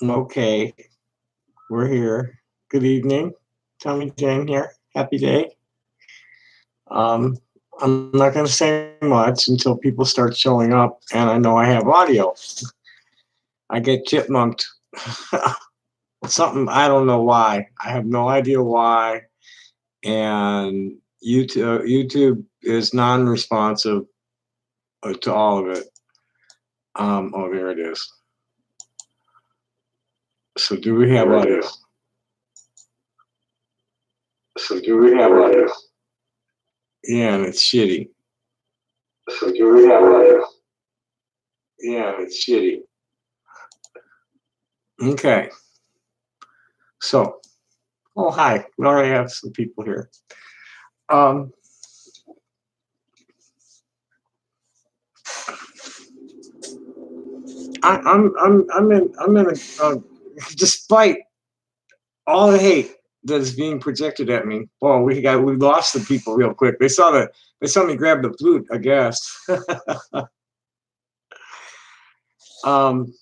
Okay, we're here. Good evening. Tommy Jane here. Happy day. Um, I'm not going to say much until people start showing up and I know I have audio. I get chipmunked. Something, I don't know why. I have no idea why. And YouTube is non responsive to all of it. Oh, there it is. So, do we have audio? So, do we have audio? Yeah, and it's shitty. So, do we have audio? Yeah, it's shitty. Okay. So, oh hi, we already have some people here. Um, I'm in a despite all the hate that is being projected at me. Well, we lost the people real quick. They saw me grab the flute, I guess. um,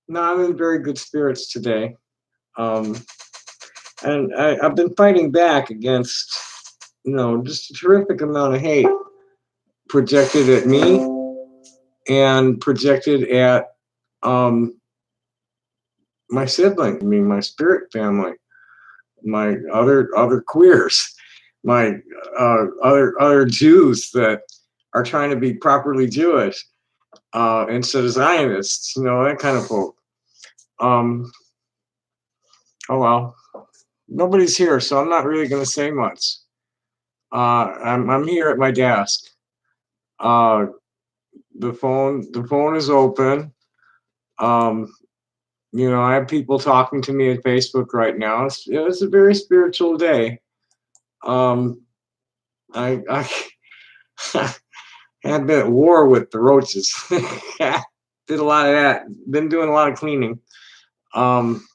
no, I'm in very good spirits today. Um, and I've been fighting back against, just a terrific amount of hate projected at me and projected at my siblings, I mean, my spirit family, my other queers, my other Jews that are trying to be properly Jewish instead of Zionists, that kind of folk. Um, oh well, nobody's here, so I'm not really going to say much. I'm here at my desk. Uh, the phone is open. Um, I have people talking to me at Facebook right now. It's a very spiritual day. Um, I had been at war with the roaches. Did a lot of that. Been doing a lot of cleaning. Um,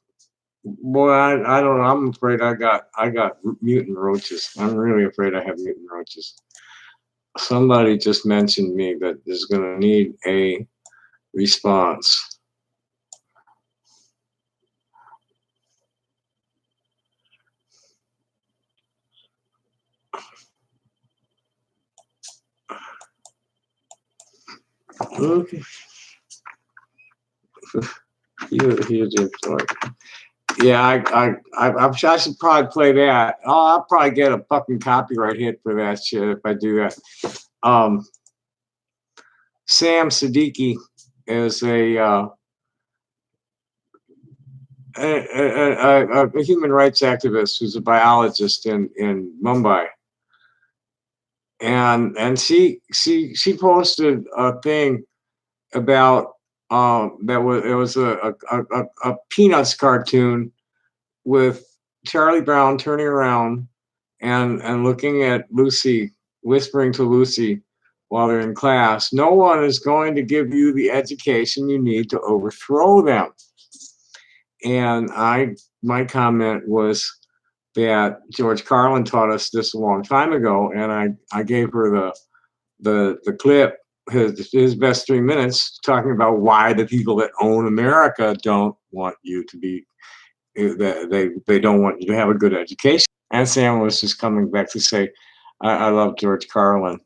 boy, I don't know. I'm afraid I got mutant roaches. I'm really afraid I have mutant roaches. Somebody just mentioned me that is going to need a response. Okay. He did like, yeah, I should probably play that. Oh, I'll probably get a fucking copyright hit for that shit if I do that. Um, Sam Siddiqui is a human rights activist who's a biologist in Mumbai, and she posted a thing about it was a Peanuts cartoon with Charlie Brown turning around and looking at Lucy, whispering to Lucy while they're in class, no one is going to give you the education you need to overthrow them. And my comment was that George Carlin taught us this a long time ago, and I gave her the clip, his best 3 minutes, talking about why the people that own America don't want you to be, they don't want you to have a good education. And Sam was just coming back to say, I love George Carlin.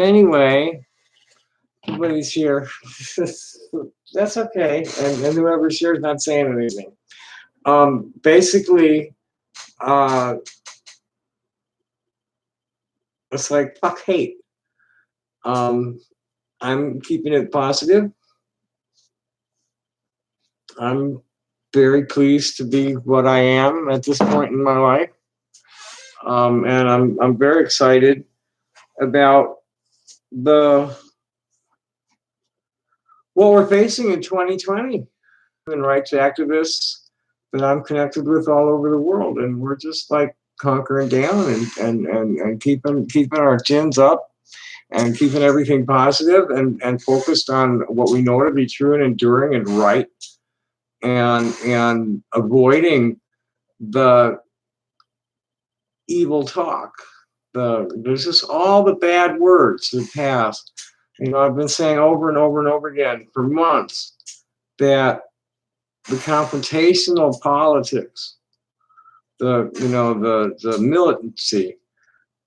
So anyway, everybody's here. That's okay. And whoever's here is not saying anything. Basically, uh, it's like fuck hate. Um, I'm keeping it positive. I'm very pleased to be what I am at this point in my life. And I'm very excited about the what we're facing in 2020. Human rights activists that I'm connected with all over the world, and we're just like hunkering down and keeping our chins up and keeping everything positive and focused on what we know to be true and enduring and right, and avoiding the evil talk. There's just all the bad words that pass. You know, I've been saying over and over and over again for months that the confrontational politics, the militancy,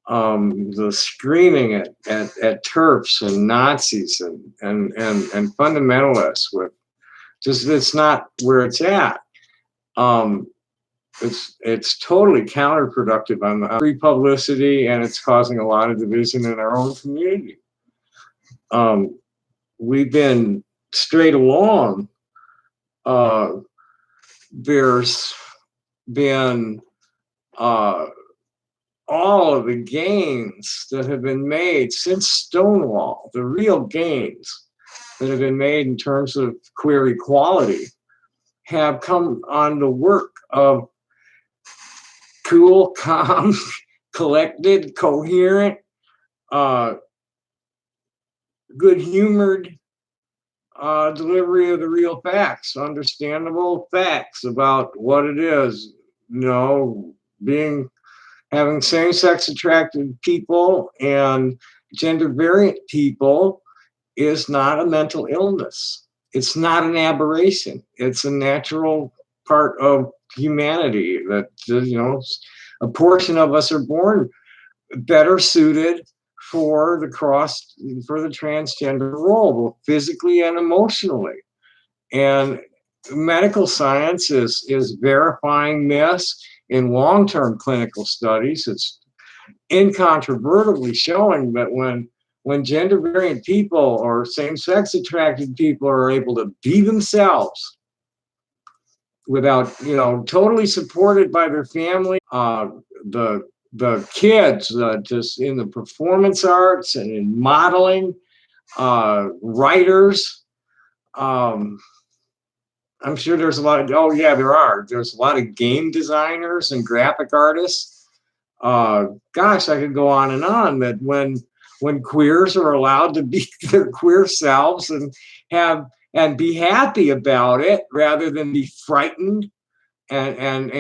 the screaming at TERFs and Nazis and fundamentalists with just it's not where it's at. Um, it's totally counterproductive on the free publicity, and it's causing a lot of division in our own community. We've been straight along. There's been all of the gains that have been made since Stonewall, the real gains that have been made in terms of queer equality, have come on the work of cool, calm, collected, coherent, good-humored delivery of the real facts, understandable facts about what it is, having same-sex attracted people and gender variant people is not a mental illness. It's not an aberration. It's a natural part of humanity that, a portion of us are born better suited for the transgender role, both physically and emotionally. And medical science is verifying this in long-term clinical studies. It's incontrovertibly showing that when gender variant people or same-sex attracted people are able to be themselves without, totally supported by their family, the kids just in the performance arts and in modeling, writers, I'm sure there's a lot of, there's a lot of game designers and graphic artists. Gosh, I could go on and on that when queers are allowed to be their queer selves and be happy about it rather than be frightened and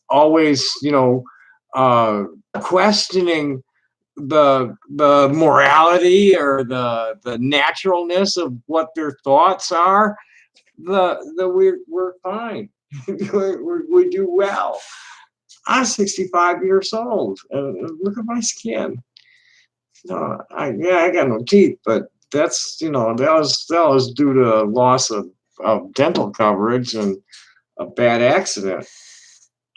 always, questioning the morality or the naturalness of what their thoughts are, we're fine. we do well. I'm 65 years old, and look at my skin. No, I got no teeth, but that's that was due to loss of dental coverage and a bad accident.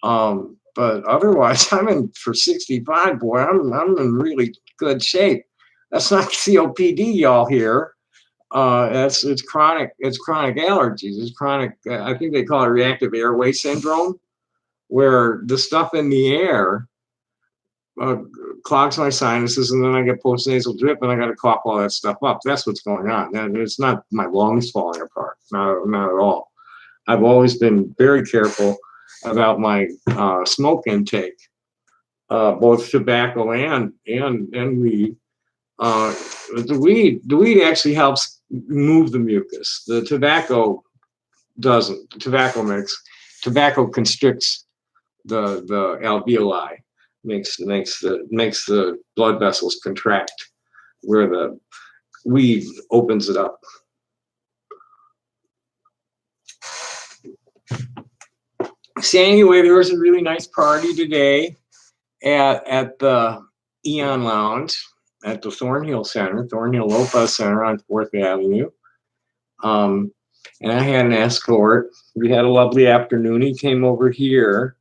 But otherwise, for 65, boy, I'm in really good shape. That's not COPD, y'all hear. It's chronic allergies. It's chronic, I think they call it reactive airway syndrome, where the stuff in the air clogs my sinuses, and then I get postnasal drip, and I got to cough all that stuff up. That's what's going on. And it's not my lungs falling apart, not at all. I've always been very careful about my smoke intake, both tobacco and weed. The weed actually helps move the mucus. The tobacco doesn't. The tobacco tobacco constricts the alveoli, makes the blood vessels contract, where the weed opens it up. So anyway, there was a really nice party today at the Eon Lounge at the Thornhill Lopa Center on 4th Avenue. And I had an escort. We had a lovely afternoon. He came over here.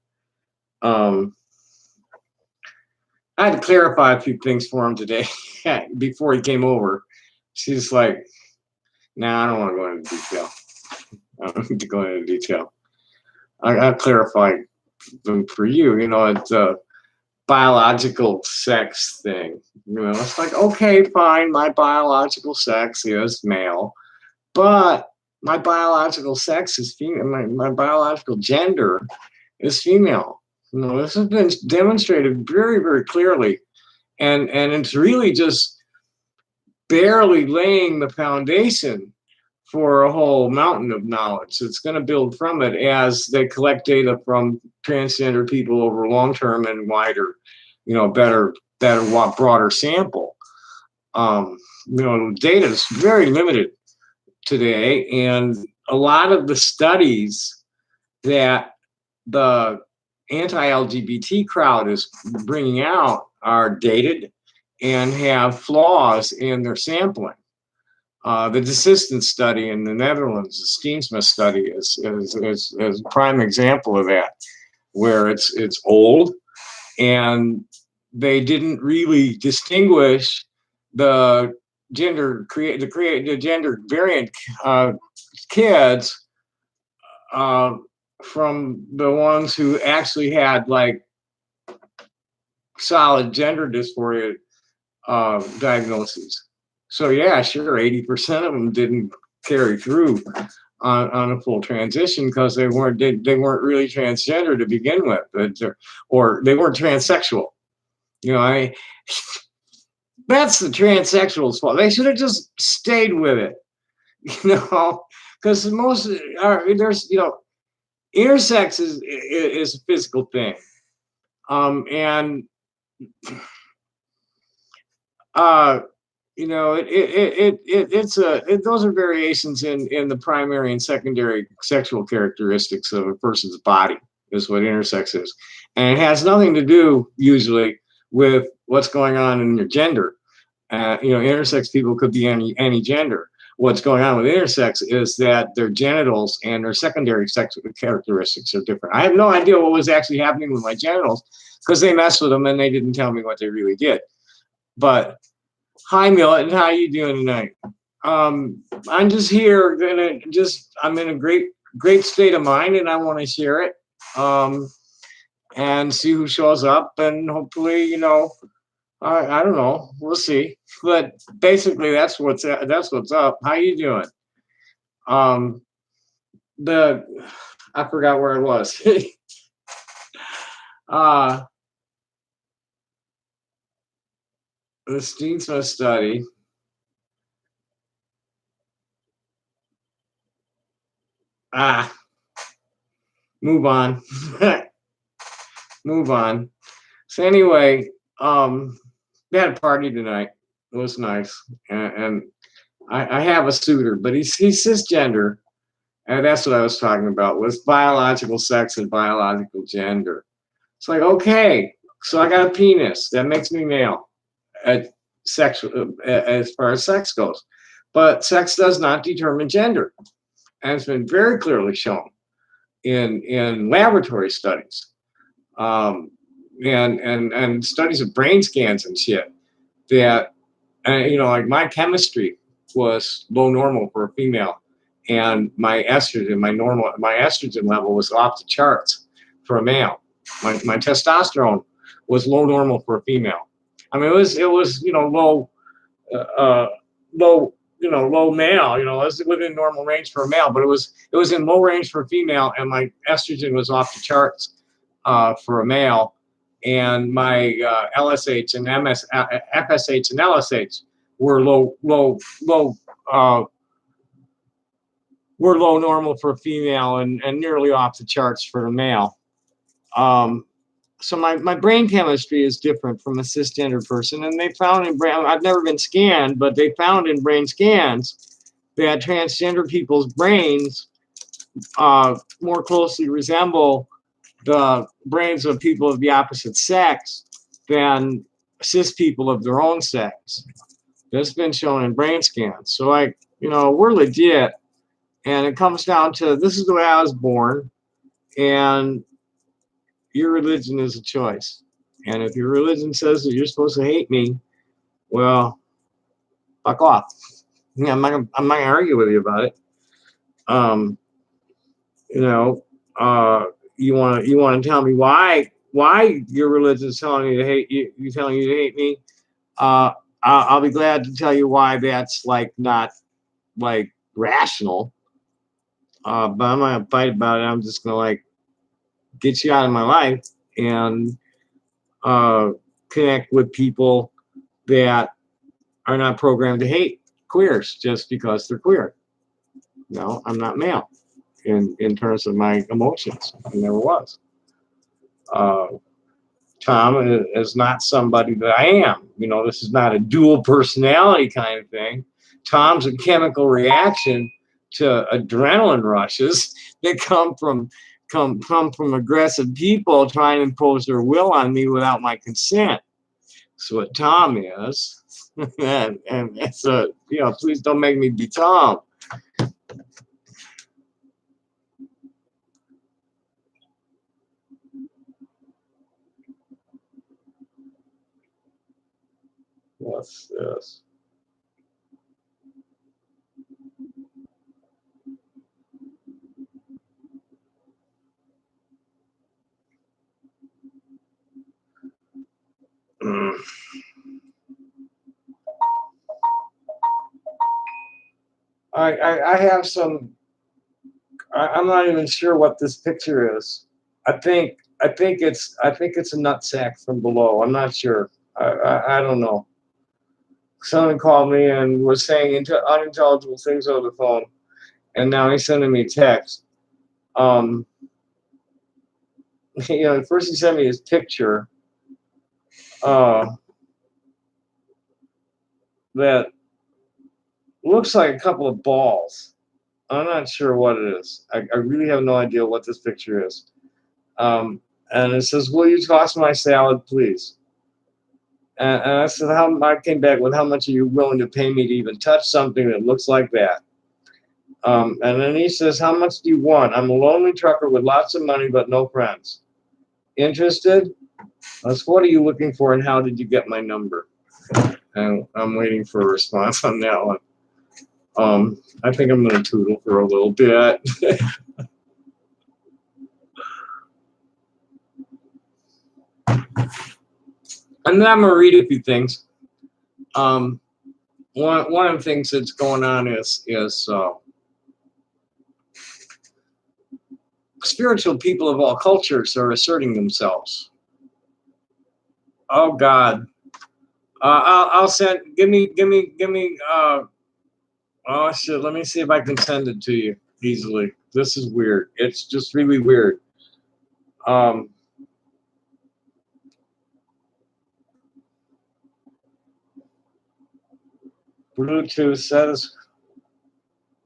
I I had to clarify a few things for him today before he came over. She's like, "Nah, I don't want to go into detail. I don't need to go into detail. I clarified them for you. You know, it's a biological sex thing. You know, it's like, okay, fine. My biological sex is male, but my biological sex is female. My biological gender is female. You know, this has been demonstrated very, very clearly, and it's really just barely laying the foundation for a whole mountain of knowledge that's going to build from it as they collect data from transgender people over long term and wider, you know, better, broader sample. You know, data is very limited today, and a lot of the studies that the anti-LGBT crowd is bringing out are dated and have flaws in their sampling. The desistance study in the Netherlands, the Steensma study, is a prime example of that, where it's old and they didn't really distinguish the the gender variant kids from the ones who actually had like solid gender dysphoria diagnoses. So yeah, sure, 80% of them didn't carry through on a full transition because they weren't really transgender to begin with, or they weren't transsexual. You know, that's the transsexuals' fault. They should have just stayed with it, you know, because most there's, you know, intersex is a physical thing, and you know, those are variations in the primary and secondary sexual characteristics of a person's body, is what intersex is, and it has nothing to do usually with what's going on in your gender. You know, intersex people could be any gender. What's going on with intersex is that their genitals and their secondary sexual characteristics are different. I have no idea what was actually happening with my genitals because they messed with them and they didn't tell me what they really did. But hi, Milton, how you doing tonight? I'm just here, I'm in a great state of mind, and I want to share it, and see who shows up, and hopefully, you know, I don't know, we'll see. But basically, that's what's up. How you doing? Um, the I forgot where I was. uh, the Steensma study. Move on. Move on. So anyway, we had a party tonight. It was nice, and I have a suitor, but he's cisgender, and that's what I was talking about, was biological sex and biological gender. It's like, okay, so I got a penis that makes me male, at sexual as far as sex goes, but sex does not determine gender, and it's been very clearly shown in laboratory studies, and studies of brain scans and shit, that you know, like my chemistry was low normal for a female, and my estrogen level was off the charts for a male. My testosterone was low normal for a female. I mean, it was you know, low, you know, low male. You know, it was within normal range for a male, but it was in low range for a female, and my estrogen was off the charts for a male, and my LSH and FSH and LSH were low normal for a female, and nearly off the charts for a male. So my brain chemistry is different from a cisgender person, and they found in brain, I've never been scanned, but they found in brain scans that transgender people's brains more closely resemble the brains of people of the opposite sex than cis people of their own sex. That's been shown in brain scans. So, like, you know, we're legit, and it comes down to, this is the way I was born, and your religion is a choice. And if your religion says that you're supposed to hate me, well, fuck off. Yeah, I'm not gonna argue with you about it. Um, you know, you want to tell me why your religion is telling you to hate you, you telling you to hate me? Uh, I'll be glad to tell you why that's like not like rational. But I'm not gonna fight about it. I'm just gonna like get you out of my life and uh, connect with people that are not programmed to hate queers just because they're queer. No, I'm not male in terms of my emotions. I never was. Uh, Tom is not somebody that I am. You know, this is not a dual personality kind of thing. Tom's a chemical reaction to adrenaline rushes that come from aggressive people trying to impose their will on me without my consent. That's what Tom is. And it's a, you know, please don't make me be Tom. What's this? I have some. I'm not even sure what this picture is. I think it's a nutsack from below. I'm not sure. I don't know. Someone called me and was saying unintelligible things over the phone, and now he's sending me text. Um, you know, first he sent me his picture. Uh, that looks like a couple of balls. I'm not sure what it is. I really have no idea what this picture is. And it says, "Will you toss my salad, please?" And I said, I came back with, "How much are you willing to pay me to even touch something that looks like that?" And then he says, "How much do you want? I'm a lonely trucker with lots of money, but no friends. Interested?" That's, "What are you looking for, and how did you get my number?" And I'm waiting for a response on that one. I think I'm going to tootle for a little bit. And then I'm going to read a few things. Um, one of the things that's going on is spiritual people of all cultures are asserting themselves. Oh God, I'll send. Give me. Oh shit, let me see if I can send it to you easily. This is weird. It's just really weird. Um, Bluetooth says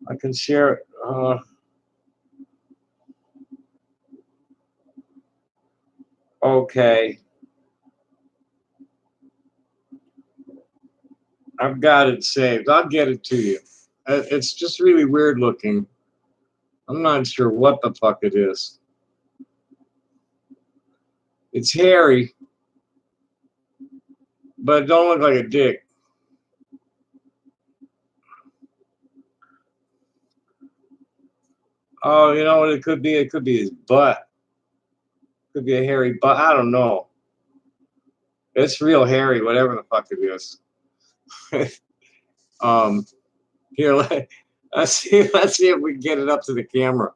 I can share it. Okay, I've got it saved. I'll get it to you. It's just really weird looking. I'm not sure what the fuck it is. It's hairy, but it don't look like a dick. Oh, you know what it could be? It could be his butt. Could be a hairy butt. I don't know. It's real hairy, whatever the fuck it is. um, here, let's see. Let's see if we can get it up to the camera.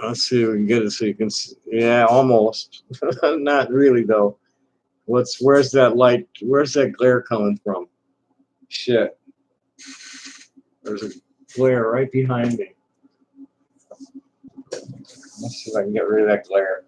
Let's see if we can get it so you can see. Yeah, almost. Not really though. Where's that light? Where's that glare coming from? Shit. There's a glare right behind me. Let's see if I can get rid of that glare.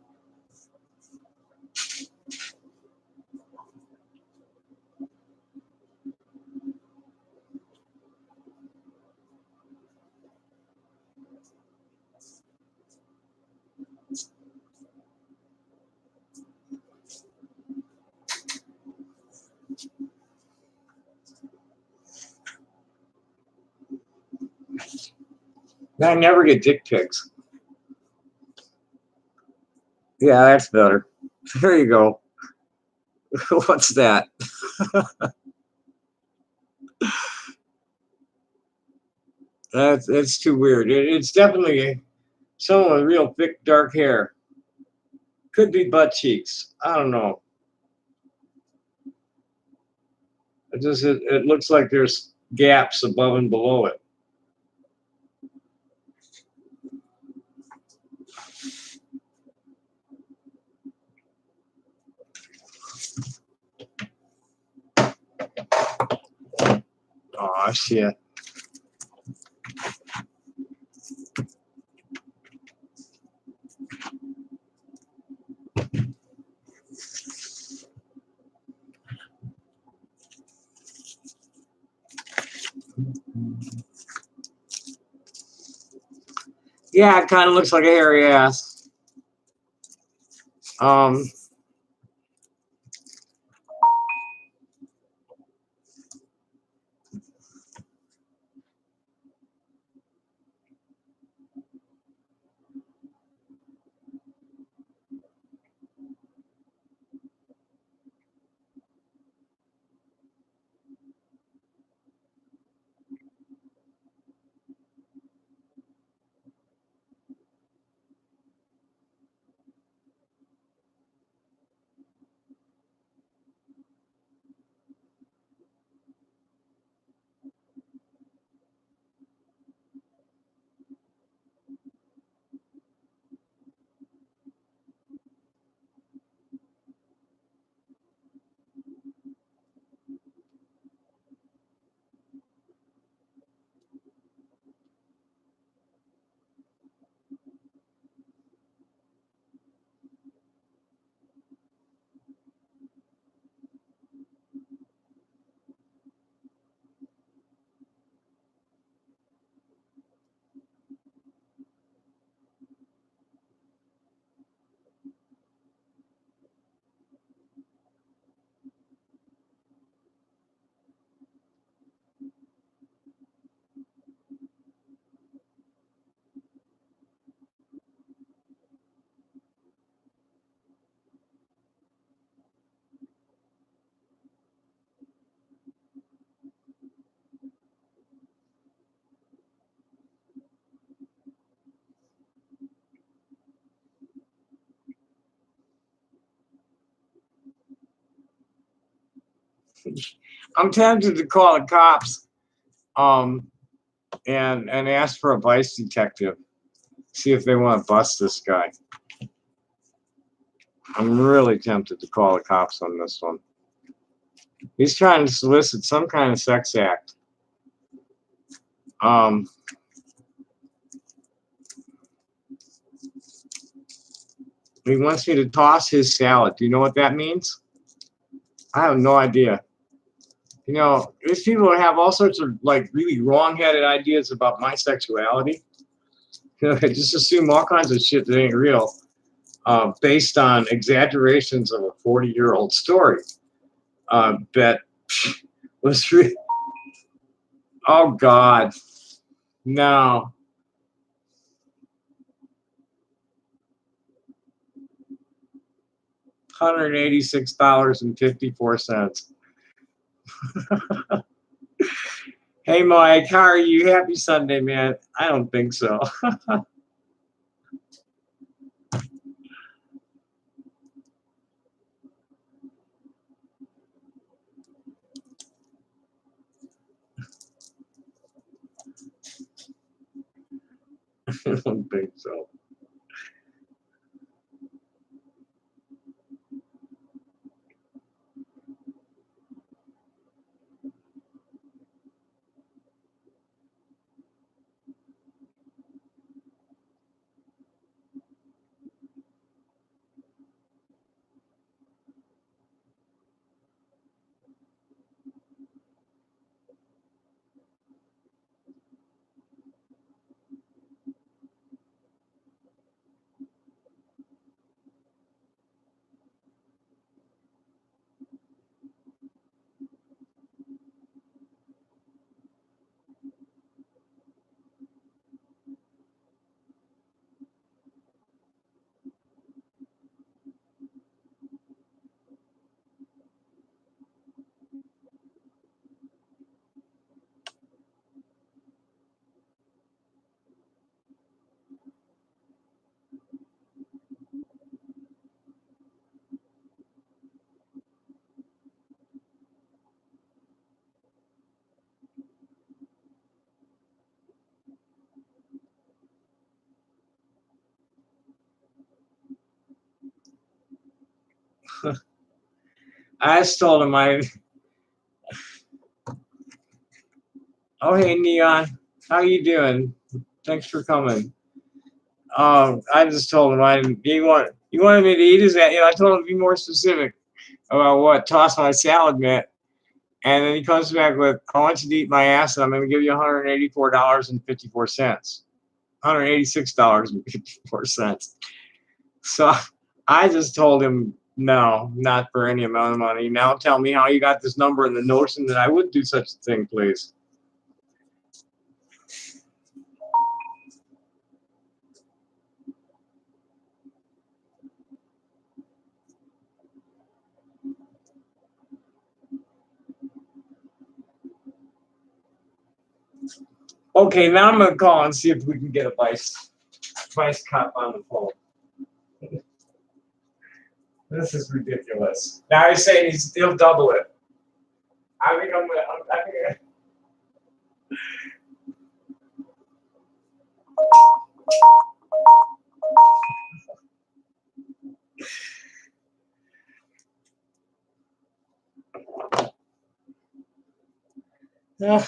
I never get dick pics. Yeah, that's better. There you go. What's that? That's too weird. It's definitely someone with real thick, dark hair. Could be butt cheeks. I don't know. It looks like there's gaps above and below it. Oh shit. Yeah, it kind of looks like a hairy ass. Um, I'm tempted to call the cops. Um, and ask for a vice detective. See if they want to bust this guy. I'm really tempted to call the cops on this one. He's trying to solicit some kind of sex act. Um, he wants me to toss his salad. Do you know what that means? I have no idea. You know, there's people that have all sorts of like really wrong-headed ideas about my sexuality. You know, they just assume all kinds of shit that ain't real, based on exaggerations of a 40-year-old story. That was real. Oh God, no. $186.54. Hey Mike, how are you? Happy Sunday, man. I don't think so. I don't think so. I just told him oh, hey, Neon. How you doing? Thanks for coming. I just told him you wanted me to eat his ass. I told him to be more specific about what toss my salad meant. And then he comes back with, I want you to eat my ass, and I'm going to give you $184.54. $186.54. So I just told him, no, not for any amount of money. Now tell me how you got this number and the notion that I would do such a thing, please. Okay, now I'm going to call and see if we can get a vice cop on the phone. This is ridiculous. Now he's saying he'll double it. I think yeah.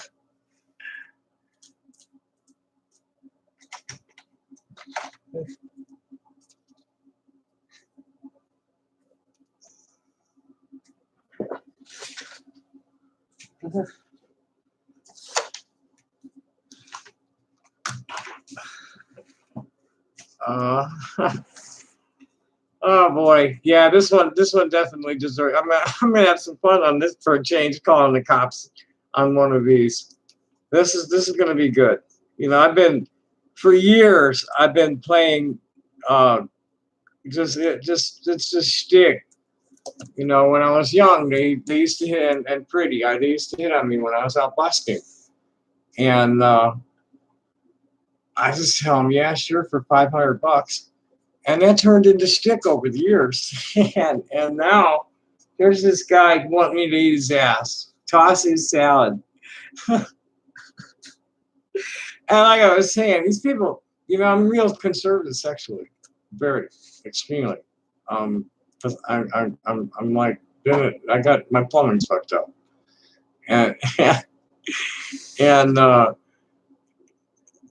Oh boy, yeah, this one definitely deserves. I'm gonna have some fun on this for a change, calling the cops on one of these. This is gonna be good. For years I've been playing it's just shtick. When I was young, they used to hit and pretty. They used to hit on me when I was out busking, and I just tell them, yeah, sure, for $500. And that turned into shtick over the years. and now there's this guy wanting me to eat his ass, toss his salad. And like I was saying, these people, I'm real conservative sexually, very extremely. 'Cause I'm like, I got my plumbing's fucked up, and and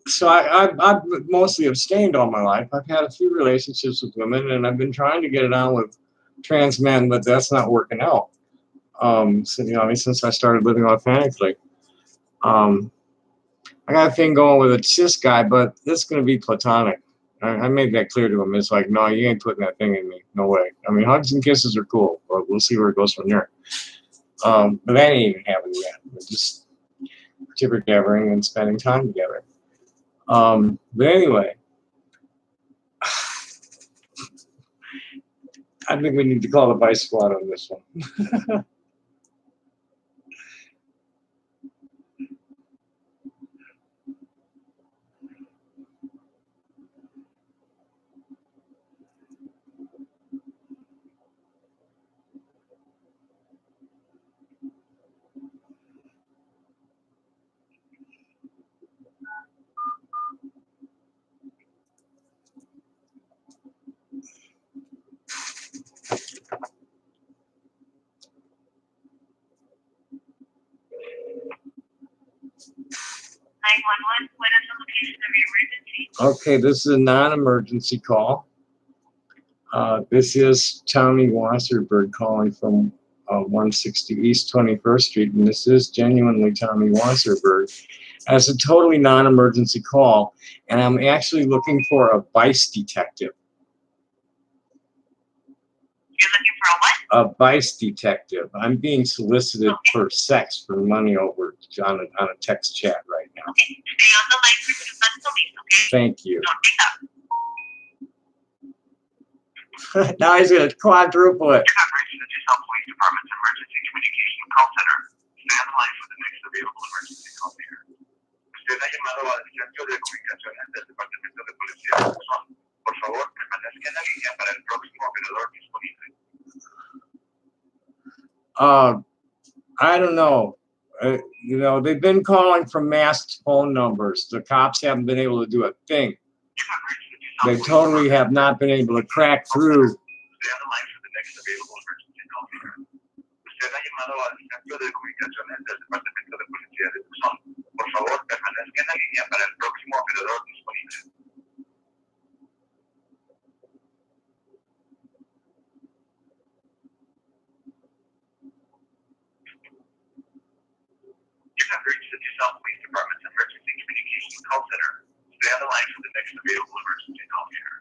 so I've mostly abstained all my life. I've had a few relationships with women, and I've been trying to get it on with trans men, but that's not working out. So, since I started living authentically, I got a thing going with a cis guy, but it's going to be platonic. I made that clear to him. It's like, no, you ain't putting that thing in me. No way. I mean, hugs and kisses are cool, but we'll see where it goes from there. But that ain't even happening yet. We're just jibber-jabbering and spending time together. But anyway, I think we need to call the vice squad on this one. What is the location of your emergency? Okay, this is a non-emergency call. This is Tommy Wasserberg calling from 160 East 21st Street, and this is genuinely Tommy Wasserberg. It's a totally non-emergency call, and I'm actually looking for a vice detective. You're looking for a what? A vice detective. I'm being solicited for sex for money over on a text chat right now. Okay, stay on the line for 2 months, please, okay? Thank you. Don't hang up. Now he's going to quadruple it. You have reached the DeSalle Police Department's Emergency Communication Call Center. Stay on the line for the next available emergency call here. Usted ha llamado al Centro de Comunicaciones del Departamento de Policía de Tucson. Por favor, permanezca en la línea para el próximo operador disponible. I don't know. They've been calling from masked phone numbers. The cops haven't been able to do a thing. They totally have not been able to crack through. Stay on the line for the next available emergency call center. Usted ha llamado al centro de comunicaciones del Departamento de Policía de Tucson. Por favor, permanezca en la línea para el próximo operador disponible. You have reached the Tucson Police Department's Emergency Communications Call Center. Stay on the line for the next available emergency call center.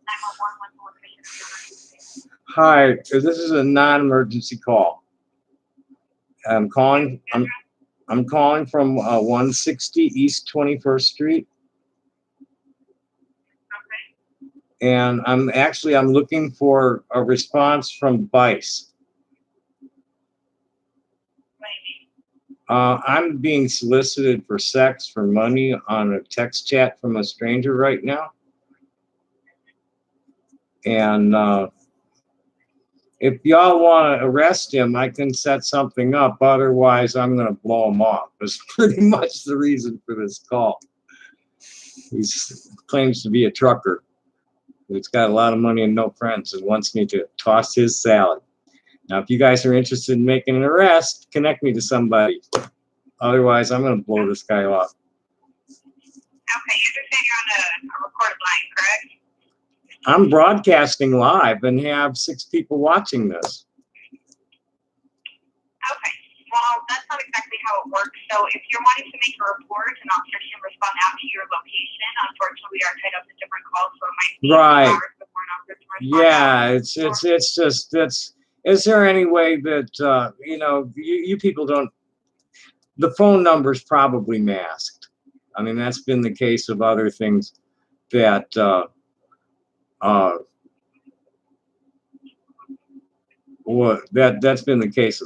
911, what's the location of your emergency? Hi, this is a non-emergency call. I'm calling from 160 East 21st Street. Okay. And I'm looking for a response from Vice. I'm being solicited for sex for money on a text chat from a stranger right now. And if y'all want to arrest him, I can set something up. Otherwise, I'm going to blow him off. That's pretty much the reason for this call. He claims to be a trucker. He's got a lot of money and no friends and wants me to toss his salad. Now, if you guys are interested in making an arrest, connect me to somebody. Otherwise, I'm going to blow this guy off. Okay, you understand you're on a recorded line, correct? I'm broadcasting live and have 6 people watching this. Okay, well, that's not exactly how it works. So if you're wanting to make a report, an officer can respond out to your location. Unfortunately, we are tied up in different calls, so it might be Right. hours before an officer can respond out. Is there any way that, you people don't, the phone number's probably masked. I mean, that's been the case of other things that, that's been the case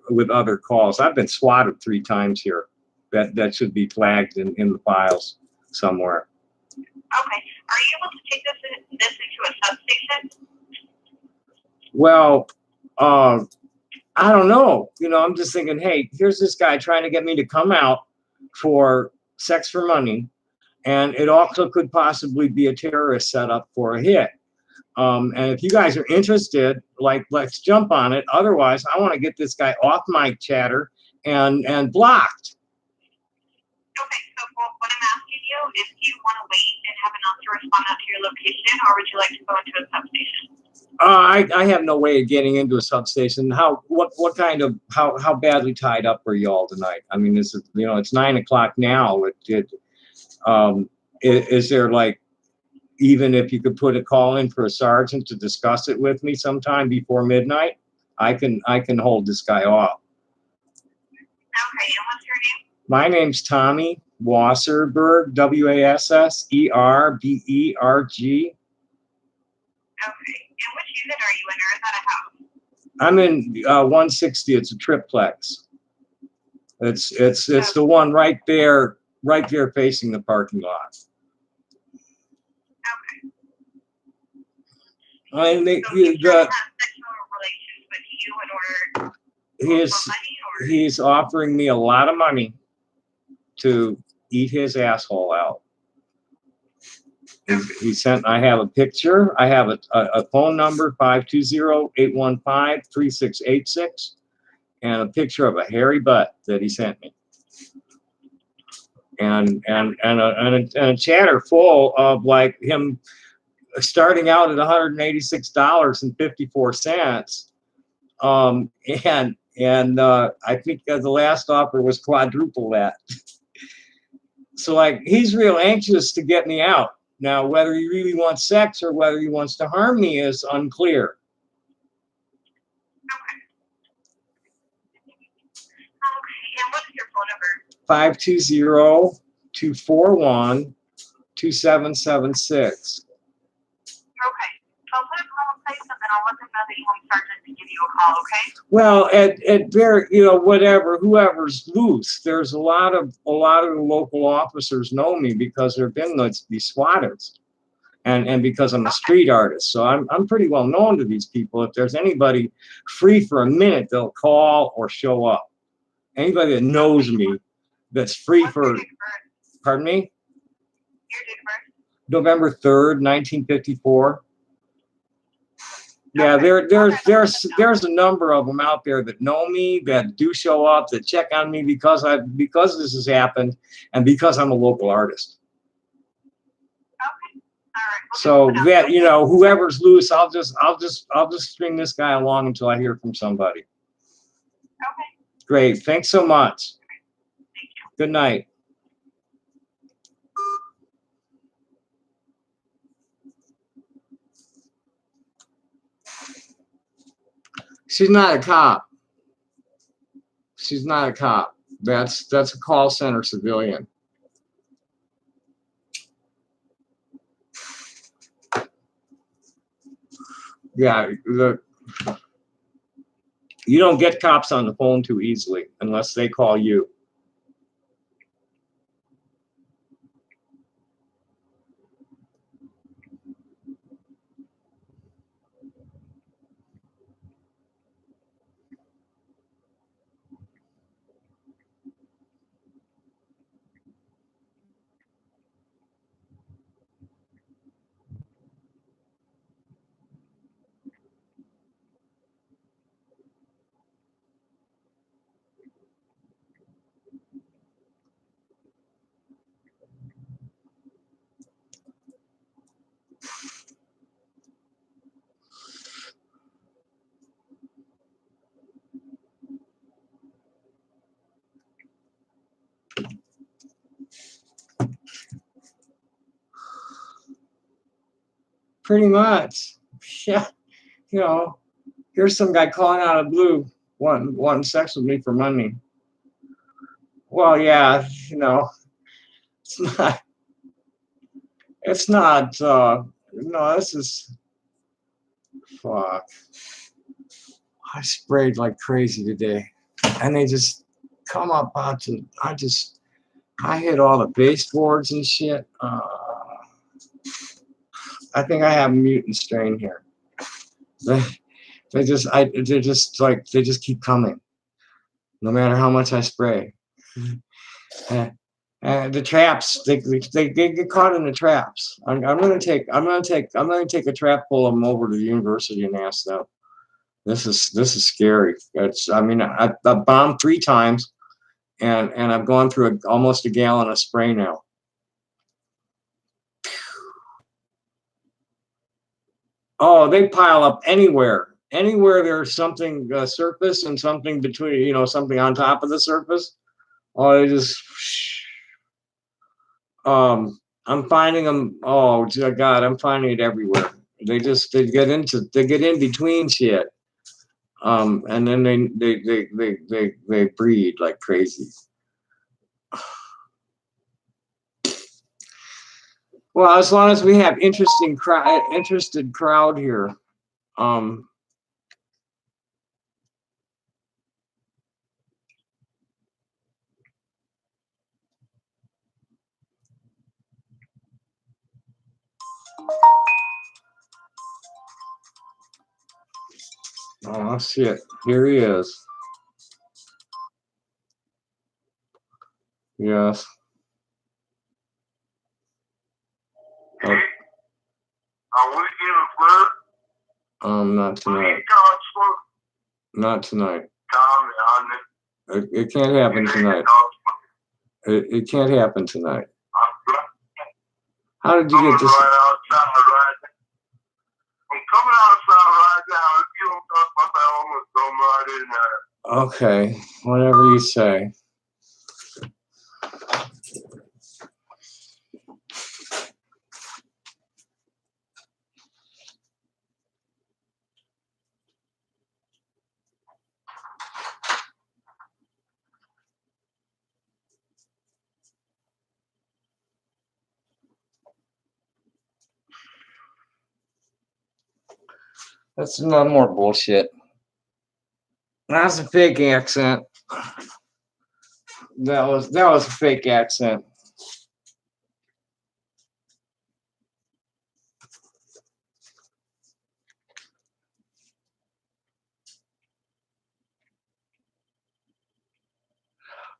with other calls. I've been swatted 3 times here. That should be flagged in the files somewhere. Okay. Are you able to take this into a substation? Well, I don't know. I'm just thinking, hey, here's this guy trying to get me to come out for sex for money, and it also could possibly be a terrorist setup for a hit. And if you guys are interested, let's jump on it. Otherwise, I want to get this guy off my chatter and blocked. Okay, so what I'm asking you is, do you want to wait and have an officer respond out to your location, or would you like to go into a substation? I have no way of getting into a substation. How badly tied up are y'all tonight? I mean, it's 9 o'clock now. Is there even if you could put a call in for a sergeant to discuss it with me sometime before midnight, I can hold this guy off. Okay, and what's your name? My name's Tommy Wasserberg, Wasserberg. Okay, and which unit are you in, or is that a house? I'm in 160. It's a triplex. It's the one right there facing the parking lot. Okay. I mean, So he's trying to have sexual relations with you in order for money, or? He's offering me a lot of money to eat his asshole out. I have a picture. I have a phone number, 520-815-3686, and a picture of a hairy butt that he sent me. And a chatter full of him starting out at $186.54. And I think the last offer was quadruple that. So he's real anxious to get me out. Now, whether he really wants sex or whether he wants to harm me is unclear. Okay. Okay, and what is your phone number? 520-241-2776. Okay. I'll put a call in place, and then I'll let them know that you want Sergeant to give you a call, okay? Well, whoever's loose. There's a lot of the local officers know me because there've been these swatters, and because I'm a street artist. So I'm pretty well known to these people. If there's anybody free for a minute, they'll call or show up. Anybody that knows me, that's free What's for. your date of birth? Pardon me? Your date of birth? November 3rd, 1954. Yeah, Okay. there's a number of them out there that know me, that do show up, that check on me because this has happened, and because I'm a local artist. Okay. All right. We'll So just put that, up- you know, whoever's loose, I'll just string this guy along until I hear from somebody. Okay. Great. Thanks so much. Thank you. Good night. She's not a cop. She's not a cop. That's a call center civilian. Yeah, you don't get cops on the phone too easily unless they call you. Pretty much. Yeah. You know, here's some guy calling out of blue, wanting sex with me for money. Well, yeah, you know, it's not, no, this is, fuck. I sprayed like crazy today, and they just come up onto, I hit all the baseboards and shit. I think I have a mutant strain here. They just keep coming, no matter how much I spray. The traps, they get caught in the traps. I'm gonna take a trap full of them over to the university and ask them. This is scary. I bombed 3 times, and I've gone through almost a gallon of spray now. Oh, they pile up anywhere. Anywhere there's something surface and something between, you know, something on top of the surface. Oh, they just. I'm finding them. Oh God, I'm finding it everywhere. They get in between shit. And then they breed like crazy. Well, as long as we have interested crowd here. Oh shit! Here he is. Yes. Hey, are we in a club? Not tonight. Not tonight. It can't happen tonight. It can't happen tonight. How did you get this? I'm coming outside right now. If you don't talk about that, I'm gonna throw right in there. Okay, whatever you say. That's no more bullshit. That's a fake accent. That was a fake accent.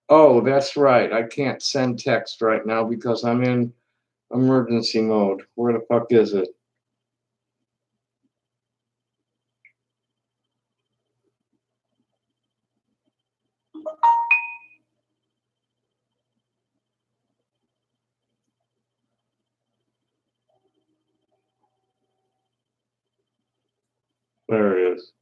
Oh, that's right. I can't send text right now because I'm in emergency mode. Where the fuck is it? There it is.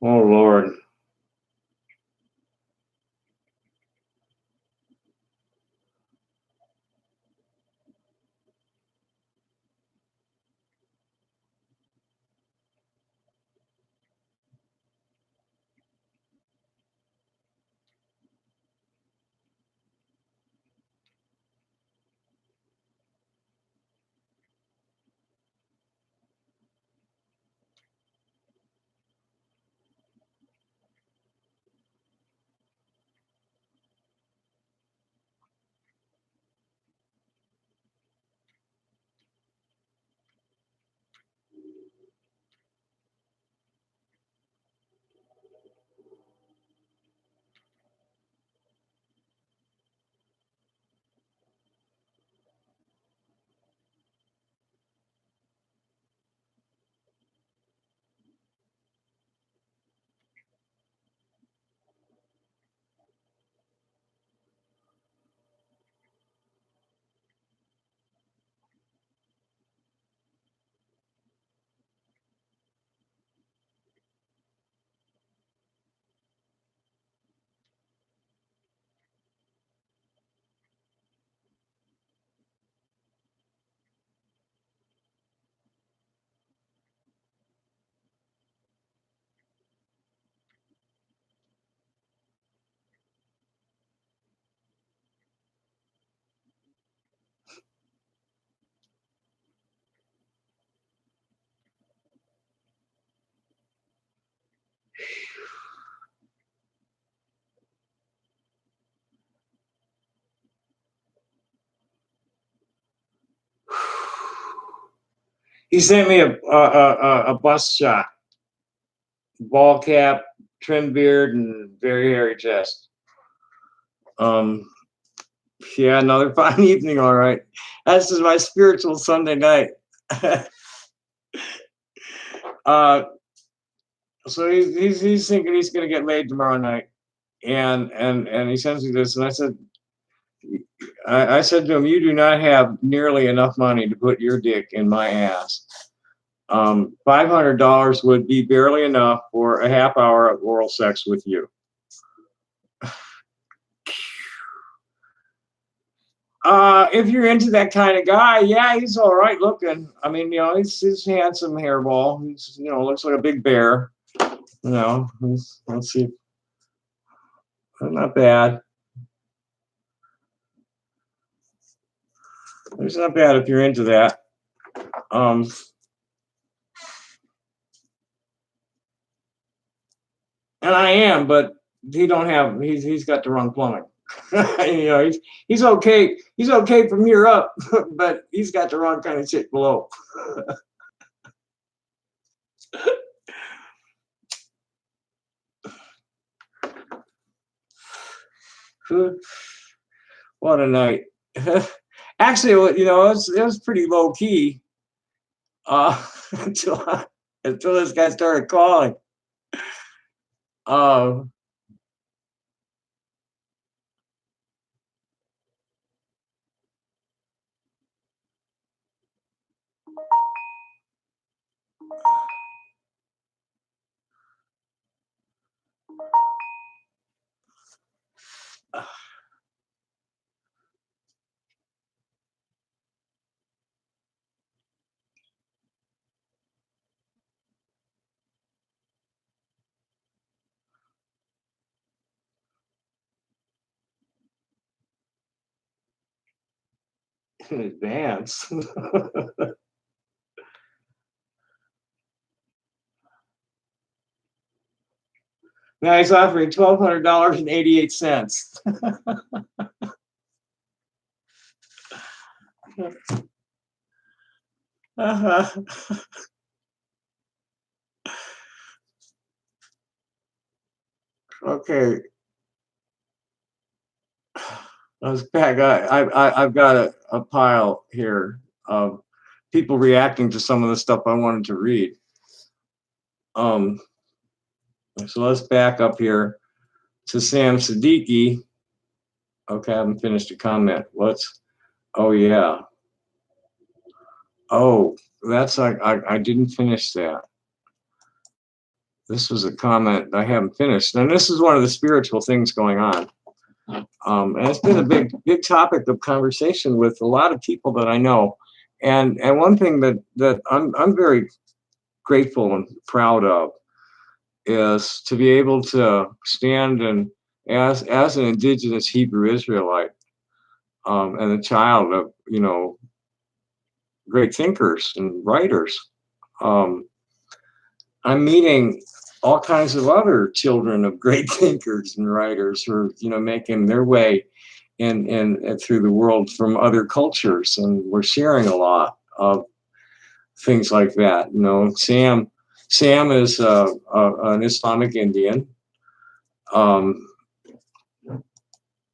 Oh Lord. He sent me a bust shot, ball cap, trim beard, and very hairy chest. Yeah, another fine evening. All right, this is my spiritual Sunday night. So he's thinking he's gonna get laid tomorrow night, and he sends me this, and I said to him, you do not have nearly enough money to put your dick in my ass. $500 would be barely enough for a half hour of oral sex with you. If you're into that kind of guy, yeah, he's all right looking. I mean, he's handsome hairball. He's, looks like a big bear. Let's see. Not bad. It's not bad if you're into that. And I am, but he's got the wrong plumbing. He's okay. He's okay from here up, but he's got the wrong kind of shit below. What a night. Actually, it was pretty low key until this guy started calling. In advance. Now he's offering $1,200.88. Okay. I've got a pile here of people reacting to some of the stuff I wanted to read. So let's back up here to Sam Siddiqui. Okay, I haven't finished a comment. Oh yeah. Oh, that's I didn't finish that. This was a comment I haven't finished. And this is one of the spiritual things going on. And it's been a big topic of conversation with a lot of people that I know. And one thing that I'm very grateful and proud of is to be able to stand and as an indigenous Hebrew Israelite, and a child of, great thinkers and writers. I'm meeting all kinds of other children of great thinkers and writers who are, making their way in through the world from other cultures, and we're sharing a lot of things like that. Sam is an Islamic Indian.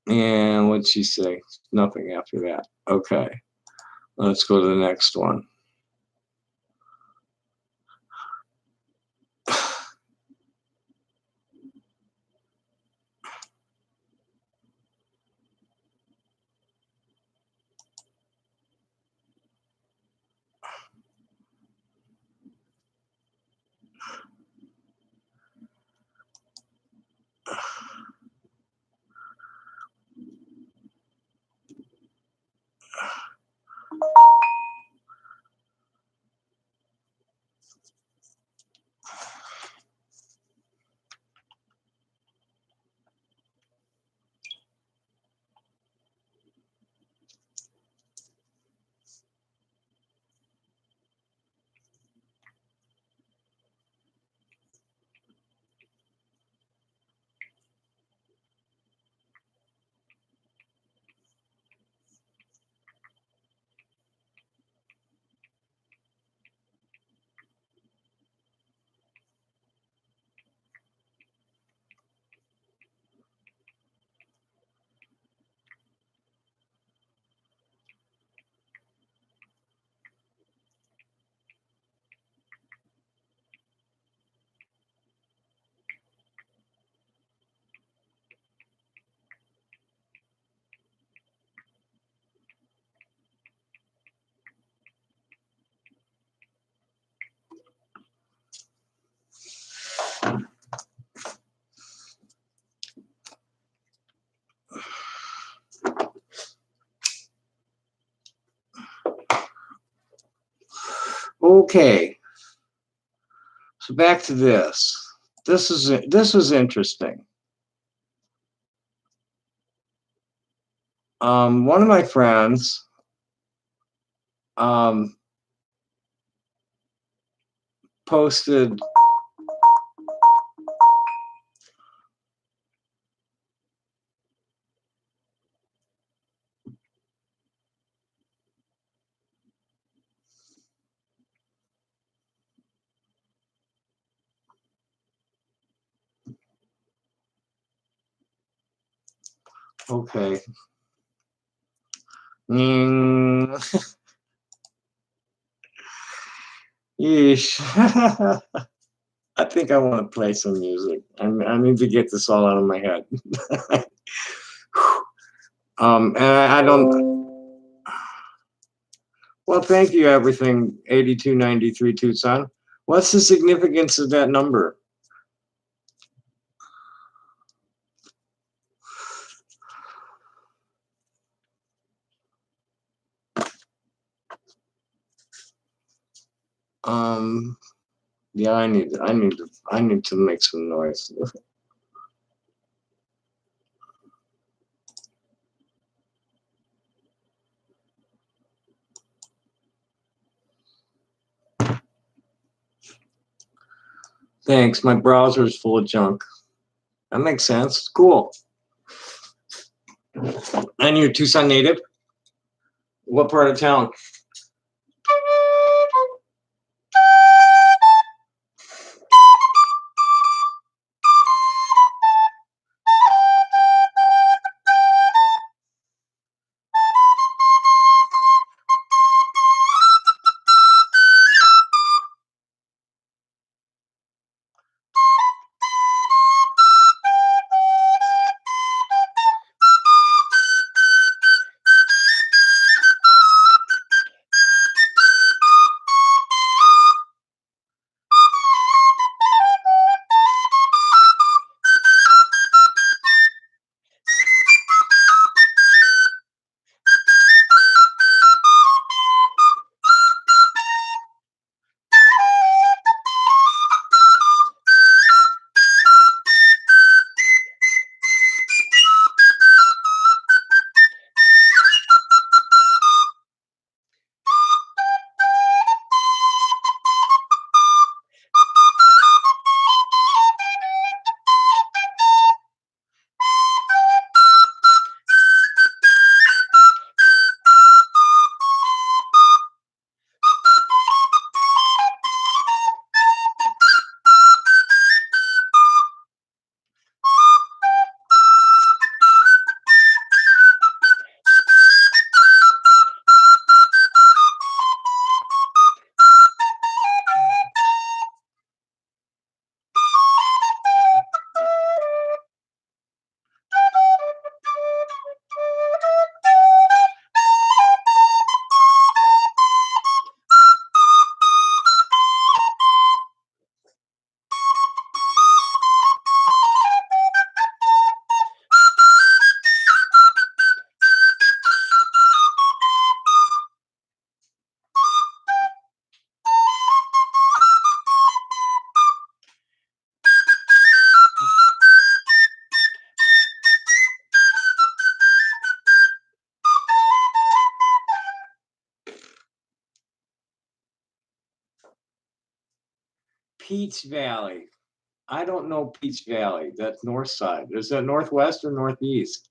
And what'd she say? Nothing after that. Okay, let's go to the next one. Okay, so back to this. This was interesting. One of my friends posted okay. Yeesh. I think I want to play some music. I need to get this all out of my head. And I don't. Well, thank you, everything 8293 Tucson. What's the significance of that number? Yeah, I need to make some noise. Thanks. My browser is full of junk. That makes sense. Cool. And you're Tucson native? What part of town? Peach Valley. I don't know Peach Valley. That's north side. Is that northwest or northeast?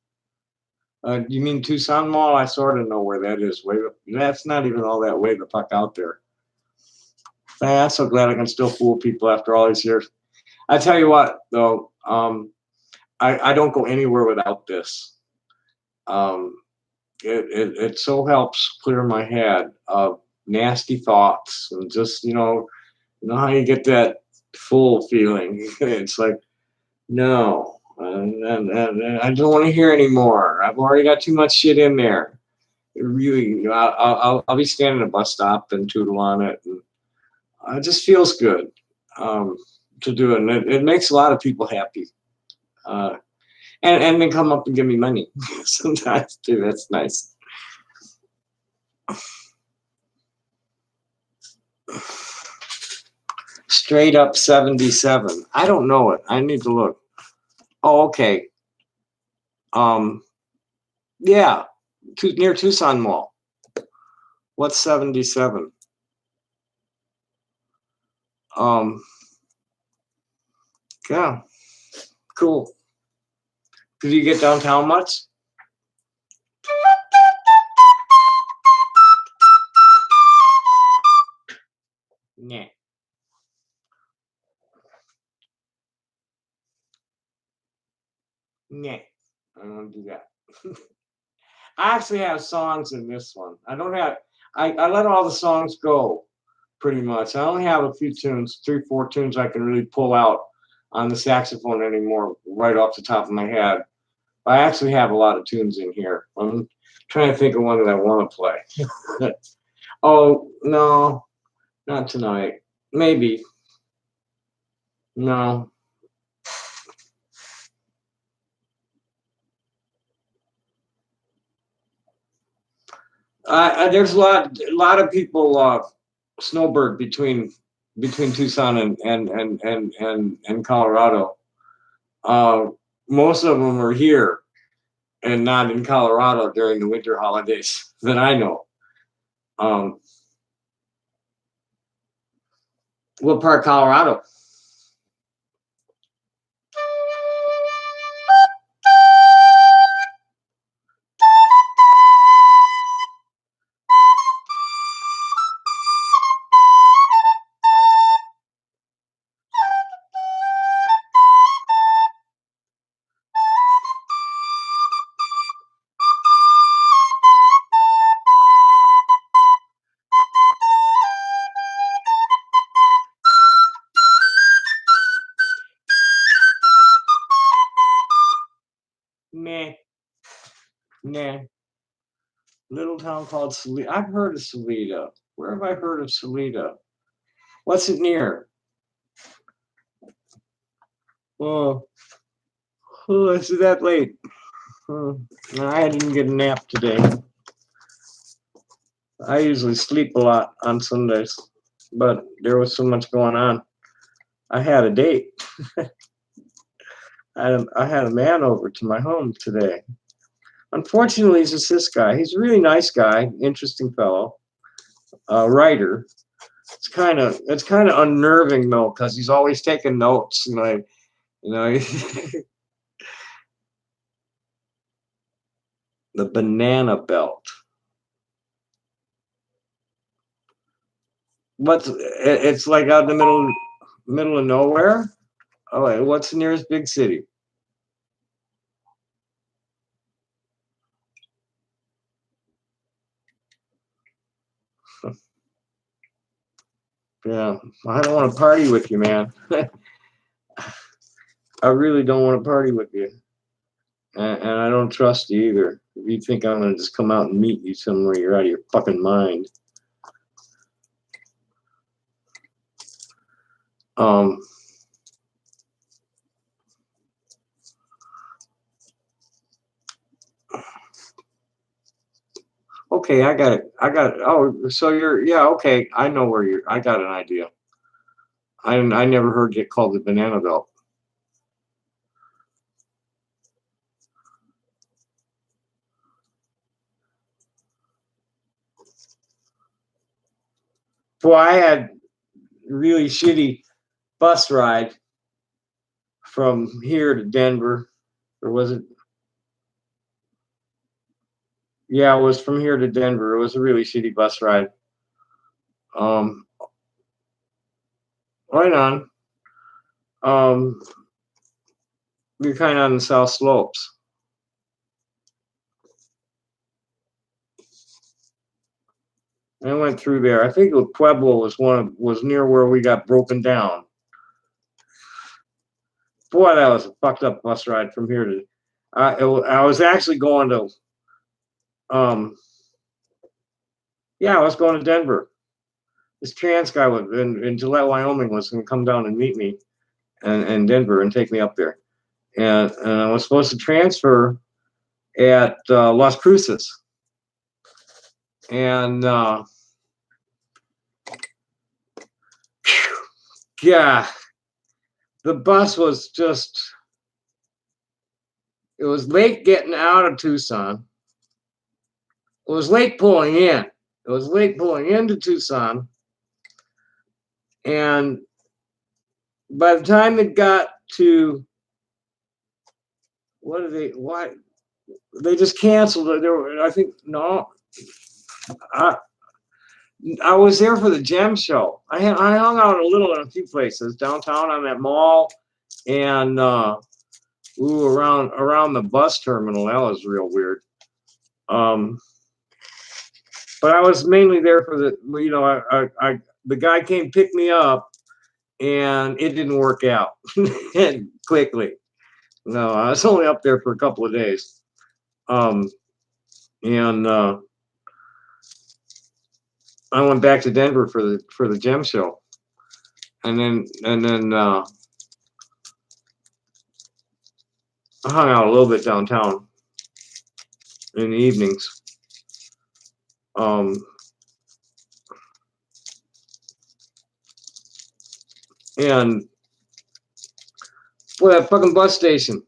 You mean Tucson Mall? I sort of know where that is. That's not even all that way the fuck out there. I'm so glad I can still fool people after all these years. I tell you what, though, I don't go anywhere without this. It so helps clear my head of nasty thoughts and just, you know how you get that full feeling. It's like, no, and I don't want to hear anymore. I've already got too much shit in there. It really, I'll be standing at a bus stop and tootle on it, and it just feels good to do it. And it makes a lot of people happy. And then come up and give me money sometimes too. That's nice. Straight up 77. I don't know it. I need to look. Oh, okay. Yeah, near Tucson Mall. What's 77? Yeah, cool. Did you get downtown much? Nah. Nah. I don't do that. I actually have songs in this one. I don't have, I let all the songs go pretty much. I only have a few tunes, 3, 4 tunes I can really pull out on the saxophone anymore, right off the top of my head. I actually have a lot of tunes in here. I'm trying to think of one that I want to play. Oh, no, not tonight. Maybe. No. There's a lot of people snowbird between Tucson and Colorado. Most of them are here and not in Colorado during the winter holidays that I know. What part of Colorado? Meh. Nah. Little town called Salida. I've heard of Salida. Where have I heard of Salida? What's it near? Oh, is it that late? I didn't get a nap today. I usually sleep a lot on Sundays, but there was so much going on. I had a date. I had a man over to my home today. Unfortunately, it's just this guy. He's a really nice guy, interesting fellow, writer. It's kind of unnerving though, because he's always taking notes, and the banana belt. It's like out in the middle of nowhere. Oh, wait, what's the nearest big city? Yeah, I don't want to party with you, man. I really don't want to party with you, and I don't trust you either. If you think I'm gonna just come out and meet you somewhere, you're out of your fucking mind. Okay, I got it. Oh, so yeah, okay. I know where I got an idea. I never heard it called the banana belt. Well, I had really shitty bus ride from here to Denver, or was it? Yeah, it was from here to Denver. It was a really shitty bus ride. Um, right on. We're kind of on the South Slopes. I went through there. I think Pueblo was near where we got broken down. Boy, that was a fucked up bus ride from here to. I was actually going to. Yeah, I was going to Denver. This trans guy in Gillette, Wyoming, was going to come down and meet me, in Denver, and take me up there, and I was supposed to transfer at Las Cruces, and yeah, the bus was just. It was late getting out of Tucson. It was late pulling in. It was late pulling into Tucson. And by the time it got to, why? They just canceled it. I think, no. I was there for the gem show. I hung out a little in a few places. Downtown on that mall. And, around the bus terminal. That was real weird. But I was mainly there for the guy came pick me up, and it didn't work out quickly. No, I was only up there for a couple of days. And I went back to Denver for the gem show, and then I hung out a little bit downtown in the evenings. And boy, that fucking bus station.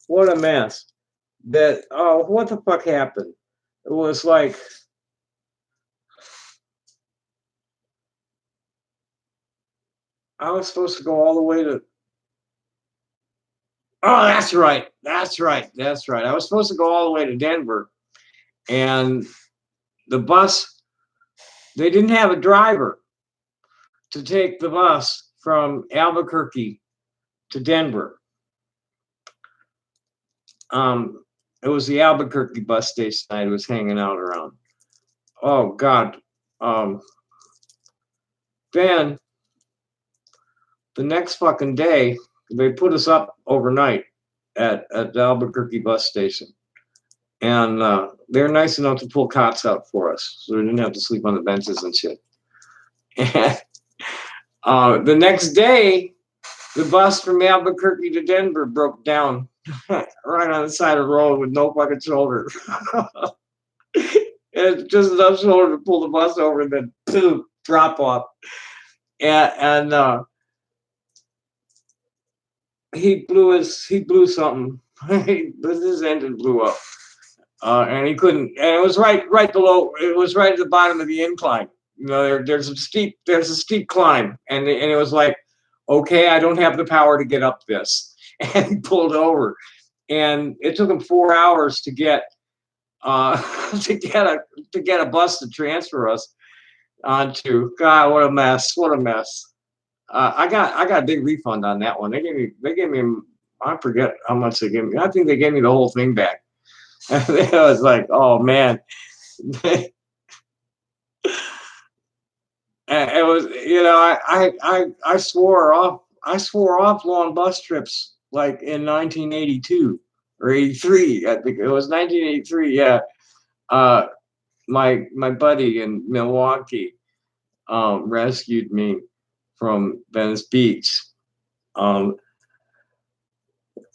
What a mess. What the fuck happened? It was like, I was supposed to go all the way to. Oh, that's right. I was supposed to go all the way to Denver, and the bus, they didn't have a driver to take the bus from Albuquerque to Denver. It was the Albuquerque bus station I was hanging out around. Oh God. Then the next fucking day, they put us up overnight at the Albuquerque bus station, and they're nice enough to pull cots out for us, so we didn't have to sleep on the benches and shit. And the next day, the bus from Albuquerque to Denver broke down right on the side of the road with no fucking shoulder. It's just enough shoulder to pull the bus over, and then boom, drop off. And he blew something. His engine blew up, and he couldn't. And it was right below. It was right at the bottom of the incline. You know, there's a steep climb, and it was like, okay, I don't have the power to get up this, and he pulled over, and it took him 4 hours to get to get a bus to transfer us onto. God, what a mess! What a mess! I got a big refund on that one. They gave me. I forget how much they gave me. I think they gave me the whole thing back. It was like, oh man. It was, I swore off long bus trips like in 1982 or 83. I think it was 1983. Yeah. My buddy in Milwaukee rescued me from Venice Beach.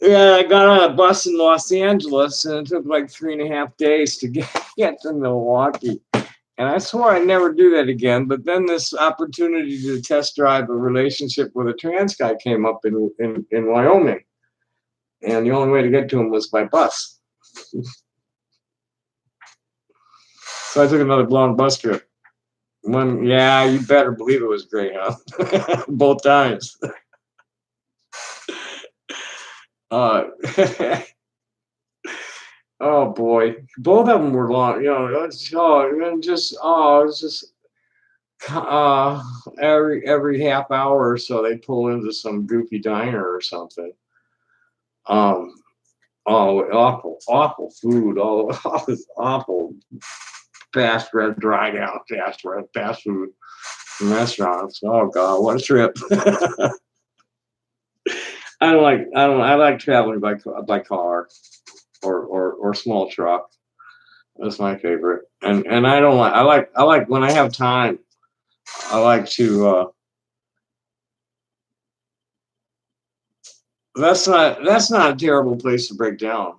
Yeah, I got on a bus in Los Angeles, and it took like 3.5 days to get to Milwaukee. And I swore I'd never do that again. But then this opportunity to test drive a relationship with a trans guy came up in Wyoming. And the only way to get to him was by bus. So I took another long bus trip. Yeah, you better believe it was Greyhound. Both times. Uh, oh boy, both of them were long. You know, it's just uh, every half hour or so they pull into some goofy diner or something. Um, oh, awful food. All this awful dried out fast food from restaurants. Oh god, what a trip! I like traveling by car or small truck. That's my favorite. And I don't like I like when I have time. I like to. That's not a terrible place to break down.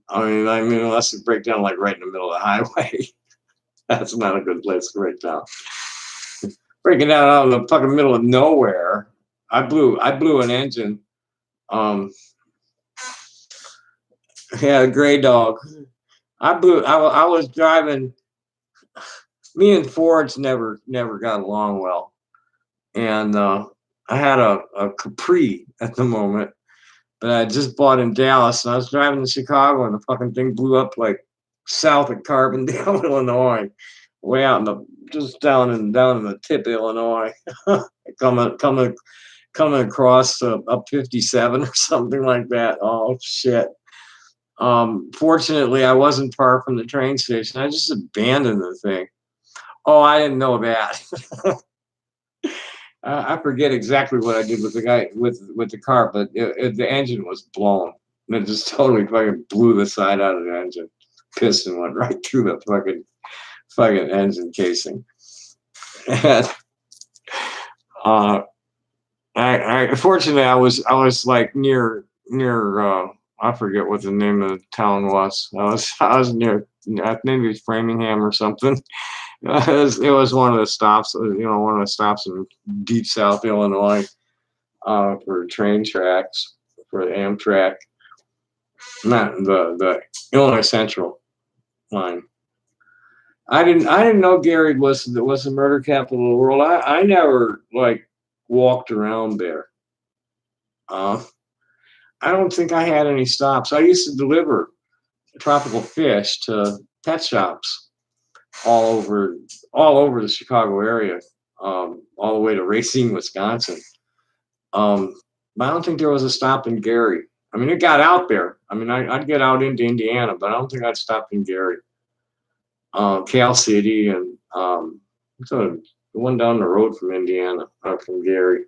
I mean, unless you break down like right in the middle of the highway, that's not a good place to break down. Breaking down out in the fucking middle of nowhere. I blew an engine. Um, yeah, a gray dog. I was driving. Me and Fords never got along well, and I had a Capri at the moment that I just bought in Dallas, and I was driving to Chicago, and the fucking thing blew up like south of Carbondale, Illinois, way out in the just down in the tip of Illinois, coming across up 57 or something like that. Oh shit. Fortunately, I wasn't far from the train station. I just abandoned the thing. Oh, I didn't know that. I forget exactly what I did with the guy with the car, but the engine was blown. And it just totally fucking blew the side out of the engine. Piston went right through the fucking engine casing. And I fortunately I was like near I forget what the name of the town was. I was near maybe it was Framingham or something. It was one of the stops, one of the stops in deep South Illinois for train tracks for the Amtrak, not the Illinois Central line. I didn't know Gary was the murder capital of the world. I never like walked around there. Uh, I don't think I had any stops. I used to deliver tropical fish to pet shops all over the Chicago area, all the way to Racine, Wisconsin. But I don't think there was a stop in Gary. I mean, it got out there. I mean, I'd get out into Indiana, but I don't think I'd stop in Gary. Cal City and the one down the road from Indiana, from Gary.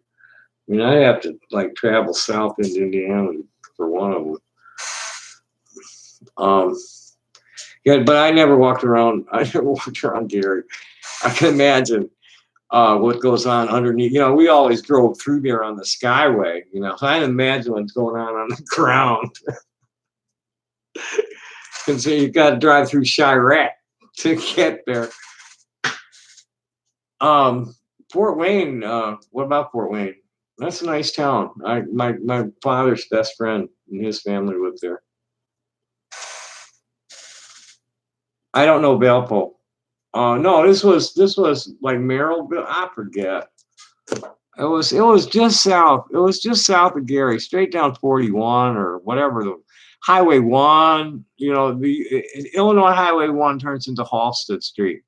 I mean, I have to like travel south into Indiana for one of them. Yeah, but I never walked around. I never walked around Gary. I can imagine what goes on underneath. We always drove through there on the Skyway. So I can imagine what's going on the ground. And so you've got to drive through Chirac to get there. Fort Wayne. What about Fort Wayne? That's a nice town. My father's best friend and his family lived there. I don't know Valpo. No, this was like Merrillville. I forget. It was just south. It was just south of Gary, straight down 41 or whatever the Highway 1. The Illinois Highway 1 turns into Halsted Street,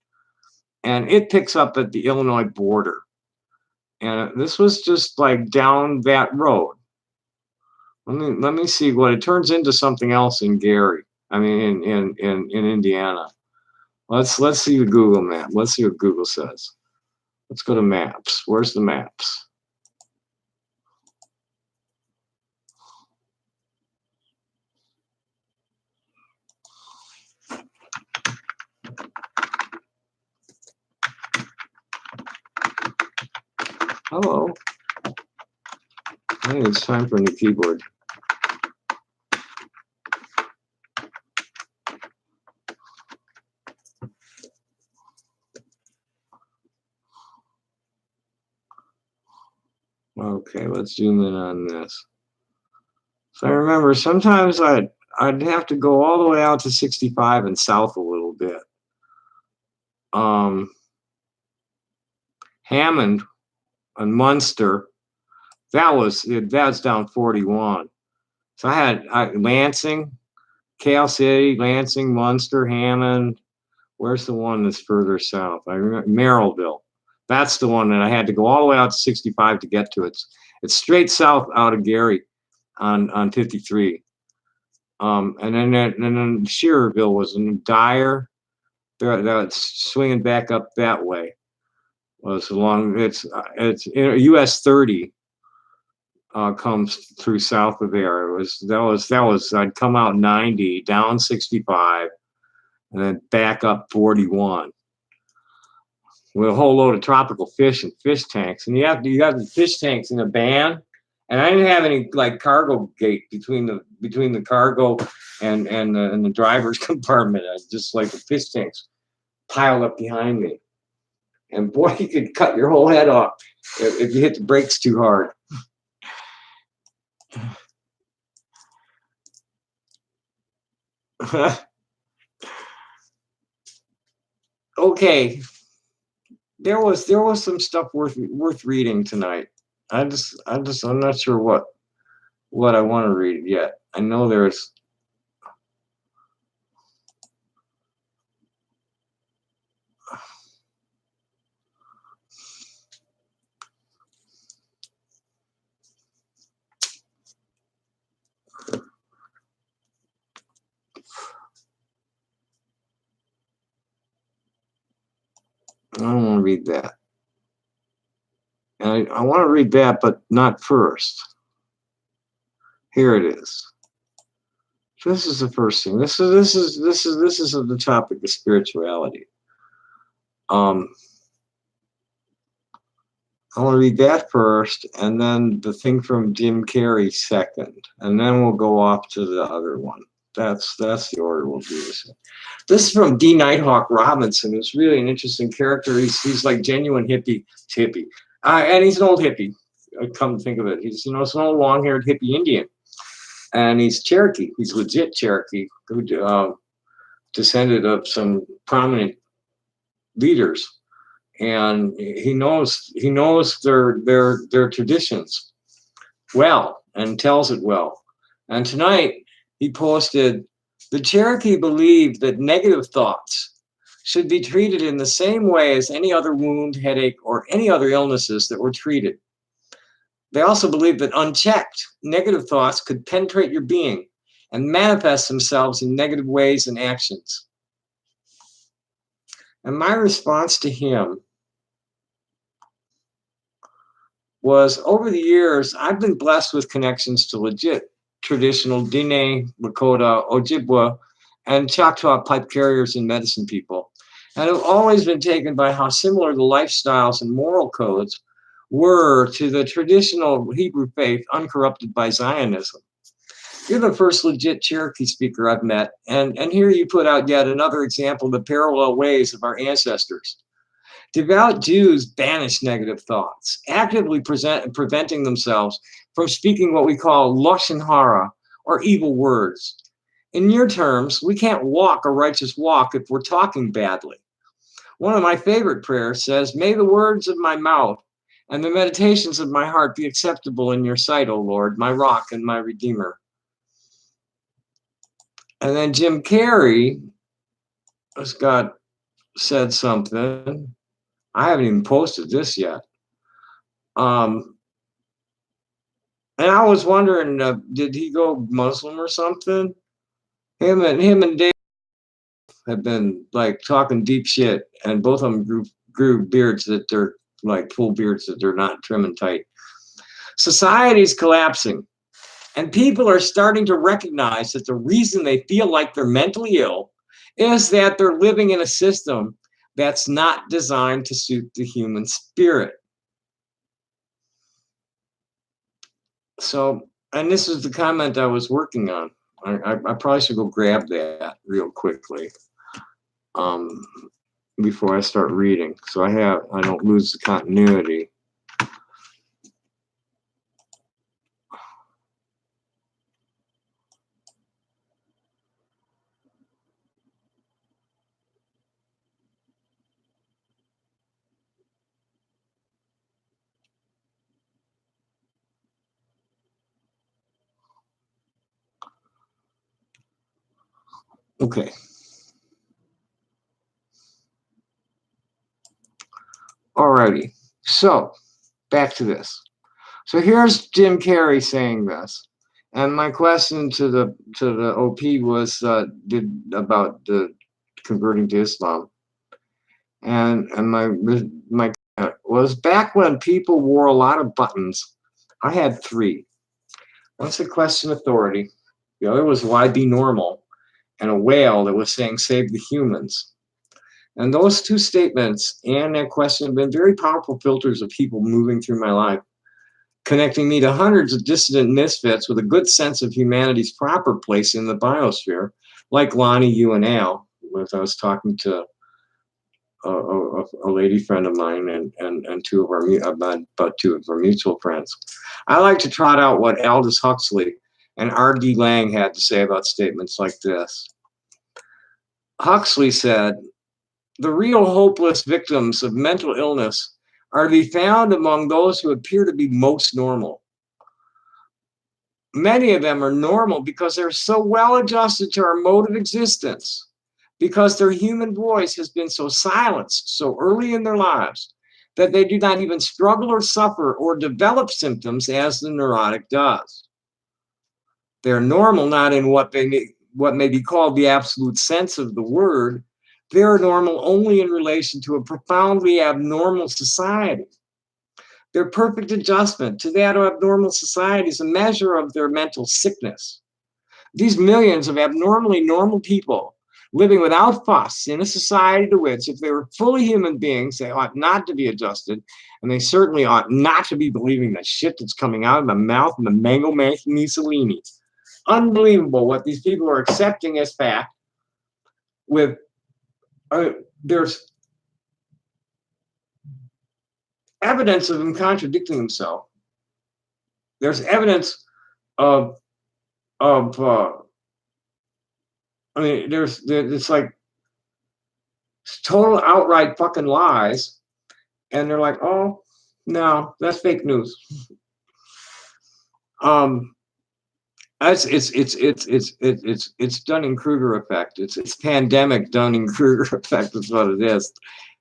and it picks up at the Illinois border. And this was just like down that road. Let me see what it turns into. Something else in Gary. I mean, in Indiana. Let's see the Google map. Let's see what Google says. Let's go to maps. Where's the maps? Hello. I think it's time for a new keyboard. Okay, let's zoom in on this. So I remember sometimes I'd have to go all the way out to 65 and south a little bit. Hammond and Munster. That's down 41. So I had Lansing, Cal City, Lansing, Munster, Hammond. Where's the one that's further south? I remember Merrillville. That's the one that I had to go all the way out to 65 to get to. It's straight south out of Gary on 53. And then Shearerville was in Dyer. That's swinging back up that way. Was along it's US 30 comes through south of there. That was I'd come out 90, down 65, and then back up 41 with a whole load of tropical fish and fish tanks. And you got the fish tanks in a van, and I didn't have any like cargo gate between the cargo and the driver's compartment. I just like the fish tanks piled up behind me. And boy, you could cut your whole head off if you hit the brakes too hard. Okay, there was some stuff worth reading tonight. I'm not sure what I want to read yet. I know there's. I don't want to read that. And I want to read that, but not first. Here it is. This is the first thing. This is the topic of spirituality. I want to read that first, and then the thing from Jim Carrey second, and then we'll go off to the other one. That's the order we'll do this in. This is from D. Nighthawk Robinson. It's really an interesting character. He's like genuine hippie, and he's an old hippie. Come to think of it, he's it's an old long-haired hippie Indian, and he's Cherokee. He's legit Cherokee, who descended of some prominent leaders, and he knows their traditions well and tells it well. And tonight he posted, the Cherokee believed that negative thoughts should be treated in the same way as any other wound, headache, or any other illnesses that were treated. They also believed that unchecked, negative thoughts could penetrate your being and manifest themselves in negative ways and actions. And my response to him was, over the years, I've been blessed with connections to legit traditional Diné, Lakota, Ojibwa, and Choctaw pipe carriers and medicine people. And I've always been taken by how similar the lifestyles and moral codes were to the traditional Hebrew faith uncorrupted by Zionism. You're the first legit Cherokee speaker I've met, and here you put out yet another example of the parallel ways of our ancestors. Devout Jews banish negative thoughts, actively preventing themselves from speaking what we call lashon hara, or evil words. In your terms, we can't walk a righteous walk if we're talking badly. One of my favorite prayers says, "May the words of my mouth and the meditations of my heart be acceptable in your sight, O Lord, my rock and my redeemer." And then Jim Carrey said something. I haven't even posted this yet. And I was wondering, did he go Muslim or something? Him and Dave have been like talking deep shit, and both of them grew beards that they're like full beards that they're not trim and tight. Society's collapsing, and people are starting to recognize that the reason they feel like they're mentally ill is that they're living in a system that's not designed to suit the human spirit. So, and this is the comment I was working on. I probably should go grab that real quickly before I start reading, so I don't lose the continuity. Okay. Alrighty. So back to this. So here's Jim Carrey saying this, and my question to the OP was about the converting to Islam, and my was back when people wore a lot of buttons. I had three. One's to question authority. The other was why be normal, and a whale that was saying save the humans. And those two statements and that question have been very powerful filters of people moving through my life, connecting me to hundreds of dissident misfits with a good sense of humanity's proper place in the biosphere, like Lonnie, you, and Al. As I was talking to a lady friend of mine and two of our mutual friends. I like to trot out what Aldous Huxley and R.D. Laing had to say about statements like this. Huxley said, "The real hopeless victims of mental illness are to be found among those who appear to be most normal. Many of them are normal because they're so well adjusted to our mode of existence, because their human voice has been so silenced so early in their lives that they do not even struggle or suffer or develop symptoms as the neurotic does. They're normal not in what may be called the absolute sense of the word. They're normal only in relation to a profoundly abnormal society. Their perfect adjustment to that abnormal society is a measure of their mental sickness. These millions of abnormally normal people living without fuss in a society to which, if they were fully human beings, they ought not to be adjusted, and they certainly ought not to be believing the shit that's coming out of the mouth of the Mango Mussolini. Unbelievable what these people are accepting as fact. With there's evidence of him contradicting himself. There's evidence of I mean, it's like total outright fucking lies, and they're like, oh no, that's fake news. It's Dunning-Kruger effect. It's pandemic Dunning-Kruger effect is what it is.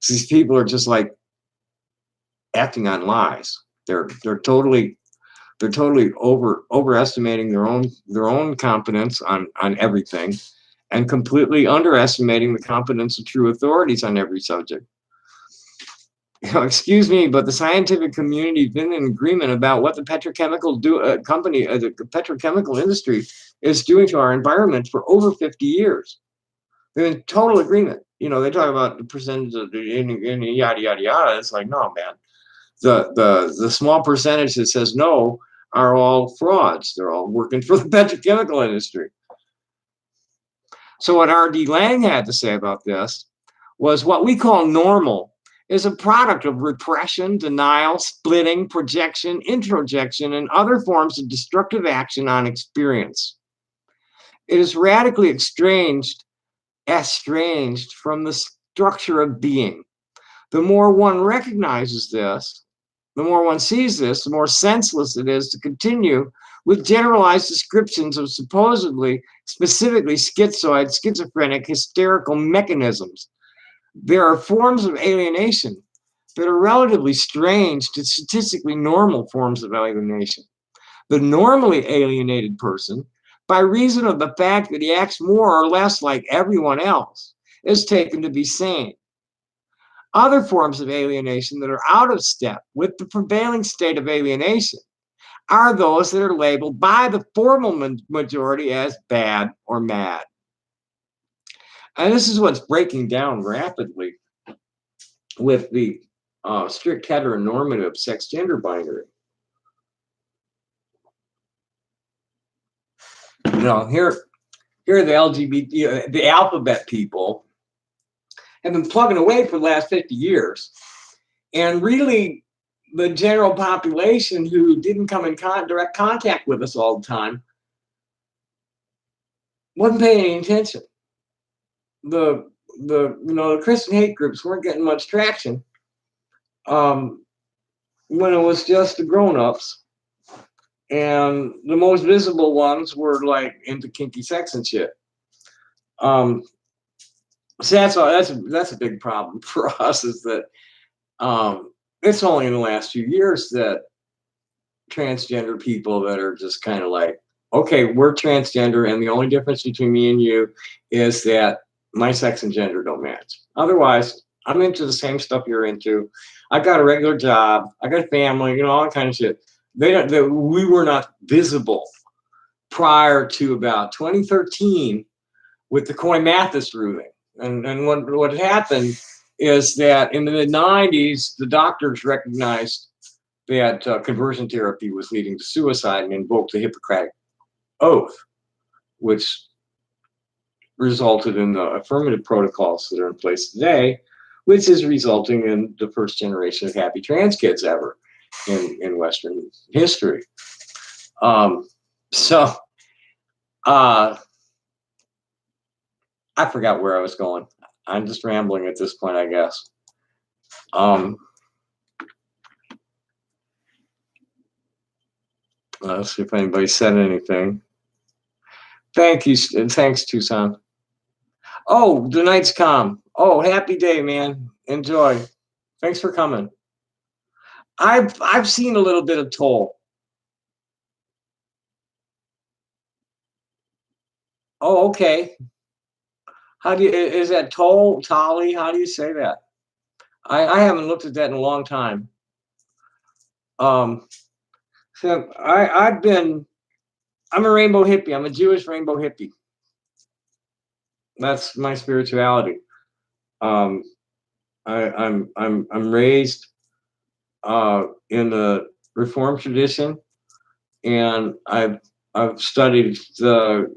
These people are just like acting on lies. They're totally overestimating their own competence on everything, and completely underestimating the competence of true authorities on every subject. Excuse me, but the scientific community has been in agreement about what the petrochemical the petrochemical industry is doing to our environment for over 50 years. They're in total agreement. They talk about the percentage of the yada yada yada. It's like, no, man. The small percentage that says no are all frauds. They're all working for the petrochemical industry. So what R.D. Laing had to say about this was what we call normal is a product of repression, denial, splitting, projection, introjection, and other forms of destructive action on experience. It is radically estranged from the structure of being. The more one recognizes this, the more one sees this, the more senseless it is to continue with generalized descriptions of specifically schizoid, schizophrenic, hysterical mechanisms. There are forms of alienation that are relatively strange to statistically normal forms of alienation. The normally alienated person, by reason of the fact that he acts more or less like everyone else, is taken to be sane. Other forms of alienation that are out of step with the prevailing state of alienation are those that are labeled by the formal majority as bad or mad. And this is what's breaking down rapidly with the strict heteronormative sex gender binary. Here are the LGBT, the alphabet people have been plugging away for the last 50 years. And really, the general population who didn't come in direct contact with us all the time wasn't paying any attention. The Christian hate groups weren't getting much traction when it was just the grown-ups, and the most visible ones were like into kinky sex and shit. So that's a big problem for us, is that it's only in the last few years that transgender people that are just kind of like, okay, we're transgender, and the only difference between me and you is that my sex and gender don't match. Otherwise, I'm into the same stuff you're into. I got a regular job. I got a family, all that kind of shit. We were not visible prior to about 2013 with the Coy Mathis ruling. And what happened is that in the mid-90s, the doctors recognized that conversion therapy was leading to suicide and invoked the Hippocratic Oath, which resulted in the affirmative protocols that are in place today, which is resulting in the first generation of happy trans kids ever in Western history. So I forgot where I was going. I'm just rambling at this point, I guess. Let's see if anybody said anything. Thank you. Thanks, Tucson. Oh, the night's calm. Oh, happy day, man. Enjoy. Thanks for coming. I've seen a little bit of Toll. Oh, okay. How do you, is that Toll, Tolly? How do you say that? I haven't looked at that in a long time. So I'm a rainbow hippie. I'm a Jewish rainbow hippie. That's my spirituality. I'm raised in the Reformed tradition, and I've studied the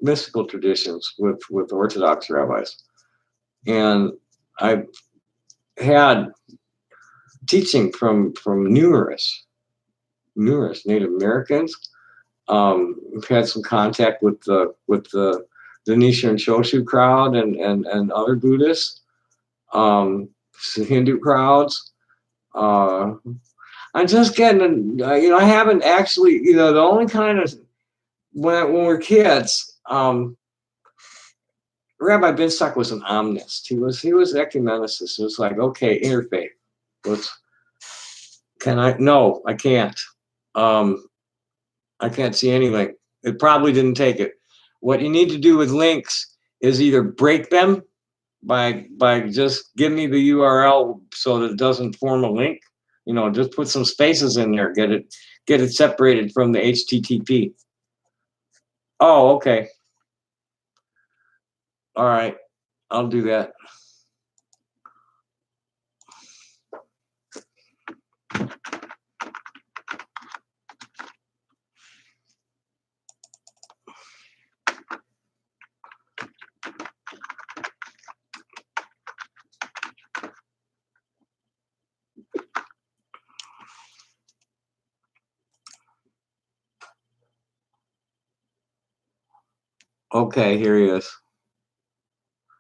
mystical traditions with Orthodox rabbis, and I've had teaching from numerous Native Americans. We've had some contact with the Nisha and Shoshu crowd and other Buddhists, Hindu crowds. I'm just getting, I haven't actually, the only kind of, when we're kids, Rabbi Binstock was an omnist. He was ecumenicist. It was like, okay, interfaith. No, I can't. I can't see any link. It probably didn't take it. What you need to do with links is either break them by just give me the URL so that it doesn't form a link. Just put some spaces in there. Get it separated from the HTTP. Oh, okay. All right, I'll do that. Okay, here he is.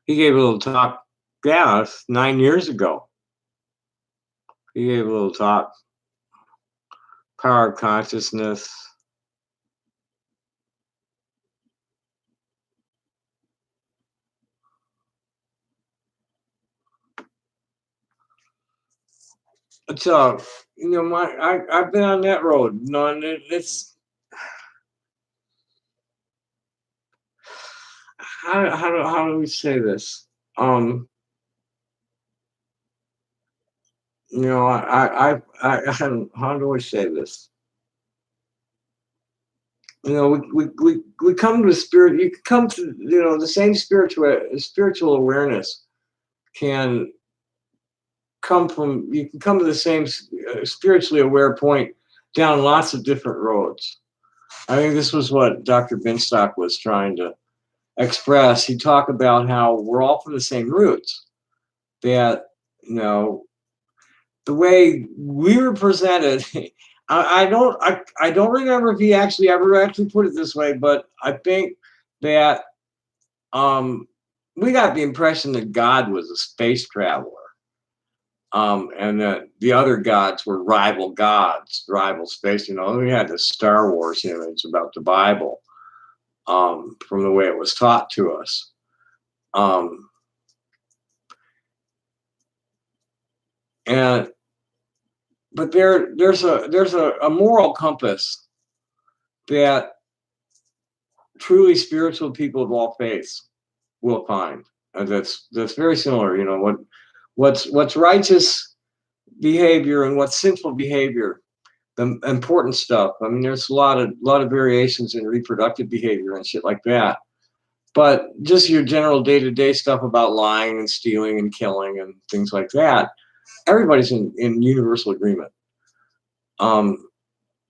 He gave a little talk. Yeah, it's 9 years ago. He gave a little talk. Power of consciousness. So, I've been on that road. And it's how do we say this? How do I say this? We come to the spirit. You come to the same spiritual awareness can come from. You can come to the same spiritually aware point down lots of different roads. I think this was what Dr. Binstock was trying to express. He talked about how we're all from the same roots. That the way we were presented. I don't remember if he actually ever put it this way, but I think that we got the impression that God was a space traveler, and that the other gods were rival gods, rival space. We had the Star Wars image about the Bible, from the way it was taught to us. Um, and but there's a moral compass that truly spiritual people of all faiths will find. That's very similar. You know, what's righteous behavior and what's sinful behavior, the important stuff. I mean, there's a lot of variations in reproductive behavior and shit like that. But just your general day-to-day stuff about lying and stealing and killing and things like that, everybody's in universal agreement.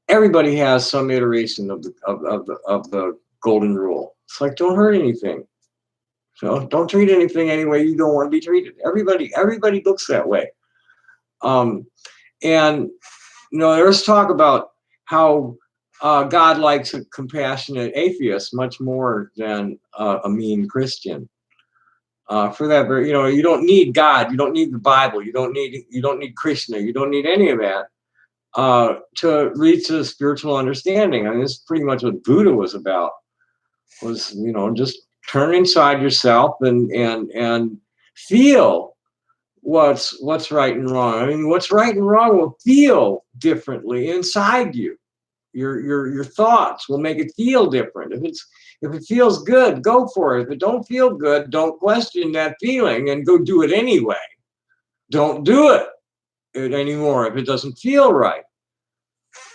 Everybody has some iteration of the golden rule. It's like, don't hurt anything. So don't treat anything any way you don't want to be treated. Everybody looks that way. And you know, there's talk about how God likes a compassionate atheist much more than a mean Christian. For that, you know, you don't need God, you don't need the Bible, you don't need Krishna, you don't need any of that to reach a spiritual understanding. I mean, this is pretty much what Buddha was about. Was, you know, just turn inside yourself and feel what's right and wrong. I mean, what's right and wrong will feel differently inside you. Your thoughts will make it feel different. If it feels good, go for it. If it don't feel good, don't question that feeling and go do it anyway. Don't do it anymore if it doesn't feel right.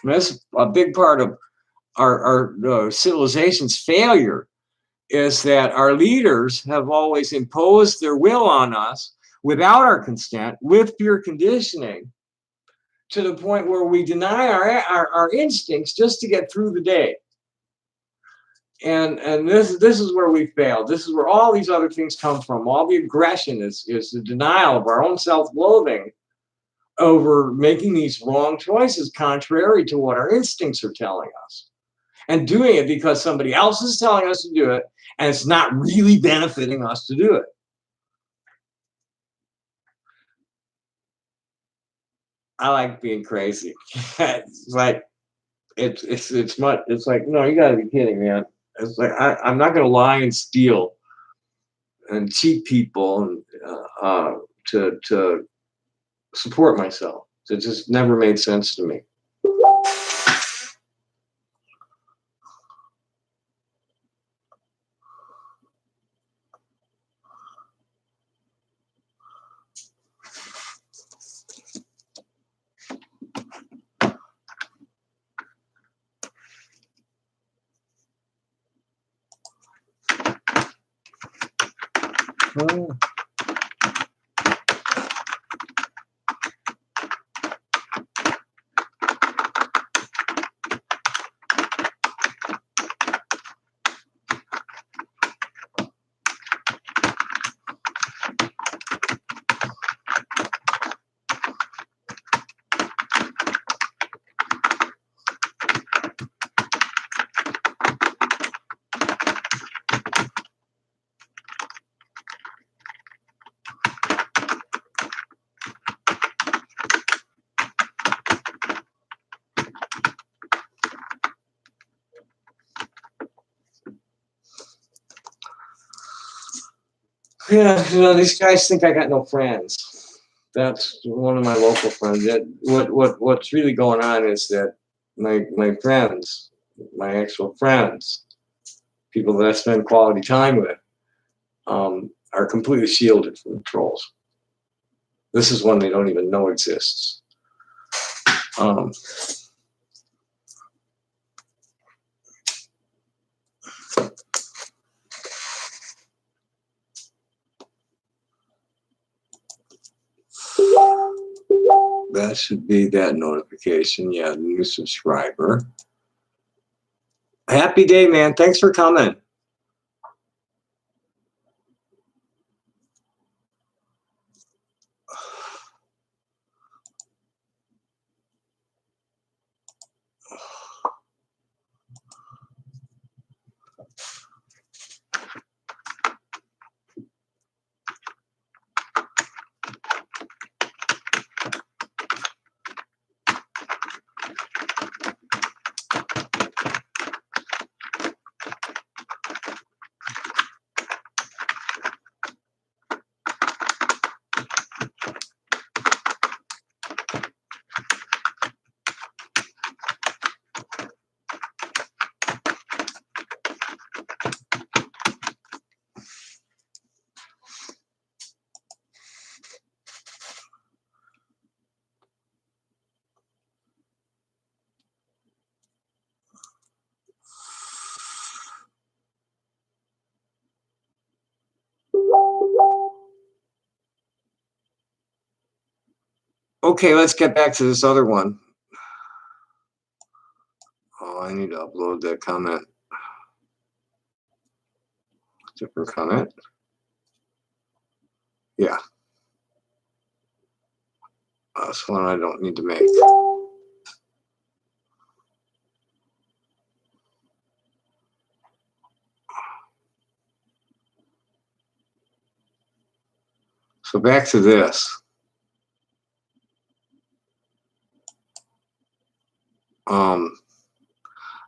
And that's a big part of our civilization's failure, is that our leaders have always imposed their will on us without our consent, with pure conditioning, to the point where we deny our instincts just to get through the day. And this is where we failed. This is where all these other things come from. All the aggression is the denial of our own self-loathing over making these wrong choices contrary to what our instincts are telling us, and doing it because somebody else is telling us to do it, and it's not really benefiting us to do it. I like being crazy. It's like it's much. It's like, no, you got to be kidding, man. It's like I'm not going to lie and steal and cheat people and to support myself. It just never made sense to me. Oh. Yeah, you know, these guys think I got no friends. That's one of my local friends. What's really going on is that my friends, my actual friends, people that I spend quality time with, are completely shielded from the trolls. This is one they don't even know exists. That should be that notification. Yeah, new subscriber. Happy day, man. Thanks for coming. Okay, let's get back to this other one. Oh, I need to upload that comment. Different comment. Yeah. That's one I don't need to make. So back to this.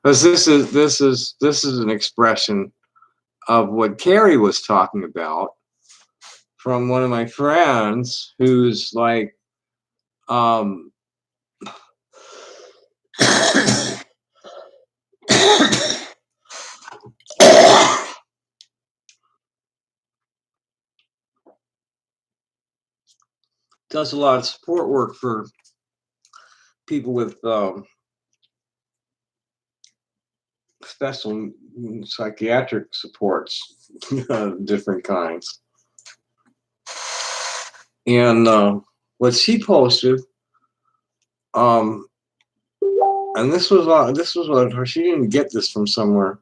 Because this is an expression of what Carrie was talking about from one of my friends who's like, does a lot of support work for people with special psychiatric supports, different kinds. And what she posted, and this was what she didn't get this from somewhere.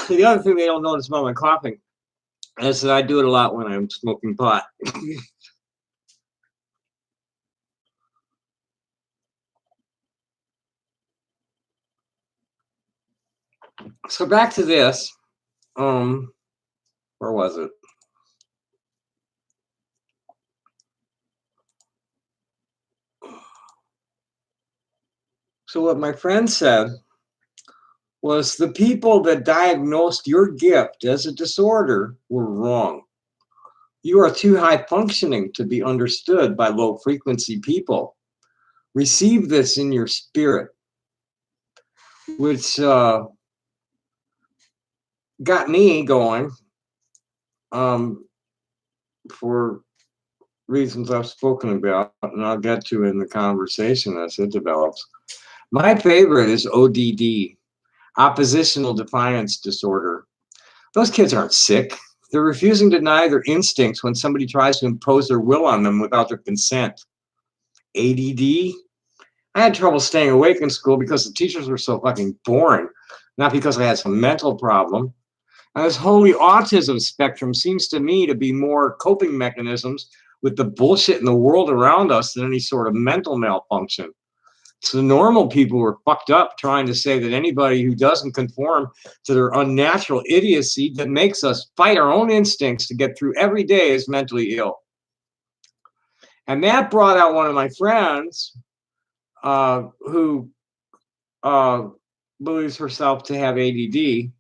The other thing they don't notice about my coughing is that I do it a lot when I'm smoking pot. So back to this. Where was it? So what my friend said was the people that diagnosed your gift as a disorder were wrong. You are too high functioning to be understood by low frequency people. Receive this in your spirit, which got me going for reasons I've spoken about, and I'll get to in the conversation as it develops. My favorite is ODD, oppositional defiance disorder. Those kids aren't sick. They're refusing to deny their instincts when somebody tries to impose their will on them without their consent. ADD, I had trouble staying awake in school because the teachers were so fucking boring, not because I had some mental problem. And this holy autism spectrum seems to me to be more coping mechanisms with the bullshit in the world around us than any sort of mental malfunction. So the normal people were fucked up trying to say that anybody who doesn't conform to their unnatural idiocy that makes us fight our own instincts to get through every day is mentally ill. And that brought out one of my friends who believes herself to have ADD.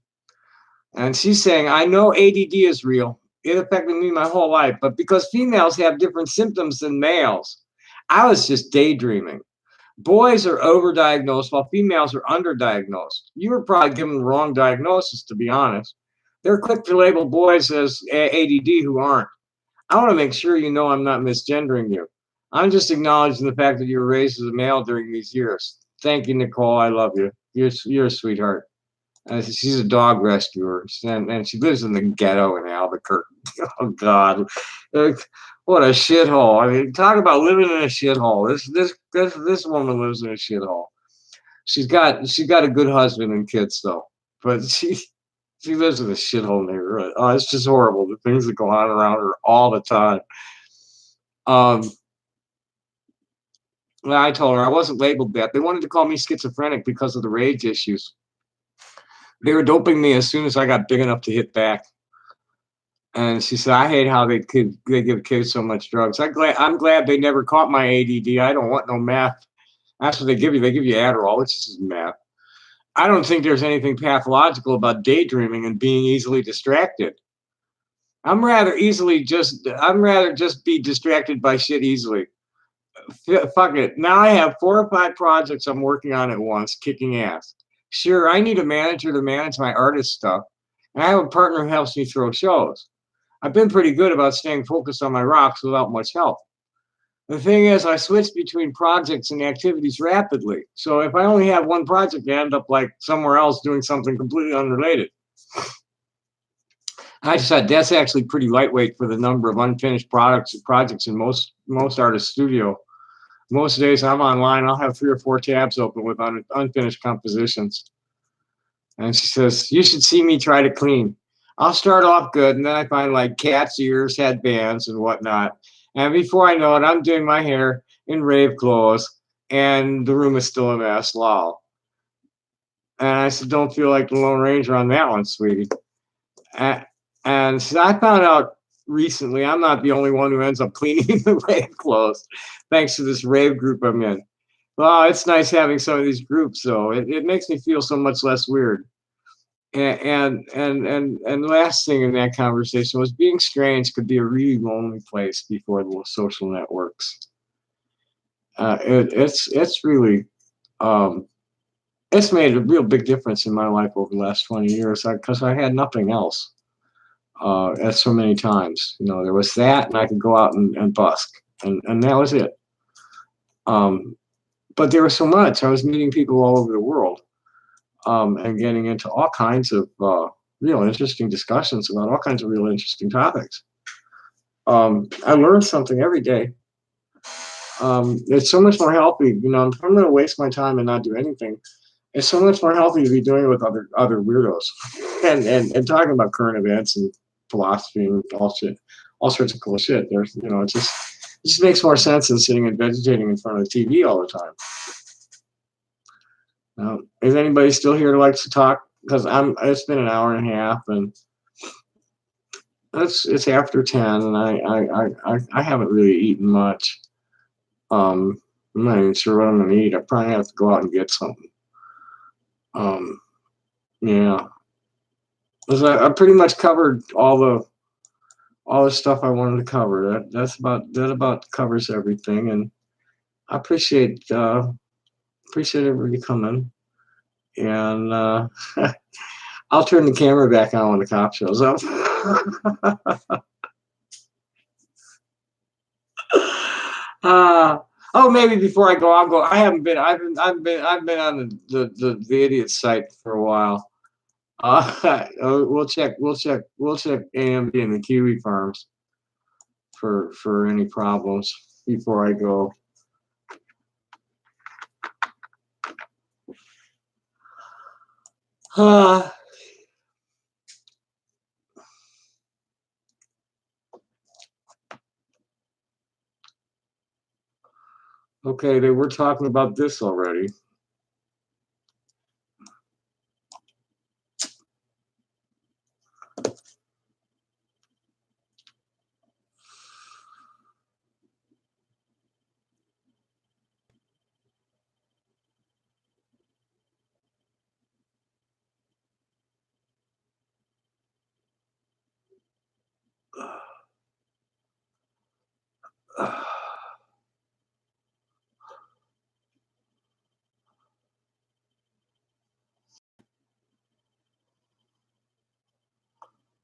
And she's saying, I know ADD is real. It affected me my whole life. But because females have different symptoms than males, I was just daydreaming. Boys are overdiagnosed while females are underdiagnosed. You were probably given the wrong diagnosis, to be honest. They're quick to label boys as ADD who aren't. I want to make sure you know I'm not misgendering you. I'm just acknowledging the fact that you were raised as a male during these years. Thank you, Nicole. I love you. You're a sweetheart. She's a dog rescuer, and she lives in the ghetto in Albuquerque. Oh God, what a shithole! I mean, talk about living in a shithole. This woman lives in a shithole. She's got a good husband and kids though, but she lives in a shithole neighborhood. Oh, it's just horrible. The things that go on around her all the time. I told her I wasn't labeled that. They wanted to call me schizophrenic because of the rage issues. They were doping me as soon as I got big enough to hit back. And she said, I hate how they give kids so much drugs. I'm glad they never caught my ADD. I don't want no meth. That's what they give you. They give you Adderall, which is meth. I don't think there's anything pathological about daydreaming and being easily distracted. I'm rather just be distracted by shit easily. Fuck it. Now I have 4 or 5 projects I'm working on at once, kicking ass. Sure, I need a manager to manage my artist stuff, and I have a partner who helps me throw shows. I've been pretty good about staying focused on my rocks without much help. The thing is, I switch between projects and activities rapidly. So if I only have one project, I end up like somewhere else doing something completely unrelated. I just thought that's actually pretty lightweight for the number of unfinished projects in most artists' studio. Most days I'm online, I'll have 3 or 4 tabs open with unfinished compositions. And she says, you should see me try to clean. I'll start off good, and then I find like cat's ears, headbands, and whatnot. And before I know it, I'm doing my hair in rave clothes, and the room is still a mess. Lol. And I said, don't feel like the Lone Ranger on that one, sweetie. And so I found out recently I'm not the only one who ends up cleaning the rave clothes, thanks to this rave group I'm in. Well, it's nice having some of these groups, though. It makes me feel so much less weird. And last thing in that conversation was being strange could be a really lonely place before the social networks. It's really it's made a real big difference in my life over the last 20 years because I had nothing else at so many times. You know, there was that, and I could go out and busk, and that was it. But there was so much. I was meeting people all over the world, and getting into all kinds of real interesting discussions about all kinds of real interesting topics. I learned something every day. It's so much more healthy. You know, if I'm going to waste my time and not do anything, it's so much more healthy to be doing it with other weirdos and talking about current events and philosophy and all sorts of cool shit. There's, you know, it just makes more sense than sitting and vegetating in front of the TV all the time. Is anybody still here who likes to talk? Because it's been an hour and a half, and it's after 10, and I haven't really eaten much. I'm not even sure what I'm gonna eat. I probably have to go out and get something. Yeah, 'cause I pretty much covered all the stuff I wanted to cover. That about covers everything, and I appreciate everybody coming. And I'll turn the camera back on when the cop shows up. Oh, maybe before I go, I'll go. I've been on the idiot site for a while. We'll check AMB and the Kiwi farms for any problems before I go. Okay, they were talking about this already.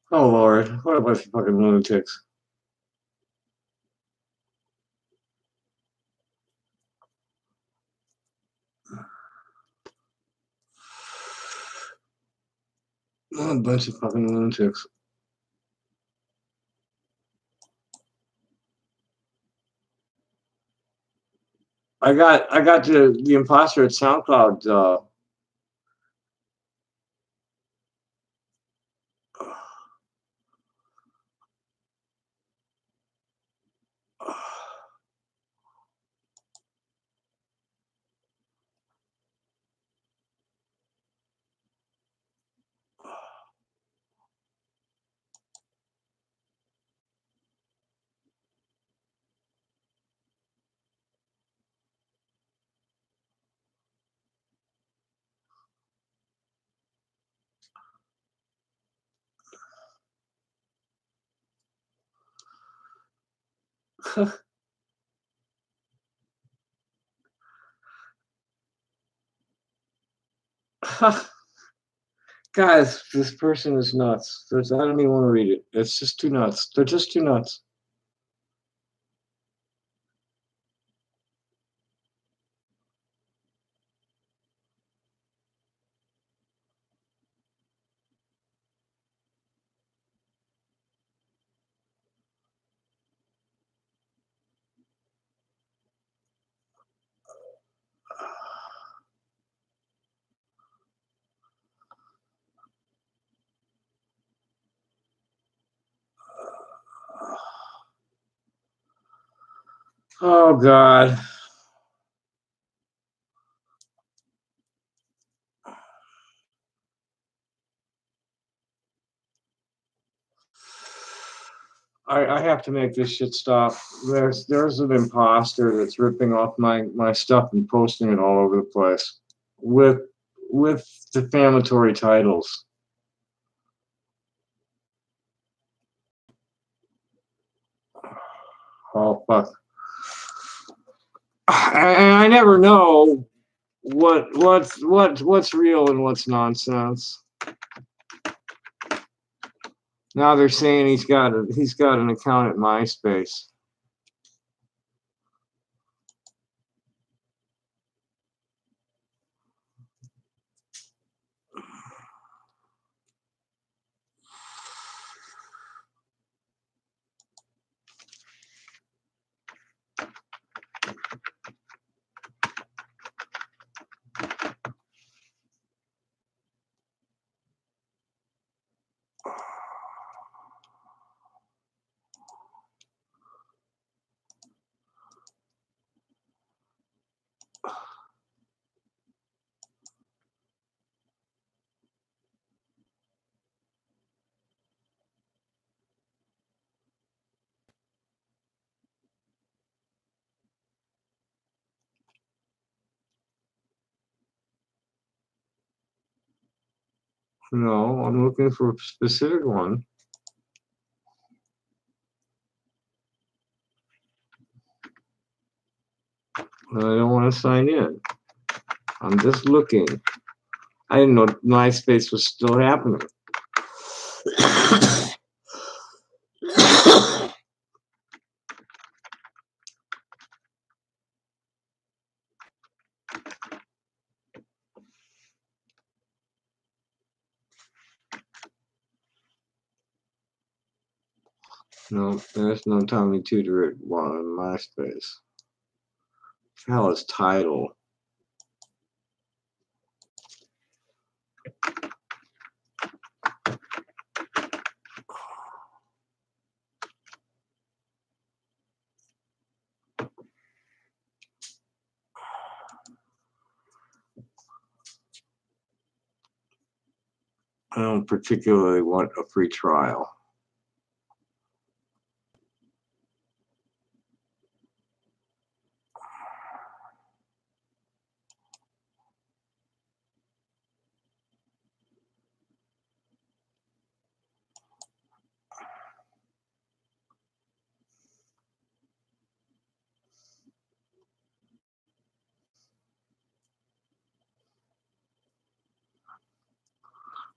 Oh Lord, what a bunch of fucking lunatics. What a bunch of fucking lunatics. I got the imposter at SoundCloud. Guys, this person is nuts. I don't even want to read it. It's just too nuts. They're just too nuts. Oh God. I have to make this shit stop. There's an imposter that's ripping off my stuff and posting it all over the place with defamatory titles. Oh fuck. And I never know what's real and what's nonsense. Now they're saying he's got an account at MySpace. No, I'm looking for a specific one. I don't want to sign in. I'm just looking. I didn't know MySpace was still happening. No, there's no Tommy Tutor one on MySpace. Hell is Tidal. I don't particularly want a free trial.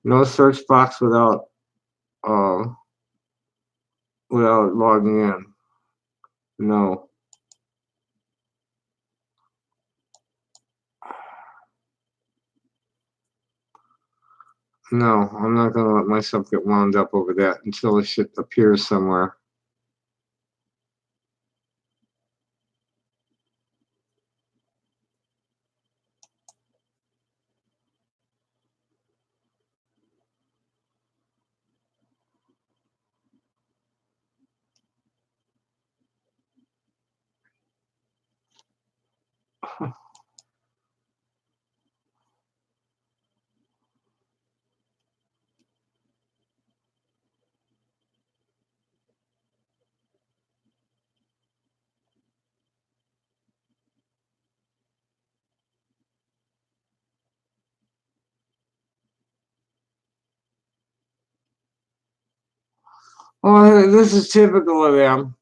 No search box uh without logging in. No. No, I'm not gonna let myself get wound up over that until the shit appears somewhere. Well, this is typical of them.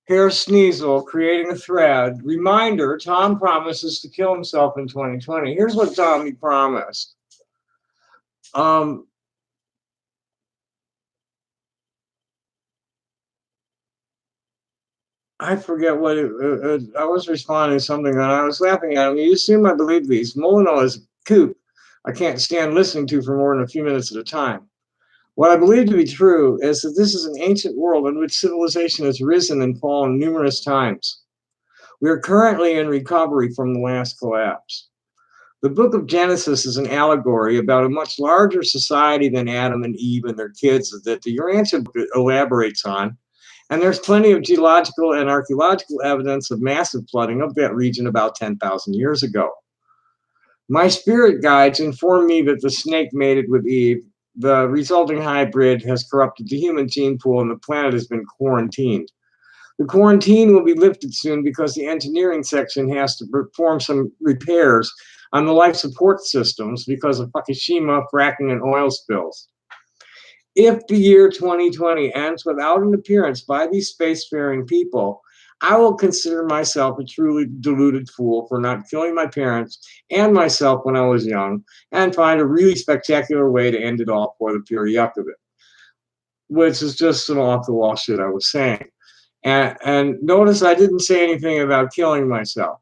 Here's Sneasel creating a thread. Reminder, Tom promises to kill himself in 2020. Here's what Tommy promised. I forget what I was responding to something and I was laughing at him. You assume I believe these. Molyneux is a kook I can't stand listening to for more than a few minutes at a time. What I believe to be true is that this is an ancient world in which civilization has risen and fallen numerous times. We are currently in recovery from the last collapse. The book of Genesis is an allegory about a much larger society than Adam and Eve and their kids that the Urantia book elaborates on. And there's plenty of geological and archaeological evidence of massive flooding of that region about 10,000 years ago. My spirit guides inform me that the snake mated with Eve. The resulting hybrid has corrupted the human gene pool and the planet has been quarantined. The quarantine will be lifted soon because the engineering section has to perform some repairs on the life support systems because of Fukushima, fracking, and oil spills. If the year 2020 ends without an appearance by these spacefaring people, I will consider myself a truly deluded fool for not killing my parents and myself when I was young and find a really spectacular way to end it all for the pure yuck of it, which is just some off-the-wall shit I was saying. And notice I didn't say anything about killing myself.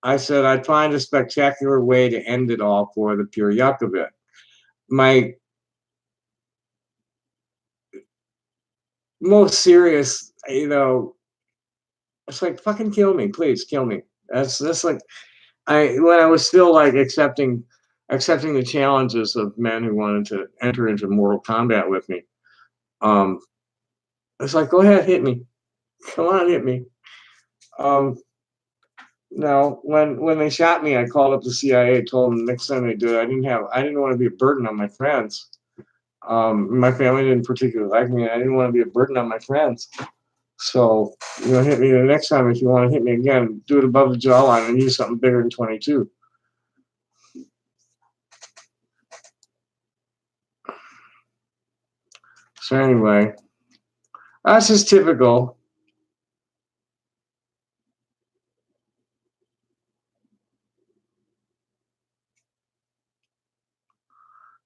I said I'd find a spectacular way to end it all for the pure yuck of it. My most serious, it's like, fucking kill me, please kill me. That's like, when I was still like accepting the challenges of men who wanted to enter into mortal combat with me. It's like, go ahead, hit me. Come on, hit me. Now, when they shot me, I called up the CIA, told them next time they do it, I didn't want to be a burden on my friends. My family didn't particularly like me. I didn't want to be a burden on my friends. So, hit me the next time if you want to hit me again. Do it above the jawline and use something bigger than 22. So anyway, that's just typical.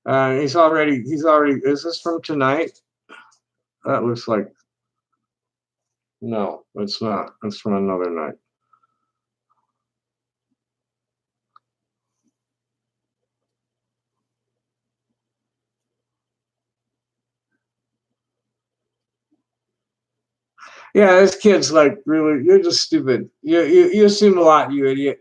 He's already, is this from tonight? That looks like, no, it's not. It's from another night. Yeah, this kid's like, really, you're just stupid. You assume a lot, you idiot.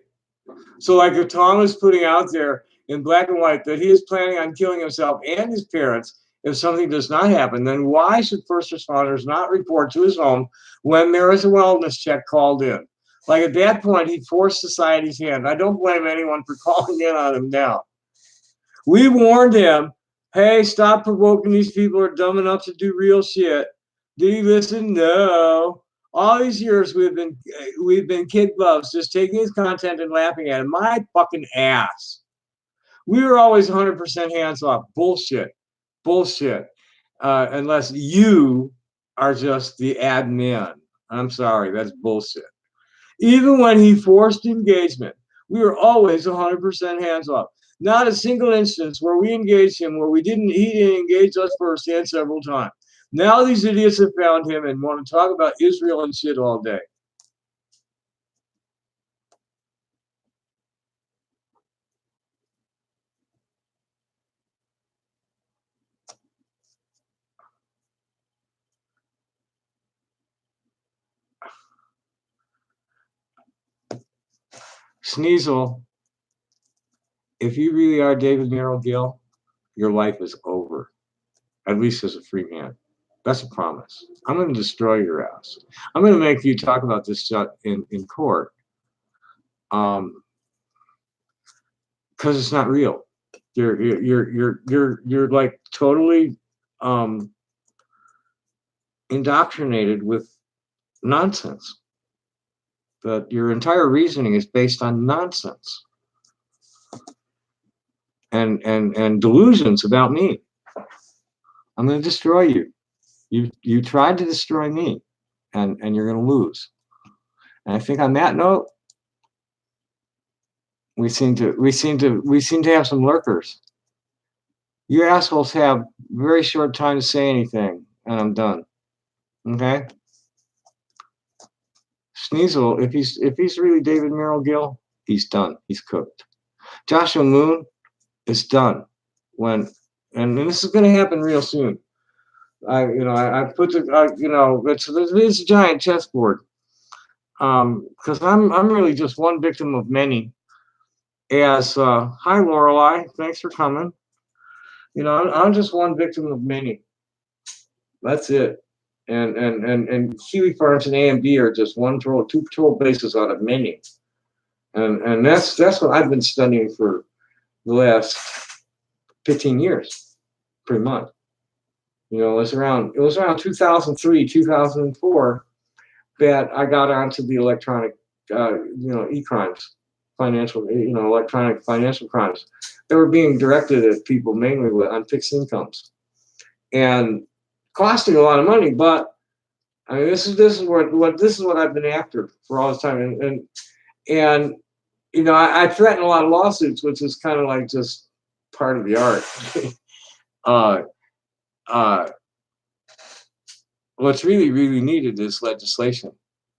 So like if Tom is putting out there in black and white that he is planning on killing himself and his parents if something does not happen, then why should first responders not report to his home when there is a wellness check called in? Like at that point, he forced society's hand. I don't blame anyone for calling in on him now. We warned him, hey, stop provoking these people who are dumb enough to do real shit. Did he listen? No. All these years we've been kid gloves, just taking his content and laughing at him. My fucking ass. We were always 100% hands off. Bullshit. Unless you are just the admin. I'm sorry, that's bullshit. Even when he forced engagement, we were always 100% hands off. Not a single instance where we engaged him where he didn't engage us first and several times. Now these idiots have found him and want to talk about Israel and shit all day. Sneasel, if you really are David Merrill Gill, your life is over. At least as a free man. That's a promise. I'm going to destroy your ass. I'm going to make you talk about this stuff in court. Because it's not real. You're like totally indoctrinated with nonsense. That your entire reasoning is based on nonsense and delusions about me. I'm going to destroy you. You tried to destroy me, and you're going to lose. And I think on that note, we seem to have some lurkers. You assholes have very short time to say anything, and I'm done. Okay? Sneasel, if he's really David Merrill Gill, he's done. He's cooked. Joshua Moon is done. And this is going to happen real soon. I put it's a giant chessboard. Because I'm really just one victim of many. As hi Lorelei, thanks for coming. I'm just one victim of many. That's it. And Kiwi Farms and AMD are just two patrol bases out of many. And that's what I've been studying for the last 15 years, pretty much. It was around 2003, 2004 that I got onto the electronic, e-crimes, electronic financial crimes. They were being directed at people mainly on fixed incomes, and costing a lot of money. But I mean, this is what I've been after for all this time, and I threaten a lot of lawsuits, which is kind of like just part of the art. What's really, really needed is legislation,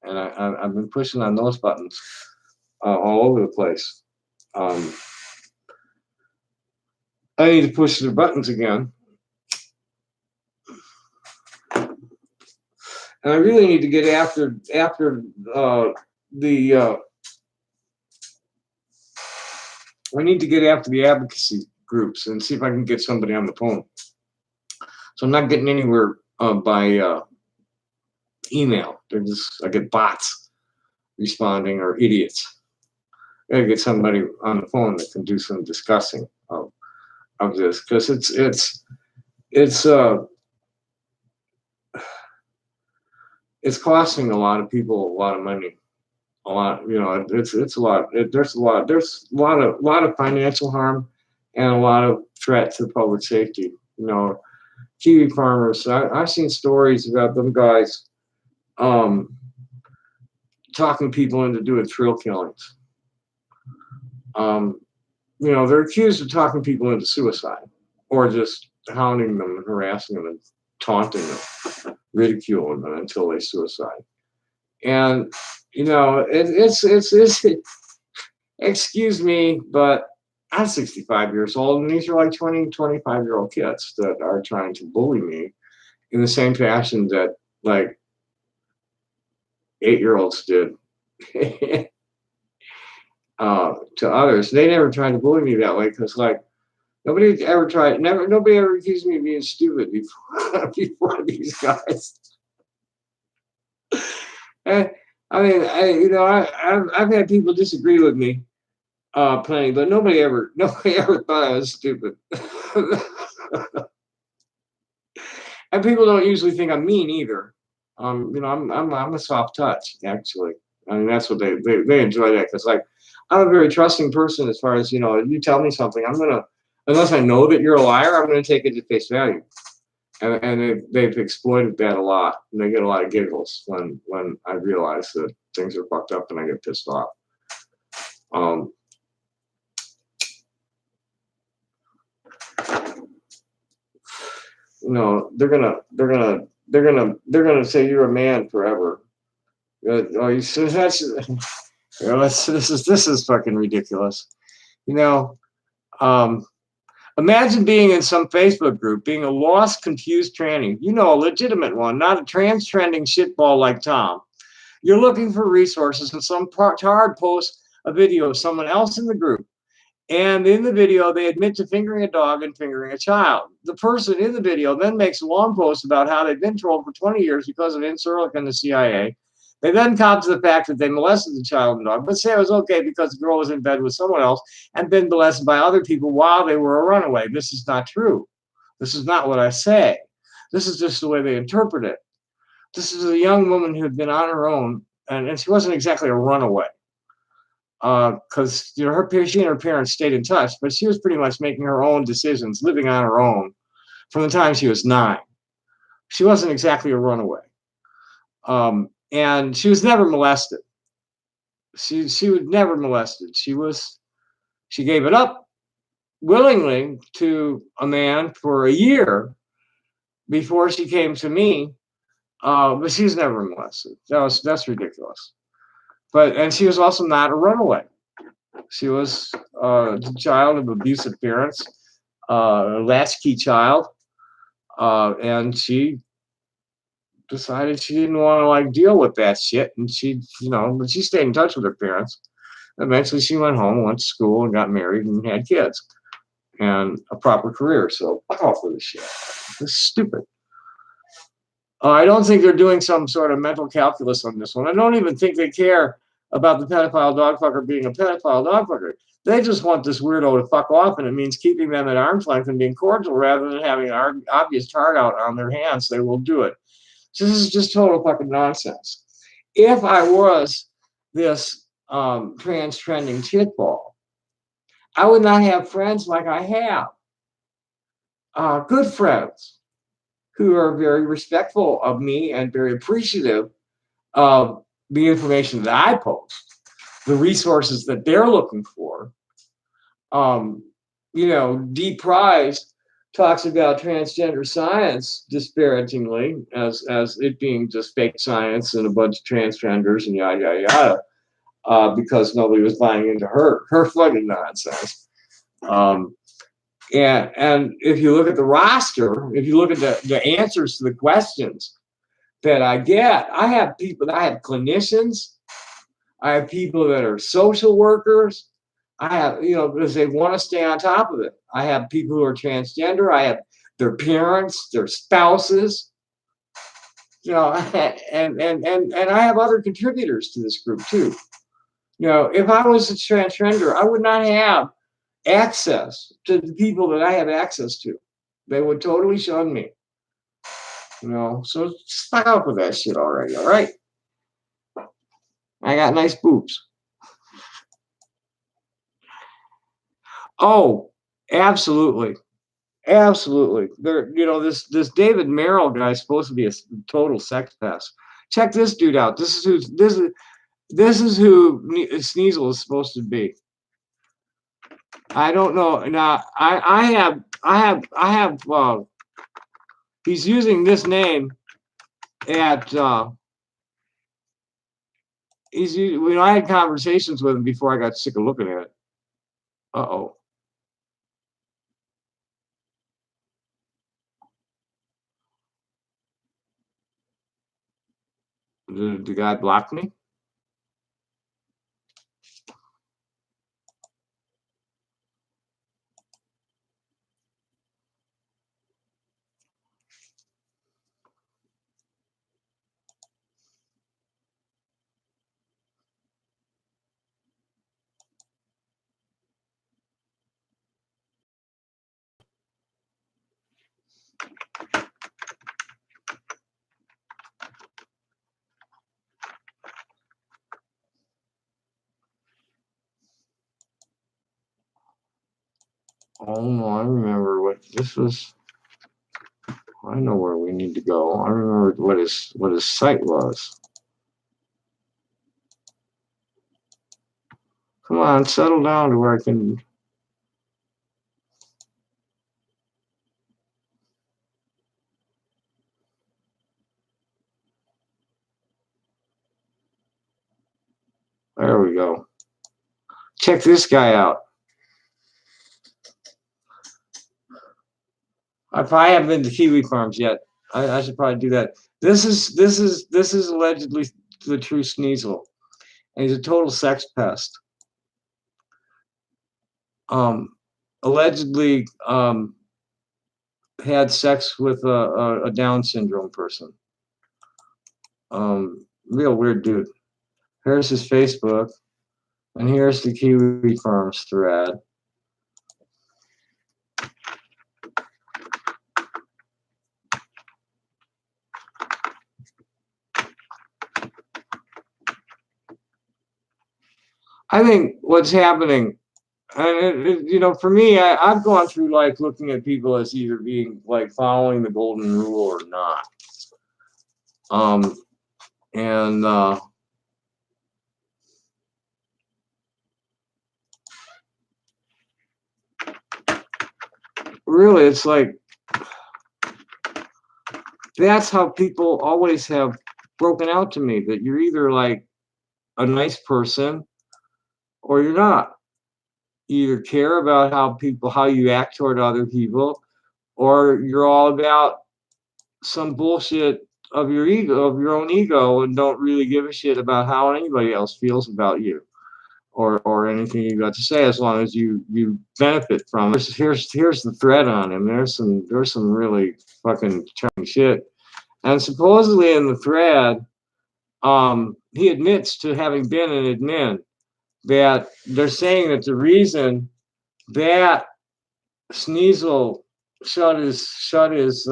and I've been pushing on those buttons all over the place. I need to push the buttons again, and I really need to get after the advocacy groups and see if I can get somebody on the phone. So I'm not getting anywhere by email. I get bots responding, or idiots. I gotta get somebody on the phone that can do some discussing of this, because it's costing a lot of people a lot of money. A lot, it's a lot. There's a lot of financial harm and a lot of threat to public safety. Kiwi farmers. I've seen stories about them guys talking people into doing thrill killings. They're accused of talking people into suicide, or just hounding them and harassing them and taunting them, ridiculing them until they suicide. And it's excuse me, but I'm 65 years old, and these are like 20, 25-year-old kids that are trying to bully me in the same fashion that like 8-year-olds did to others. They never tried to bully me that way, because like nobody ever accused me of being stupid before these guys. And I mean, I've had people disagree with me plenty, but nobody ever thought I was stupid. And people don't usually think I'm mean either. I'm a soft touch, actually. I mean, that's what they enjoy that, because like I'm a very trusting person as far as, if you tell me something, unless I know that you're a liar, I'm gonna take it at face value. And they've exploited that a lot, and they get a lot of giggles when I realize that things are fucked up and I get pissed off. They're gonna say you're a man forever. This is fucking ridiculous. Imagine being in some Facebook group, being a lost, confused tranny. A legitimate one, not a trans trending shitball like Tom. You're looking for resources, and some tard posts a video of someone else in the group. And in the video, they admit to fingering a dog and fingering a child. The person in the video then makes a long post about how they've been trolled for 20 years because of Insurlic and the CIA. They then cop to the fact that they molested the child and dog, but say it was okay because the girl was in bed with someone else and been molested by other people while they were a runaway. This is not true. This is not what I say. This is just the way they interpret it. This is a young woman who had been on her own, and she wasn't exactly a runaway, because she and her parents stayed in touch, but she was pretty much making her own decisions, living on her own from the time she was 9. She wasn't exactly a runaway. And she was never molested. She was never molested. She gave it up willingly to a man for a year before she came to me. But she was never molested. That's ridiculous. And she was also not a runaway. She was a child of abusive parents, a latchkey child, and she decided she didn't want to like deal with that shit, and but she stayed in touch with her parents. Eventually, she went home, went to school, and got married and had kids and a proper career. So fuck off with this shit. This is stupid. I don't think they're doing some sort of mental calculus on this one. I don't even think they care about the pedophile dog fucker being a pedophile dog fucker. They just want this weirdo to fuck off, and it means keeping them at arm's length and being cordial rather than having an obvious tart out on their hands. They will do it. So this is just total fucking nonsense. If I was this trans trending shitball, I would not have friends like I have. Good friends who are very respectful of me and very appreciative of the information that I post, the resources that they're looking for. Dee Prize talks about transgender science disparagingly as it being just fake science and a bunch of transgenders and yada yada yada, because nobody was buying into her fucking nonsense. And if you look at the roster, if you look at the answers to the questions that I get, I have clinicians, I have people that are social workers, I have, because they want to stay on top of it. I have people who are transgender, I have their parents, their spouses, and I have other contributors to this group too. If I was a transgender, I would not have access to the people that I have access to. They would totally shun me. So stop up with that shit already, all right? I got nice boobs. Oh, absolutely. Absolutely. This David Merrill guy is supposed to be a total sex pest. Check this dude out. This is who Sneasel is supposed to be. I don't know. Now I have he's using this name at I had conversations with him before I got sick of looking at it. Uh-oh. The guy blocked me? Oh no, I remember what this was. I know where we need to go. I remember what his site was. Come on, settle down to where I can. There we go. Check this guy out. If I haven't been to Kiwi Farms yet, I should probably do that. This is allegedly the true Sneasel, and he's a total sex pest. Allegedly had sex with a Down syndrome person. Real weird dude. Here's his Facebook, and here's the Kiwi Farms thread. I think what's happening, and for me, I've gone through life looking at people as either being like following the golden rule or not. And really, it's like that's how people always have broken out to me, that you're either like a nice person or you're not. You either care about how you act toward other people, or you're all about some bullshit of your ego, of your own ego, and don't really give a shit about how anybody else feels about you or anything you got to say, as long as you benefit from it. Here's the thread on him. There's some really fucking charming shit. And supposedly in the thread, he admits to having been an admin, that they're saying that the reason that Sneasel shut his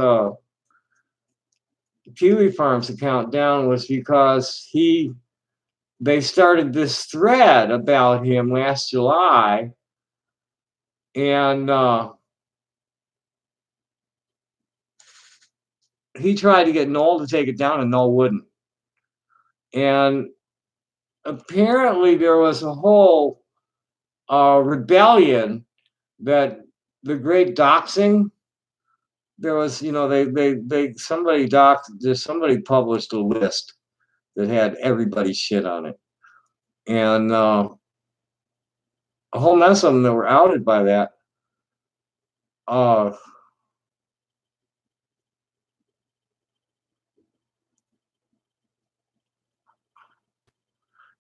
Kiwi Farms account down was because they started this thread about him last July, and he tried to get Noel to take it down, and Noel wouldn't. And apparently there was a whole rebellion, that the great doxing. There was, somebody published a list that had everybody's shit on it, and a whole mess of them that were outed by that.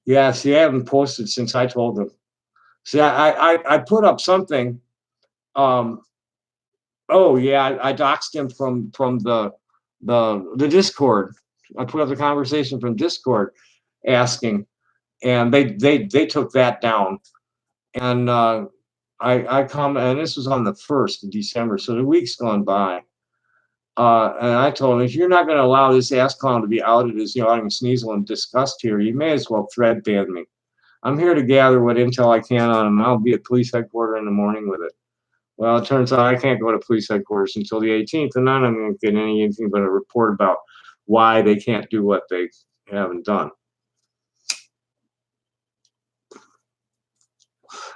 Yeah, see, I haven't posted since I told them. See, I put up something. Oh yeah, I doxed him from the Discord. I put up the conversation from Discord, asking, and they took that down. And I come, and this was on the 1st of December, so the week's gone by. And I told him, if you're not going to allow this ass clown to be outed as outing Sneasel and disgust here, you may as well thread ban me. I'm here to gather what intel I can on him. I'll be at police headquarters in the morning with it. Well, it turns out I can't go to police headquarters until the 18th, and then I'm going to get anything but a report about why they can't do what they haven't done.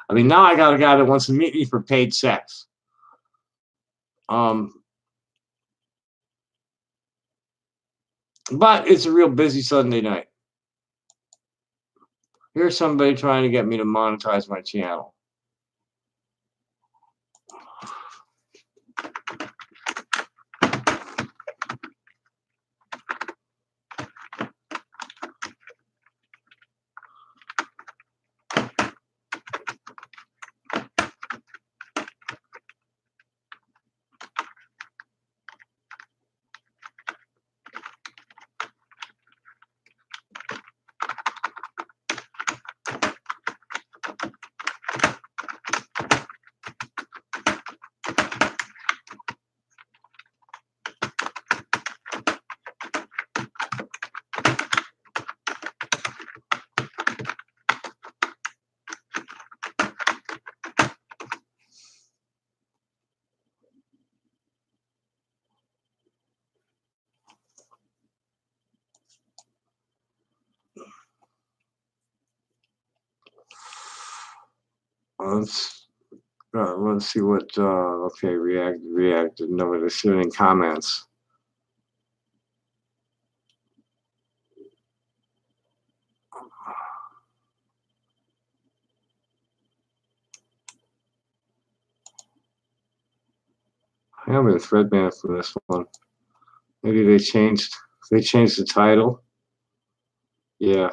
I mean, now I got a guy that wants to meet me for paid sex. But it's a real busy Sunday night. Here's somebody trying to get me to monetize my channel. Let's see what. Okay, react. No, there's any comments. I have a thread ban for this one. Maybe they changed the title. Yeah.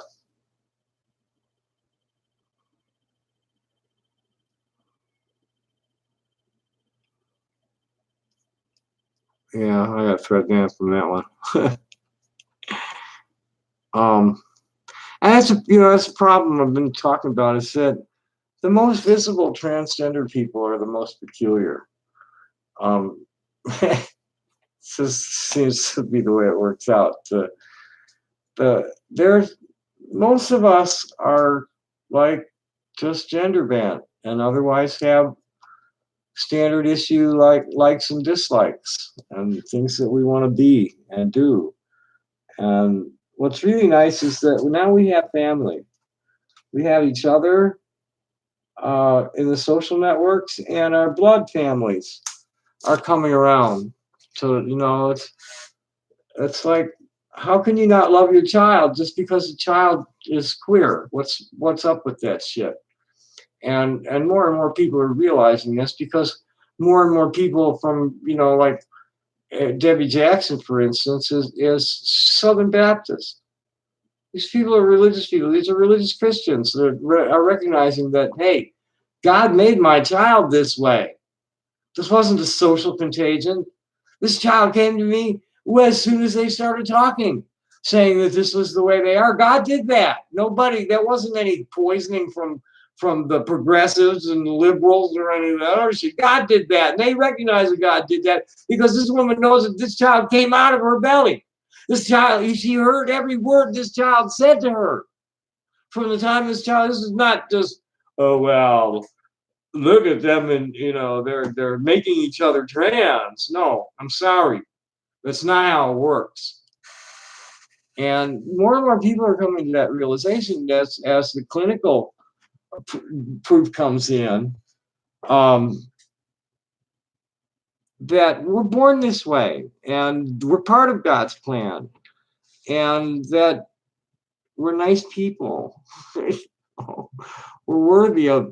Yeah, I got thread ban from that one. And that's a problem I've been talking about, is that the most visible transgender people are the most peculiar. It just seems to be the way it works out. Most of us are like just gender banned, and otherwise have standard issue likes and dislikes and things that we want to be and do. And what's really nice is that now we have family. We have each other in the social networks, and our blood families are coming around. So it's like, how can you not love your child just because the child is queer? What's up with that shit? And more people are realizing this because more and more people from like Debbie Jackson, for instance, is Southern Baptist. These people are religious people. These are religious Christians that are recognizing that, hey, God made my child this way. This wasn't a social contagion. This child came to me as soon as they started talking, saying that this was the way they are. God did that. There wasn't any poisoning from the progressives and the liberals or any of that other shit. God did that. And they recognize that God did that because this woman knows that this child came out of her belly. This child, she heard every word this child said to her from the time this is not just, oh, well, look at them and they're making each other trans. No, I'm sorry. That's not how it works. And more people are coming to that realization as the clinical proof comes in, that we're born this way and we're part of God's plan and that we're nice people. We're worthy of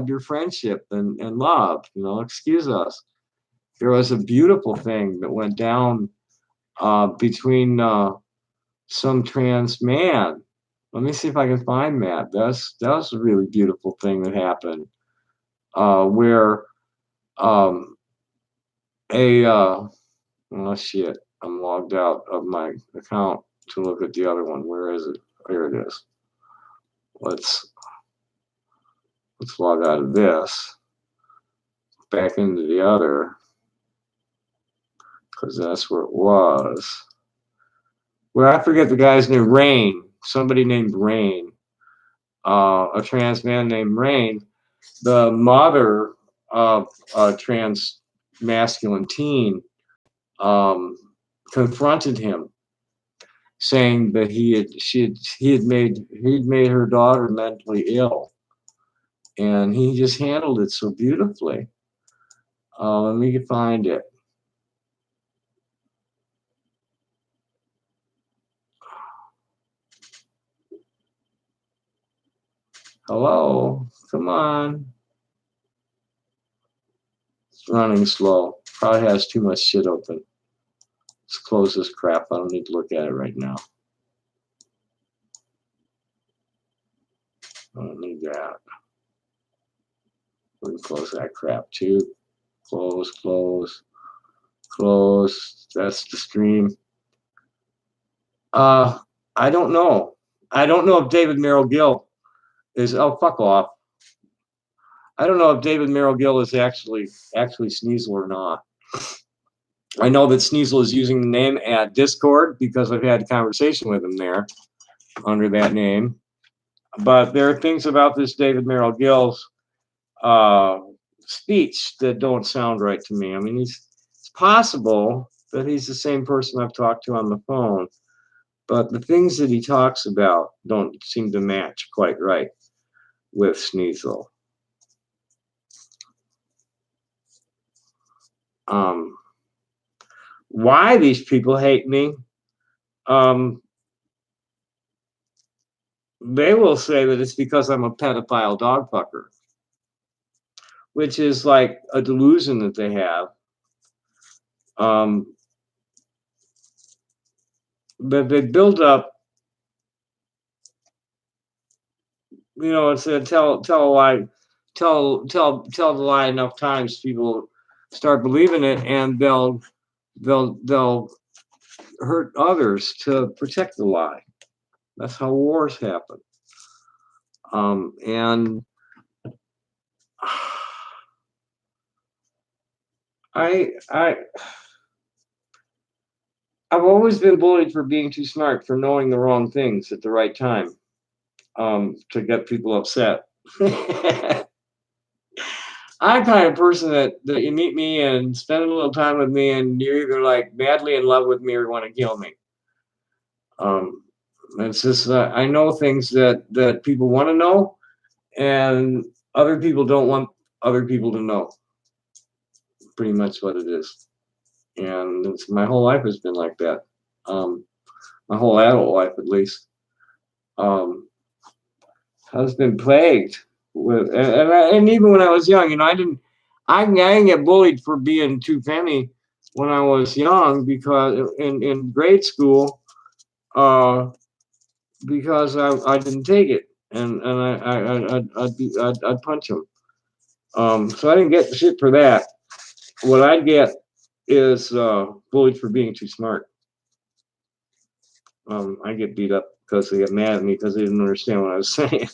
your friendship and love. Excuse us. There was a beautiful thing that went down between some trans man. Let me see if I can find that. That was a really beautiful thing that happened, where oh shit, I'm logged out of my account to look at the other one. Where is it? Here it is. Let's log out of this, back into the other, because that's where it was. Well, I forget the guy's name. Rain. Somebody named Rain. A trans man named Rain. The mother of a trans masculine teen confronted him, saying that he'd made her daughter mentally ill, and he just handled it so beautifully. Let me find it. Hello, come on. It's running slow. Probably has too much shit open. Let's close this crap. I don't need to look at it right now. I don't need that. We can close that crap too. Close, close, close. That's the stream. I don't know. I don't know if David Merrill Gill is. Oh, fuck off. I don't know if David Merrill Gill is actually Sneasel or not. I know that Sneasel is using the name at Discord because I've had a conversation with him there under that name. But there are things about this David Merrill Gill's speech that don't sound right to me. I mean, it's possible that he's the same person I've talked to on the phone, but the things that he talks about don't seem to match quite right with Sneasel. Why these people hate me? They will say that it's because I'm a pedophile dog fucker, which is like a delusion that they have. But they build up, it's a tell a lie, tell the lie enough times, people start believing it, and they'll hurt others to protect the lie. That's how wars happen. And I've always been bullied for being too smart, for knowing the wrong things at the right time, to get people upset. I'm the kind of person that you meet me and spend a little time with me, and you're either like madly in love with me or want to kill me. It's just that I know things that people want to know, and other people don't want other people to know. Pretty much what it is, and my whole life has been like that. My whole adult life, at least, has been plagued with, and even when I was young, I didn't get bullied for being too penny when I was young because in grade school, because I didn't take it, and I'd punch him. So I didn't get shit for that. What I get is bullied for being too smart. I get beat up because they get mad at me because they didn't understand what I was saying.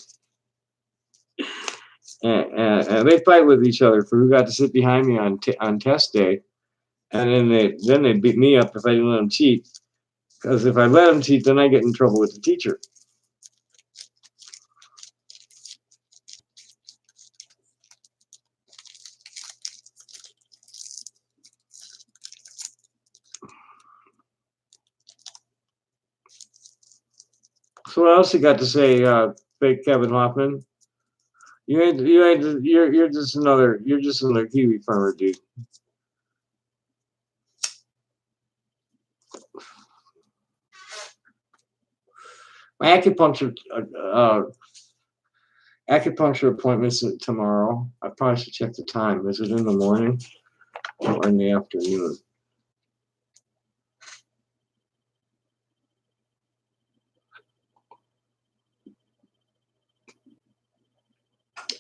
And they fight with each other for who got to sit behind me on test day, and then they beat me up if I didn't let them cheat. Because if I let them cheat, then I get in trouble with the teacher. So what else you got to say, fake Kevin Hoffman? You're just another Kiwi farmer, dude. My acupuncture appointment's tomorrow. I probably should check the time. Is it in the morning or in the afternoon?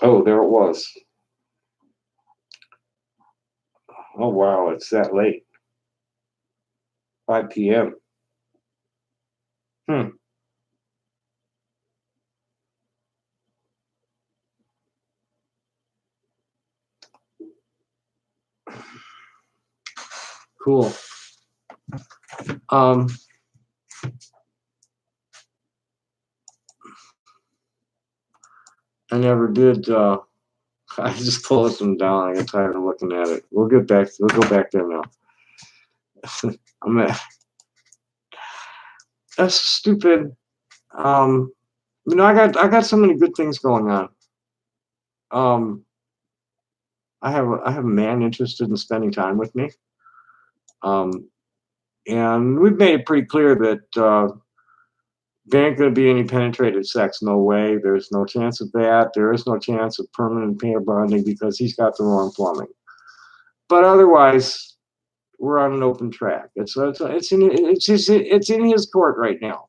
Oh, there it was. Oh wow, it's that late. 5 p.m. Cool. I never did. I just closed them down. I got tired of looking at it. We'll go back there now. That's stupid. I got so many good things going on. I have a man interested in spending time with me. And we've made it pretty clear that there ain't going to be any penetrative sex. No way. There's no chance of that. There is no chance of permanent pair bonding because he's got the wrong plumbing. But otherwise, we're on an open track. It's in his court right now.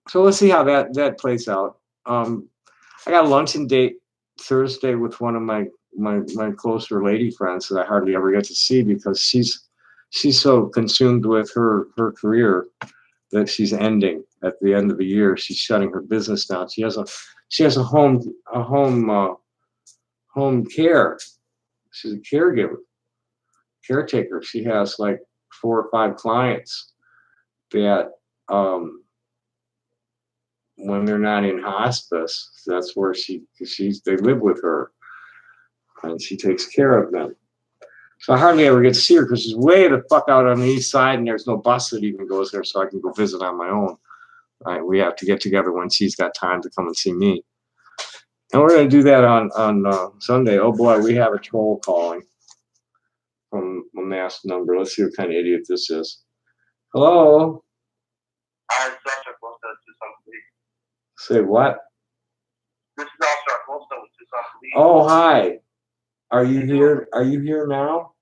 So let's see how that plays out. I got a luncheon date Thursday with one of my closer lady friends that I hardly ever get to see because she's so consumed with her career that she's ending at the end of the year. She's shutting her business down. She has a home care. She's a caretaker. She has like 4 or 5 clients that when they're not in hospice, that's where they live with her, and she takes care of them. So I hardly ever get to see her because she's way the fuck out on the east side, and there's no bus that even goes there, so I can go visit on my own. Right? We have to get together when she's got time to come and see me, and we're going to do that on Sunday. Oh boy, we have a troll calling from a masked number. Let's see what kind of idiot this is. Hello. Say what? This is Officer Acosta with Tucson Police. Oh, hi. Are you here? Are you here now?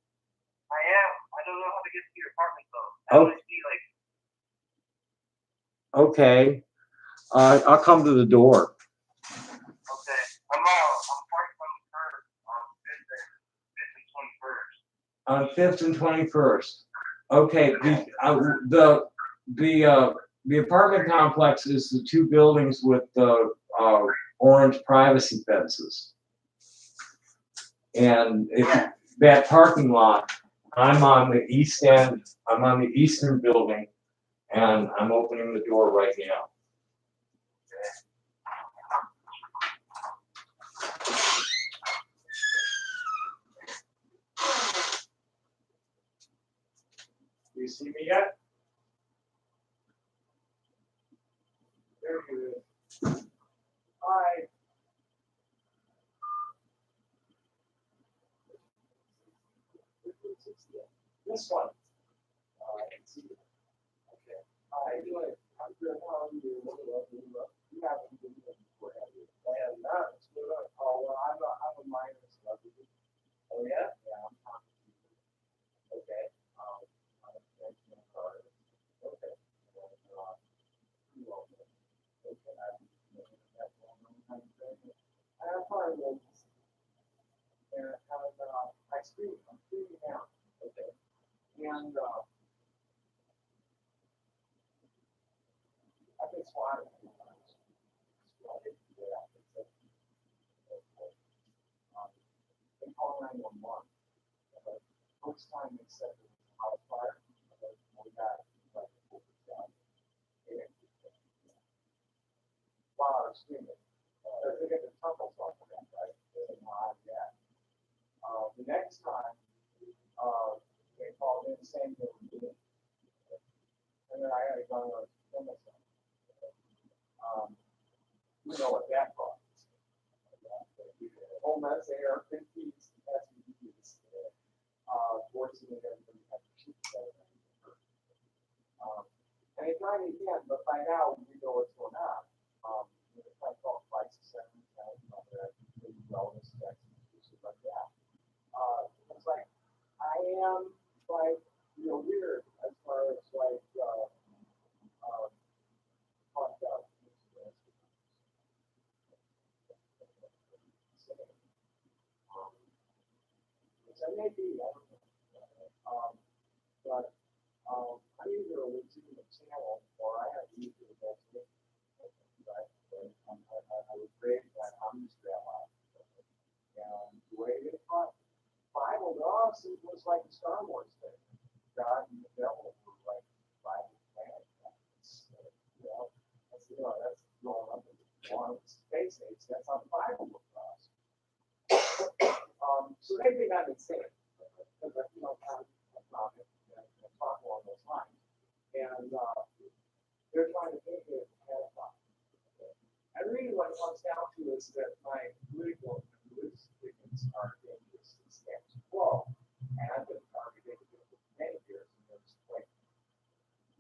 I am. I don't know how to get to your apartment though. I only see like. Okay. I'll come to the door. Okay. I'm parked on 5th and 21st. On 5th and 21st. Okay. The apartment complex is the 2 buildings with the orange privacy fences. And that parking lot, I'm on the east end. I'm on the eastern building, and I'm opening the door right now. you see me yet? There he is. Hi. This one. Okay. Hi. I'm good. How are you? You haven't been here before, have you? I have not. It's good. Oh, well, I'm a minor celebrity. Oh, yeah? Yeah, I'm talking to you. Okay. I'm a professional artist. Okay. Okay. I have fun with this. And I scream. I'm screaming now. Okay. And I've been swatted a few times. Swatted, yeah. They call 911. But first time they said it was a house fire, we got like a full job. While I was screaming, they get the tunnels off of that, right? Yeah. The next time, they called in saying they were doing it. And then I had to go and film myself. You know what that costs. Whole mess of air, 15 SUVs, forcing everybody had to shoot together. And they tried it again, but by now we know what's going on. It's like called crisis centers, wellness checks, and like that. It's like I am like weird as far as like fucked up. Which I may be, I don't know. But I'm either a legitimate channel or I have to use it against me. Right? I was raised that I'm just rabbi. And the way they taught Bible to us, it was like a Star Wars thing. God and the devil were like Bible planet. That's growing up in one of the space age. That's how the Bible was for us. So they think I'm insane. Because kind of talk along those lines. And they're trying to make it as fun. And really what it comes down to is that my political and religious opinions are dangerous to status quo. And I've been targeted for many years, and there's like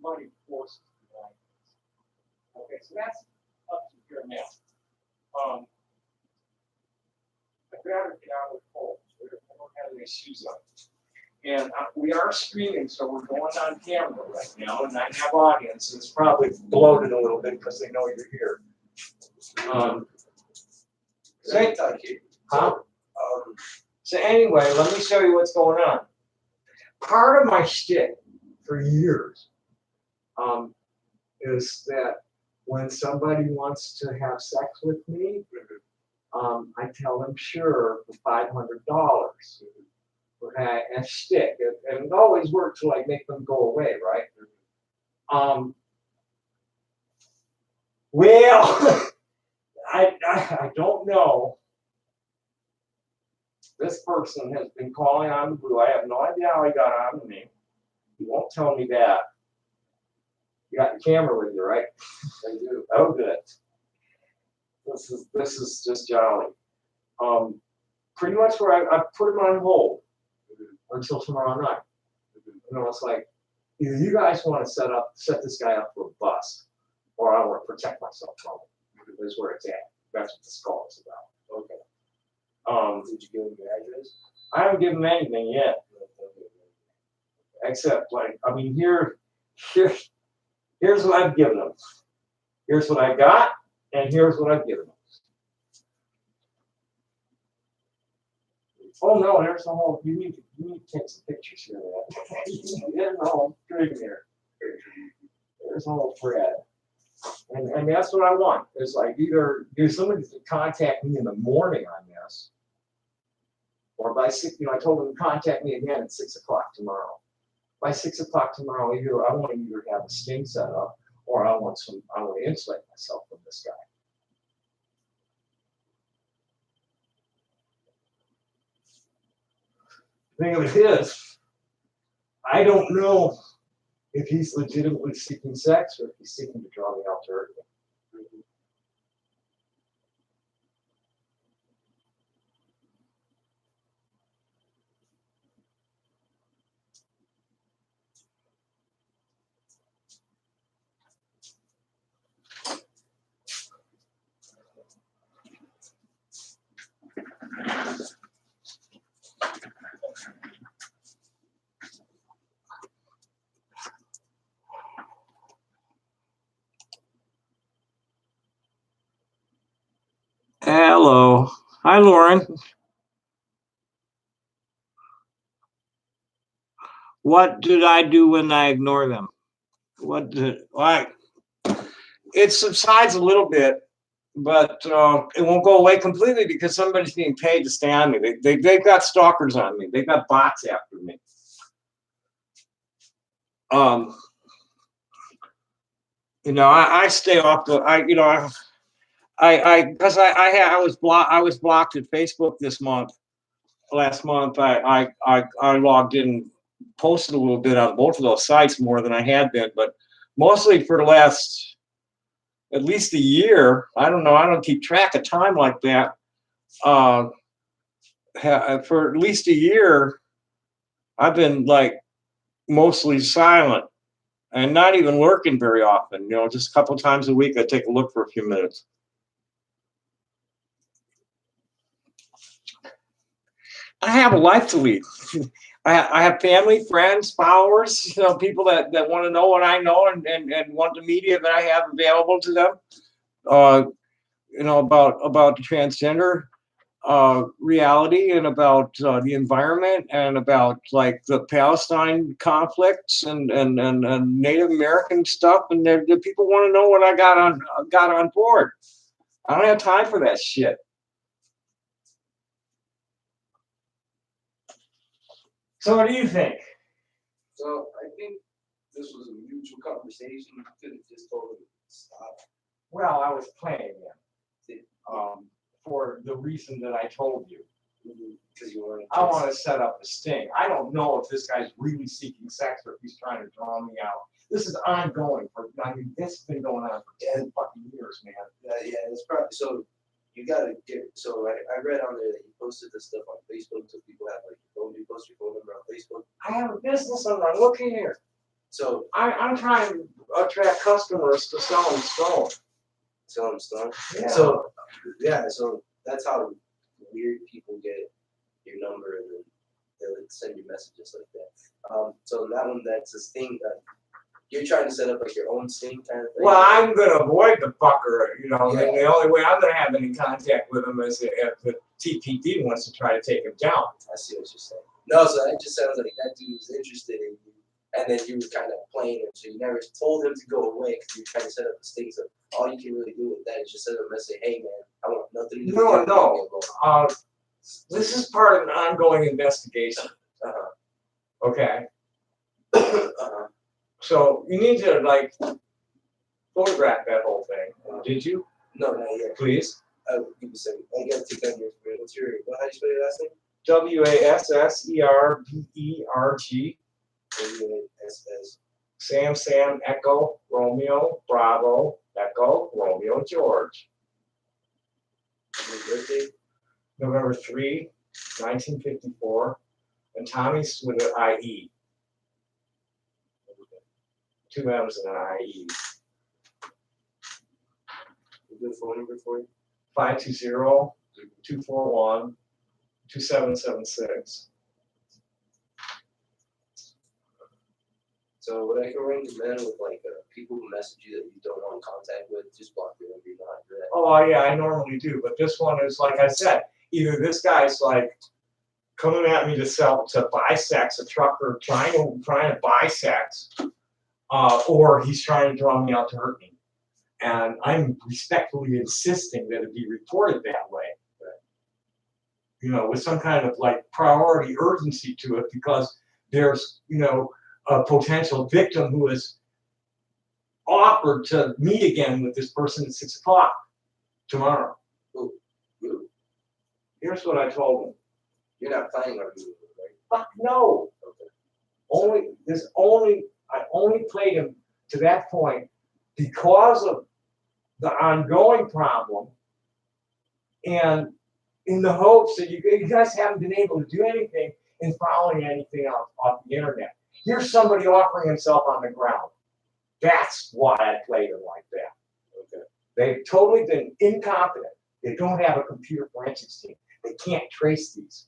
money forces behind this. Okay, so that's up to here now. I'd rather get out of the cold. I don't have any shoes on. And we are streaming, so we're going on camera right now, and I have audience, and it's probably bloated a little bit because they know you're here. So anyway, let me show you what's going on. Part of my shtick for years is that when somebody wants to have sex with me, I tell them sure for $500. Okay, and shtick, and it always works to like make them go away, right? Well, I don't know. This person has been calling on the blue. I have no idea how he got on to me. He won't tell me that. You got the camera with you, right? I do. Oh, good. This is just jolly. Pretty much where I put him on hold until tomorrow night. It's like either you guys want to set this guy up for a bust, or I want to protect myself from him. That's where it's at. That's what this call is about. Okay. Did you give him your address? I haven't given him anything yet. Except here's what I've given him. Here's what I got, and here's what I've given him. Oh no, there's a whole. You need to take some pictures here. There's a whole string here. There's a whole thread, and that's what I want. It's like either somebody to contact me in the morning on this, or by 6. I told them to contact me again at 6 o'clock tomorrow. By 6 o'clock tomorrow, I want to either have a sting set up, or I want to insulate myself from this guy. Thing of it is, I don't know if he's legitimately seeking sex or if he's seeking to draw me out to hurt me. Hello. Hi, Lauren. What did I do when I ignore them? What did I? It subsides a little bit, but it won't go away completely because somebody's being paid to stay on me. They've got stalkers on me. They've got bots after me. I stay off the. I was blocked at Facebook this month. Last month, I logged in, posted a little bit on both of those sites more than I had been, but mostly for the last at least a year. I don't know. I don't keep track of time like that. For at least a year, I've been like mostly silent and not even lurking very often. Just a couple times a week, I take a look for a few minutes. I have a life to lead. I have family, friends, followers, people that want to know what I know and want the media that I have available to them. About the transgender reality and about the environment and about like the Palestine conflicts and Native American stuff. And the people want to know what I got on board. I don't have time for that shit. So what do you think? So I think this was a mutual conversation. You could have just told him to stop. Well, I was playing him for the reason that I told you. Because you wanted. I want to set up a sting. I don't know if this guy's really seeking sex or if he's trying to draw me out. This is ongoing. This has been going on for 10 fucking years, man. Yeah, it's probably so. You gotta get. So I read on there that you posted this stuff on Facebook, so people have like your phone. You post your phone number on Facebook. I have a business owner. Look here. So I'm trying to attract customers to sell them stone. Sell them stuff. Yeah. So that's how weird people get your number and then they'll send you messages like that. So that one, that's this thing that you're trying to set up like your own sting kind of thing. Well, I'm gonna avoid the fucker, Yeah. And the only way I'm gonna have any contact with him is if the TPD wants to try to take him down. I see what you're saying. No, so that just sounds like that dude was interested in you, and then you were kind of playing him, so you never told him to go away because you were trying to set up this thing. So all you can really do with that is just send him a message, hey man, I want nothing to do with No. This is part of an ongoing investigation. Okay. So you need to like photograph that whole thing. Did you? No, not yet. Please. Give me a second. I gotta take down your information. What's your? How do you spell your last name? WASSERBERG. WASS. Sam Echo Romeo Bravo Echo Romeo George. Your birthday? November 3, 1954. And Tommy's with an IE. 2 M's and an IE. A good phone number for you? 520-241-2776. So what I can recommend with like people who message you that you don't want contact with, just block your number. You don't have to do that. Oh yeah, I normally do, but this one is like I said, either this guy's like coming at me to buy sex, a trucker trying to buy sex, or he's trying to draw me out to hurt me. And I'm respectfully insisting that it be reported that way. With some kind of like priority urgency to it, because there's, a potential victim who has offered to meet again with this person at 6 o'clock tomorrow. Ooh. Here's what I told him. You're not planning on doing it, right? Fuck no. Okay. I only played him to that point because of the ongoing problem, and in the hopes that you guys haven't been able to do anything in following anything off the internet. Here's somebody offering himself on the ground. That's why I played him like that. Okay. They've totally been incompetent. They don't have a computer forensics team. They can't trace these.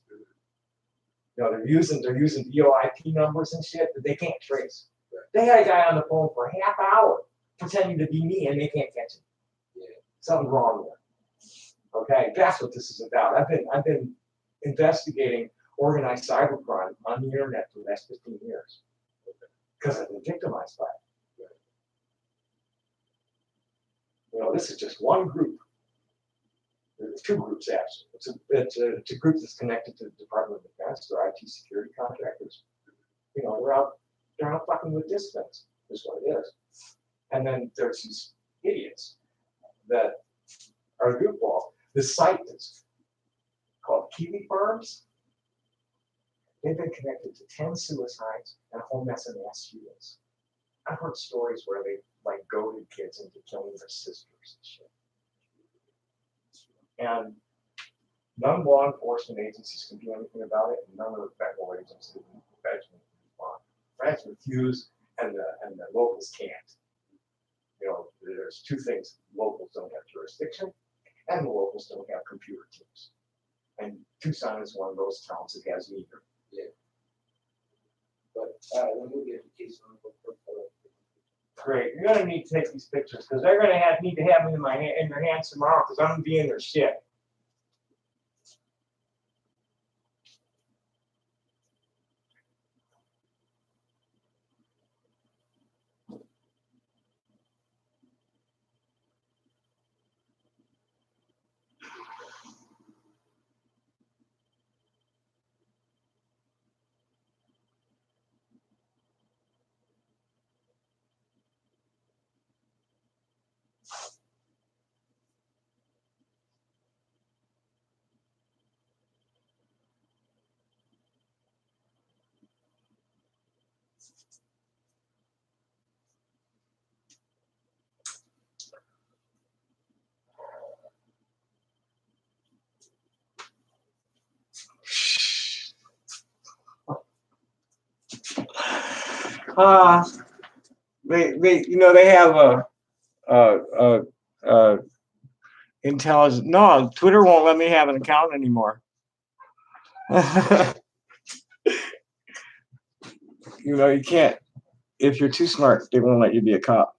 You know, they're using VoIP numbers and shit that they can't trace. They had a guy on the phone for a half hour pretending to be me, and they can't catch him. Yeah. Something's wrong there. Okay, that's what this is about. I've been investigating organized cybercrime on the internet for the last 15 years because I've been victimized by it. You know, this is just one group. There's two groups actually. It's a group that's connected to the Department of Defense. They're IT security contractors. You know, they're out fucking with dissidents, is what it is. And then there's these idiots that are goofballs. This site that's called Kiwi Firms, they've been connected to 10 suicides and a whole mess of mass shootings. I've heard stories where they like goaded kids into killing their sisters and shit. And none of law enforcement agencies can do anything about it, and none of the federal agencies can respond. France refuse, and the locals can't. You know, there's two things: locals don't have jurisdiction, and the locals don't have computer teams. And Tucson is one of those towns that has neither. Yeah. But let me get the case on the book. Great. You're gonna need to take these pictures because they're gonna need to have them in their hands tomorrow because I'm gonna be in their shit. They have a intelligent. No, Twitter won't let me have an account anymore. You know, you can't. If you're too smart, they won't let you be a cop.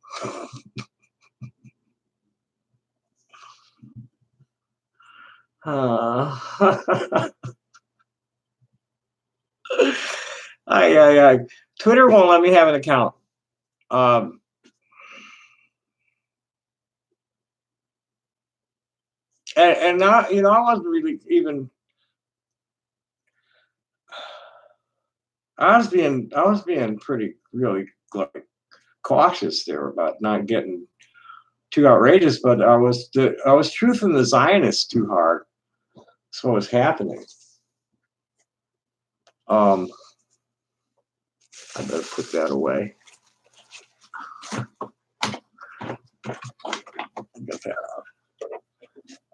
Twitter won't let me have an account. And not, you know, I wasn't really even. I was being pretty really like cautious there about not getting too outrageous, but I was truthing the Zionists too hard. That's what was happening. I better put that away. Get that out.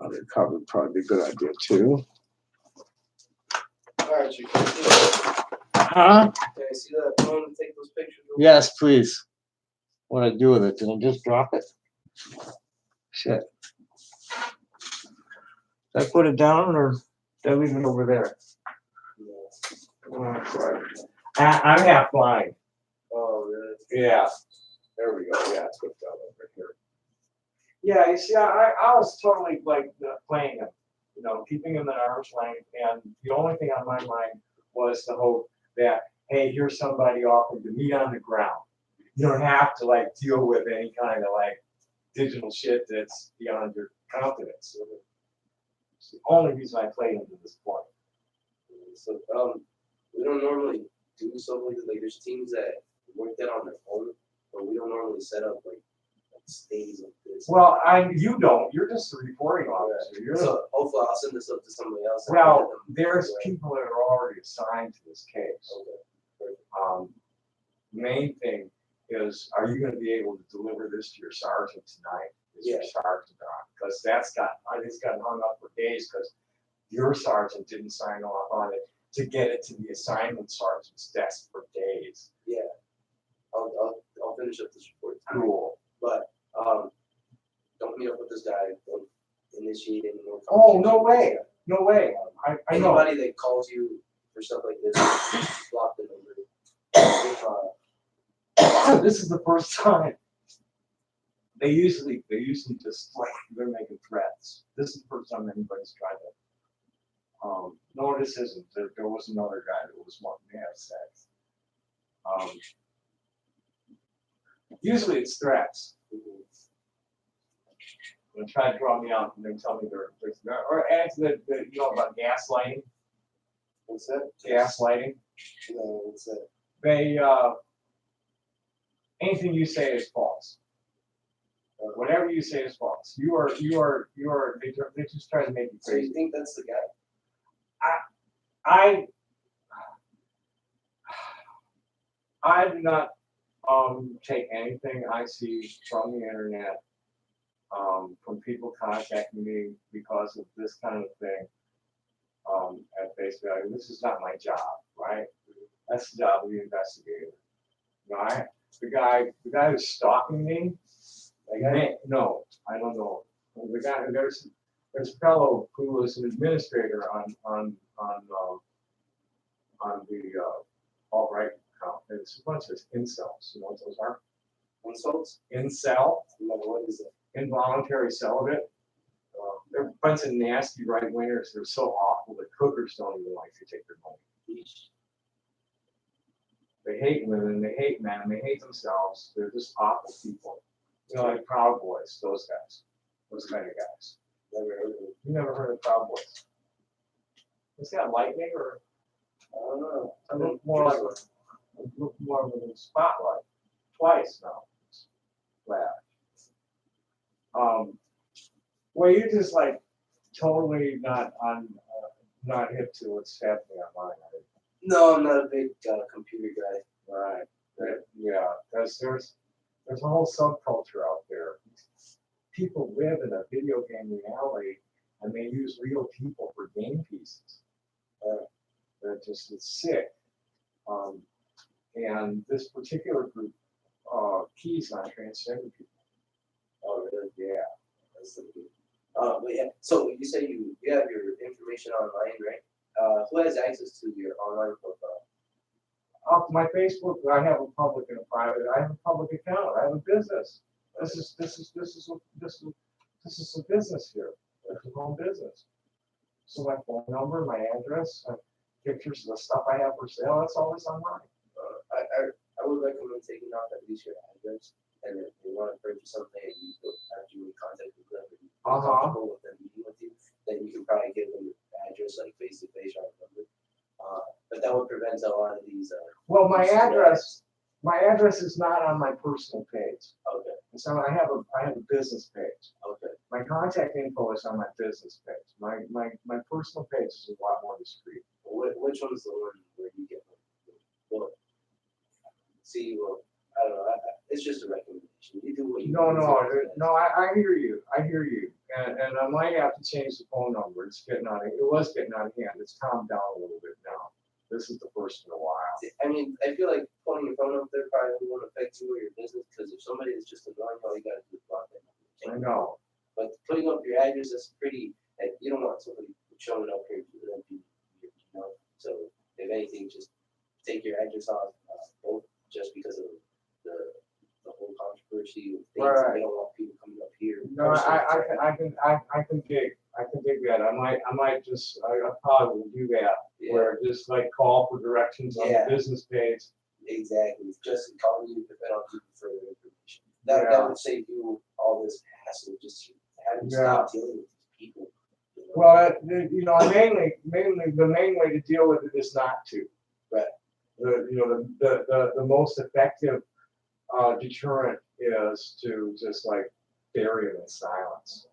Undercover would probably be a good idea too. All right, you can see that. Huh? Can I see that phone and take those pictures? Yes, please. What do I do with it? Did I just drop it? Shit. Did I put it down or did I leave it over there? Oh, sorry. I'm half blind. Oh, really? Yeah. There we go. Yeah, it's put down over here. Yeah, you see, I was totally like playing him, you know, keeping him at arm's length, and the only thing on my mind was the hope that, hey, here's somebody offering to meet on the ground. You don't have to like deal with any kind of like digital shit that's beyond your competence. It's the only reason I played him to this point. So we don't normally do something like this. Like there's teams that work that on their own, but we don't normally set up like stays like this. Well, you don't. You're just a reporting officer. You're so hopefully I'll send this up to somebody else. well, there's people that are already assigned to this case. Okay. Main thing is, are you gonna be able to deliver this to your sergeant tonight? Is your Yeah. sergeant on? Because it's gotten hung up for days, because your sergeant didn't sign off on it to get it to the assignment sergeant's desk for days. Yeah. I'll finish up this report. Cool. But, don't meet up with this guy, don't initiate any more. Oh, no conversations. way, no way. I know. Anybody that calls you for stuff like this, block the number. If, This is the first time. They usually just like, they're making threats. This is the first time anybody's tried to. No, this isn't. There was another guy that was wanting to have sex. Usually it's threats. They try to draw me out and they tell me there's or ads that you know about gaslighting. What's that? Gaslighting. No, what's that? They anything you say is false. Whatever you say is false. You are. They just try to make you So you crazy. think that's the guy? I do not take anything I see from the internet, from people contacting me because of this kind of thing, at face value. This is not my job, right? That's the job of the investigator. Right? The guy who's stalking me, no, I don't know. The guy, there's a fellow who was an administrator on the alt-right account. It's a bunch of incels. You know what those are? Insults? Incel, No, what is it? involuntary celibate. They're a bunch of nasty right-wingers. They're so awful that cookers don't even like to take their money. They hate women, they hate men, they hate themselves. They're just awful people. You know, like Proud Boys, those guys. Those kind of guys. Never heard of it. You never heard of Proud Boys? Is that lightning or I don't know. I look more like a spotlight? Twice now. Flash. Well, you're just like totally not hip to what's happening online. No, I'm not a big computer guy. Right. Yeah, because there's a whole subculture out there. People live in a video game reality, and they use real people for game pieces. They're just it's sick. And this particular group keys on transgender people. Oh, really? Yeah. That's the good. But yeah, so you say you have your information online, right? Who has access to your online profile? Off my Facebook, I have a public and a private. I have a public account. I have a business. This is a business here. It's a home business. So my phone number, my address, pictures of the stuff I have for sale. That's always online. I would recommend taking off at least your address, and if you want to purchase something and you go after you contact with them and you're comfortable with them meeting with you, then you can probably give them your address like face to face or number. But that would prevent a lot of these. Well, my these address is not on my personal page. Okay. So I have a business page. Okay. My contact info is on my business page. My personal page is a lot more discreet. Which one's the one where you get them? Well, see, I don't know. It's just a recommendation. You do what you No, I hear you. And I might have to change the phone number. It was getting out of hand. It's calmed down a little bit now. This is the first in a while. I mean, I feel like putting your phone up there probably won't affect you or your business, because if somebody is just annoying, all you gotta do is block them. I know. But putting up your address is pretty, and you don't want somebody showing up here to them, you know. So if anything, just take your address off, both just because of the whole controversy of things. Right. They don't want people coming up here. No, I can dig that. I probably will do that. Yeah. Where just like call for directions on Yeah. the business page. Exactly. Just calling you, depend on people for information. That would save you all this hassle, just having to stop dealing with these people. You know? Well, mainly the main way to deal with it is not to. Right. The most effective deterrent is to just like bury them in silence.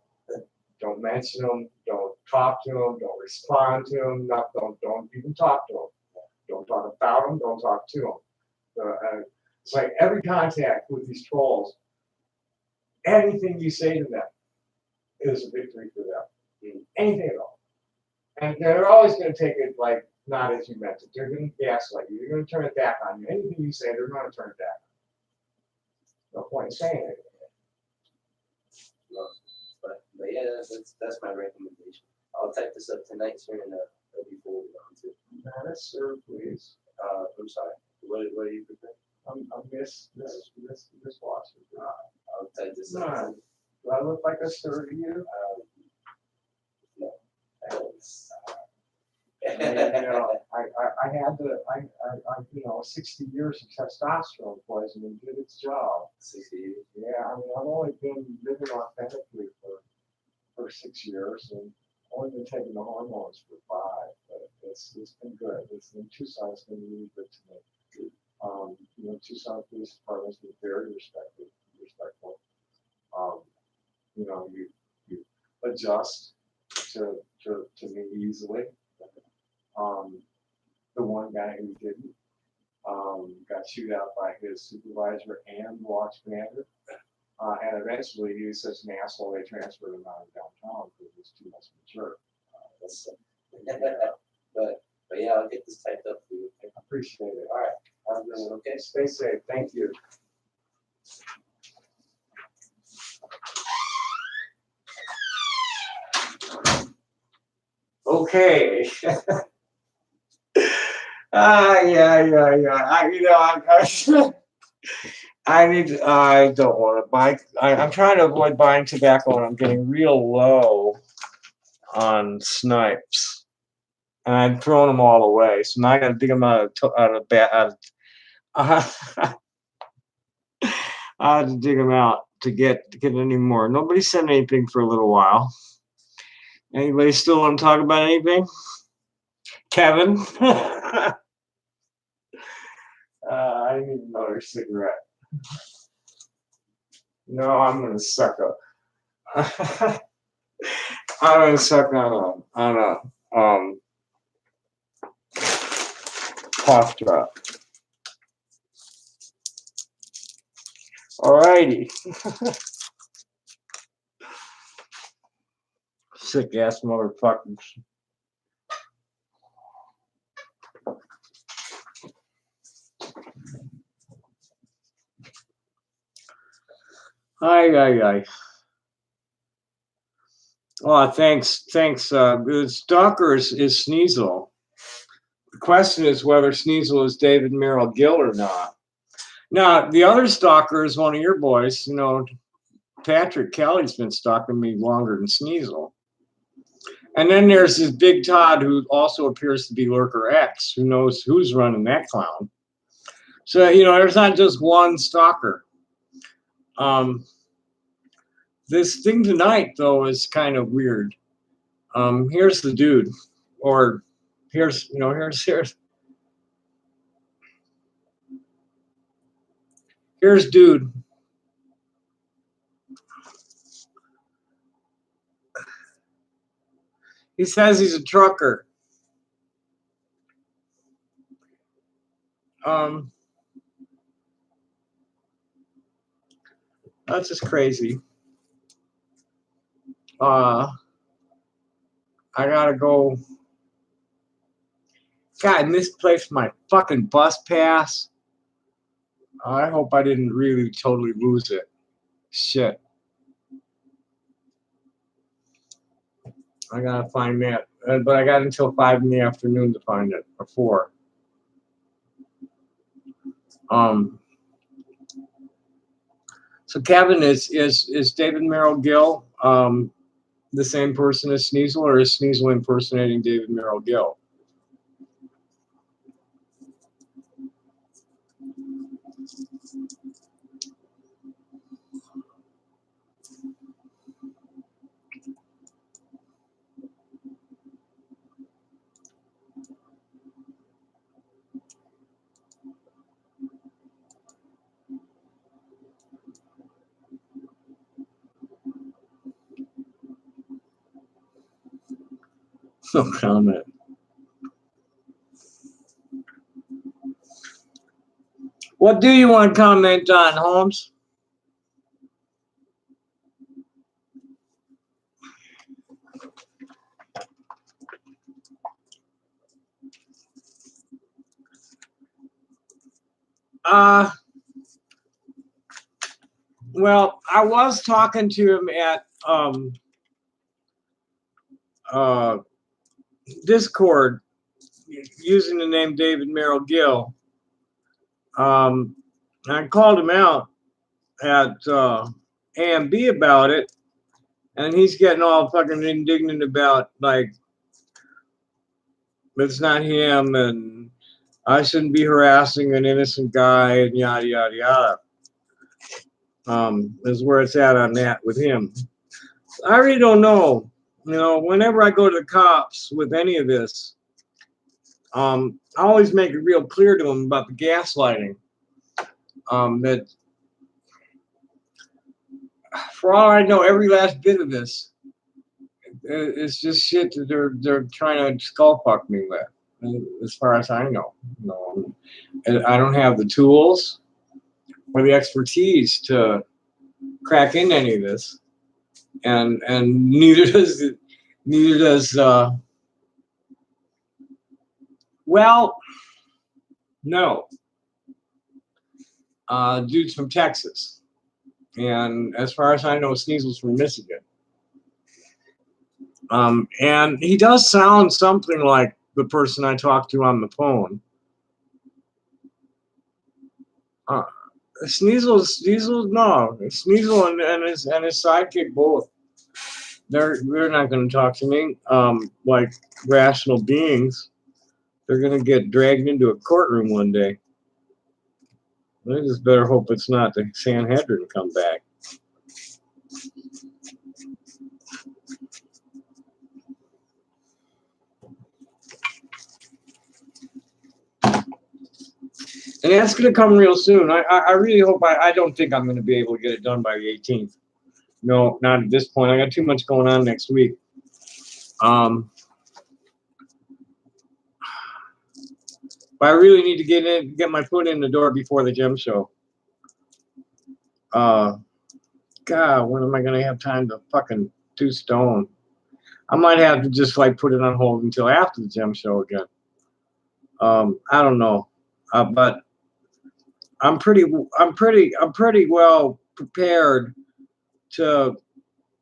Don't mention them. Don't talk to them. Don't respond to them. Don't even talk to them. Don't talk about them. Don't talk to them. It's like every contact with these trolls, anything you say to them is a victory for them. Anything at all. And they're always going to take it like not as you meant it. They're going to gaslight you. They're going to turn it back on you. Anything you say, they're going to turn it back on. No point in saying it. No, but yeah, that's my recommendation. I'll type this up tonight, sir, and it'll be forwarded on to. Yes, sir, please. I'm sorry. What are you preparing? I'm Miss Watson. I'll type this No, up. do I look like a sir to you? No. I mean, I had you know, 60 years of testosterone poisoning did its job. 60 years. Yeah, I mean, I've only been living authentically for 6 years and only been taking the hormones for 5, but it's been good. It's in Tucson, it's been really good to me. You know, Tucson Police Department's been very respectful. You know, you adjust to me easily. The one guy who didn't got chewed out by his supervisor and watch commander. And eventually he was such an asshole they transferred him out of downtown because he was too much mature. But yeah, I'll get this typed up for you. I appreciate it. All right. I'm doing okay. Stay safe. Thank you. Okay. Yeah. You know, I don't want to buy. I'm trying to avoid buying tobacco, and I'm getting real low on snipes, and I've thrown them all away. So now I got to dig them out of I had to dig them out to get any more. Nobody sent anything for a little while. Anybody still want to talk about anything? Kevin? I need another cigarette. No, I'm gonna suck up. I'm gonna suck on a cough drop. Alrighty. Sick ass motherfuckers. Aye. Oh, thanks. The stalker is Sneasel. The question is whether Sneasel is David Merrill Gill or not. Now, the other stalker is one of your boys. You know, Patrick Kelly's been stalking me longer than Sneasel. And then there's this Big Todd who also appears to be Lurker X. Who knows who's running that clown? So, you know, there's not just one stalker. This thing tonight, though, is kind of weird. Here's the dude, or here's dude. He says he's a trucker. That's just crazy. I gotta go. God, I misplaced my fucking bus pass. I hope I didn't really totally lose it. Shit. I gotta find that. But I got until 5 in the afternoon to find it, or 4. So Kevin, is David Merrill Gill the same person as Sneasel, or is Sneasel impersonating David Merrill Gill? No comment. What do you want to comment on, Holmes? Well, I was talking to him at Discord using the name David Merrill Gill. I called him out at AMB about it, and he's getting all fucking indignant about, like, it's not him, and I shouldn't be harassing an innocent guy, and yada, yada, yada. Is where it's at on that with him. I really don't know. You know, whenever I go to the cops with any of this, I always make it real clear to them about the gaslighting. That for all I know, every last bit of this is just shit that they're trying to skull fuck me with. As far as I know, and I don't have the tools or the expertise to crack into any of this, and neither does well, no. Dude's from Texas, and as far as I know, Sneasel's from Michigan. And he does sound something like the person I talked to on the phone. Sneasel and his sidekick both. They're not going to talk to me like rational beings. They're going to get dragged into a courtroom one day. I just better hope it's not the Sanhedrin come back. And that's going to come real soon. I really hope. I don't think I'm going to be able to get it done by the 18th. No, not at this point. I got too much going on next week. But I really need to get my foot in the door before the gem show. God, when am I going to have time to fucking do stone? I might have to just like put it on hold until after the gem show again. I don't know, but I'm pretty well prepared to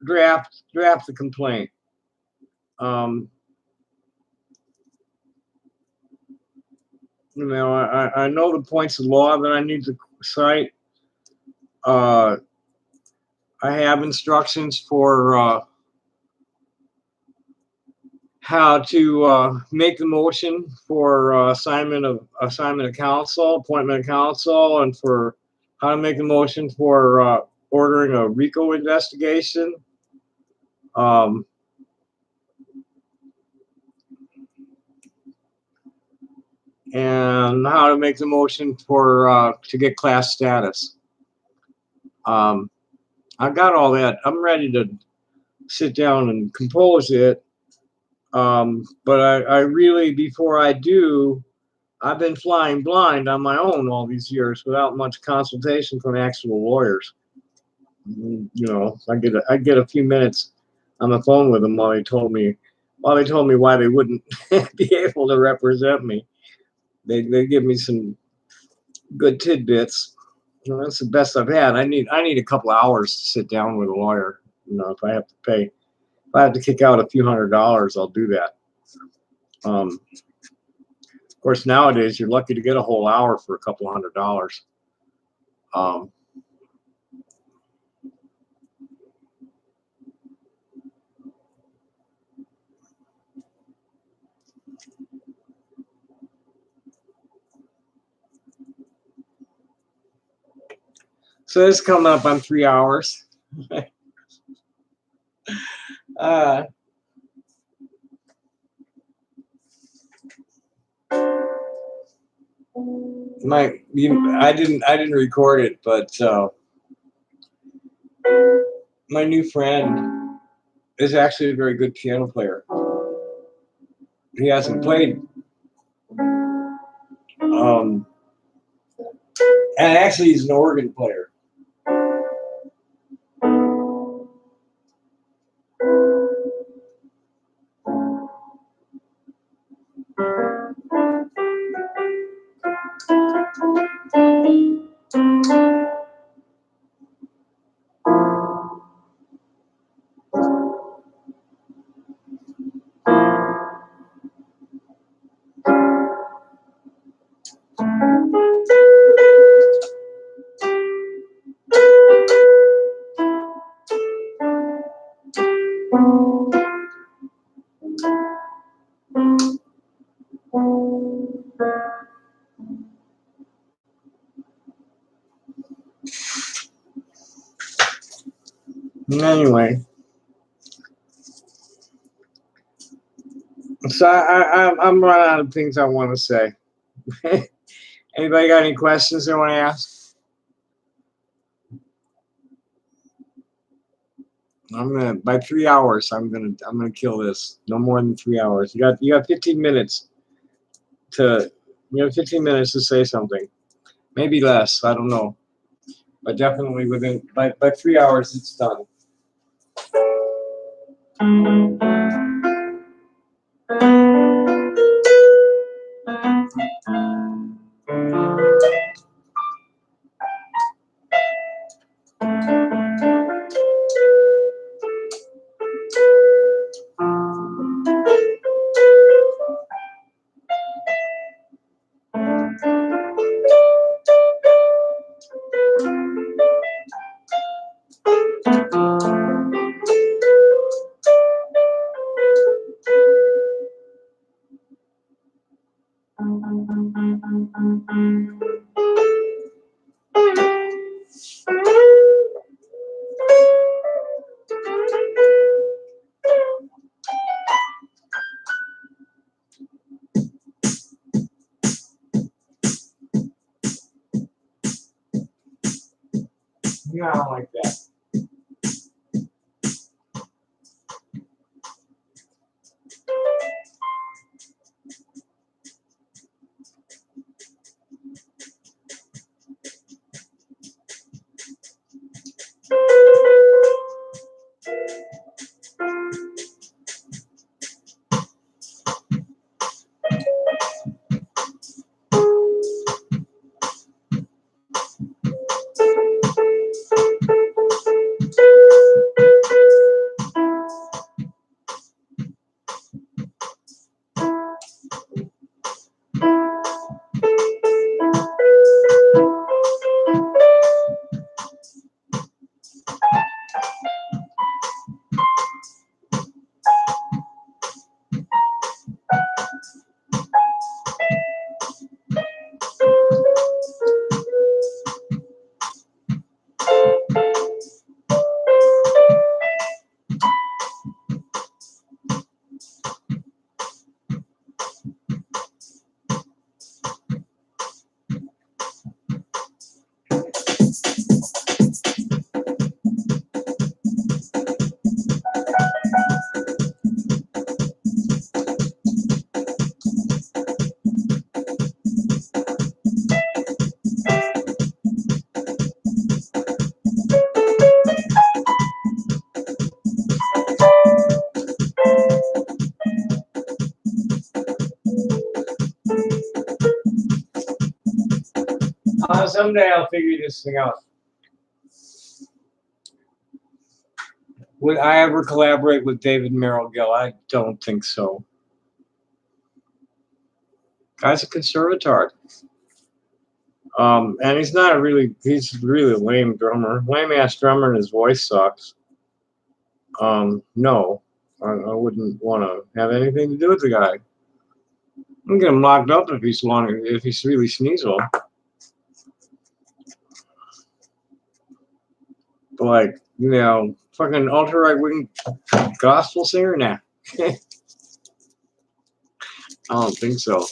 draft the complaint. You know, I know the points of law that I need to cite. I have instructions for how to make the motion for assignment of counsel, appointment of counsel, and for how to make the motion for ordering a RICO investigation. And how to make the motion for to get class status. I got all that. I'm ready to sit down and compose it. But I really, before I do, I've been flying blind on my own all these years without much consultation from actual lawyers. You know, I get a few minutes on the phone with them while they told me why they wouldn't be able to represent me. They give me some good tidbits. You know, that's the best I've had. I need a couple hours to sit down with a lawyer. You know, if I have to kick out a few $100s, I'll do that. Of course, nowadays you're lucky to get a whole hour for a couple $100. So this is coming up on 3 hours. I didn't record it, but my new friend is actually a very good piano player. He hasn't played And actually, he's an organ player. Anyway, so I'm running out of things I want to say. Anybody got any questions they want to ask? By 3 hours. I'm gonna kill this. No more than 3 hours. You got 15 minutes to 15 minutes to say something. Maybe less. I don't know. But definitely by 3 hours it's done. Yeah, I don't like that. Someday I'll figure this thing out. Would I ever collaborate with David Merrill Gill? I don't think so. Guy's a conservatard. And he's really a lame drummer. Lame ass drummer, and his voice sucks. No, I wouldn't want to have anything to do with the guy. I'm get him locked up if he's really Sneasel. But like, fucking ultra right wing gospel singer now. I don't think so.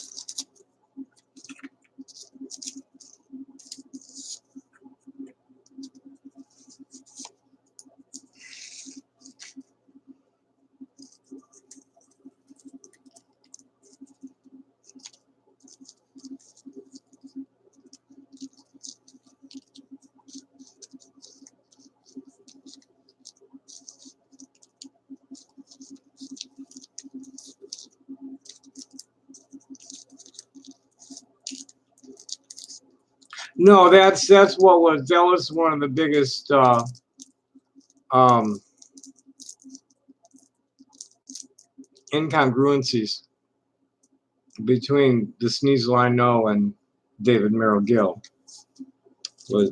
No, that was one of the biggest um, incongruencies between the Sneasel I know and David Merrill Gill. Was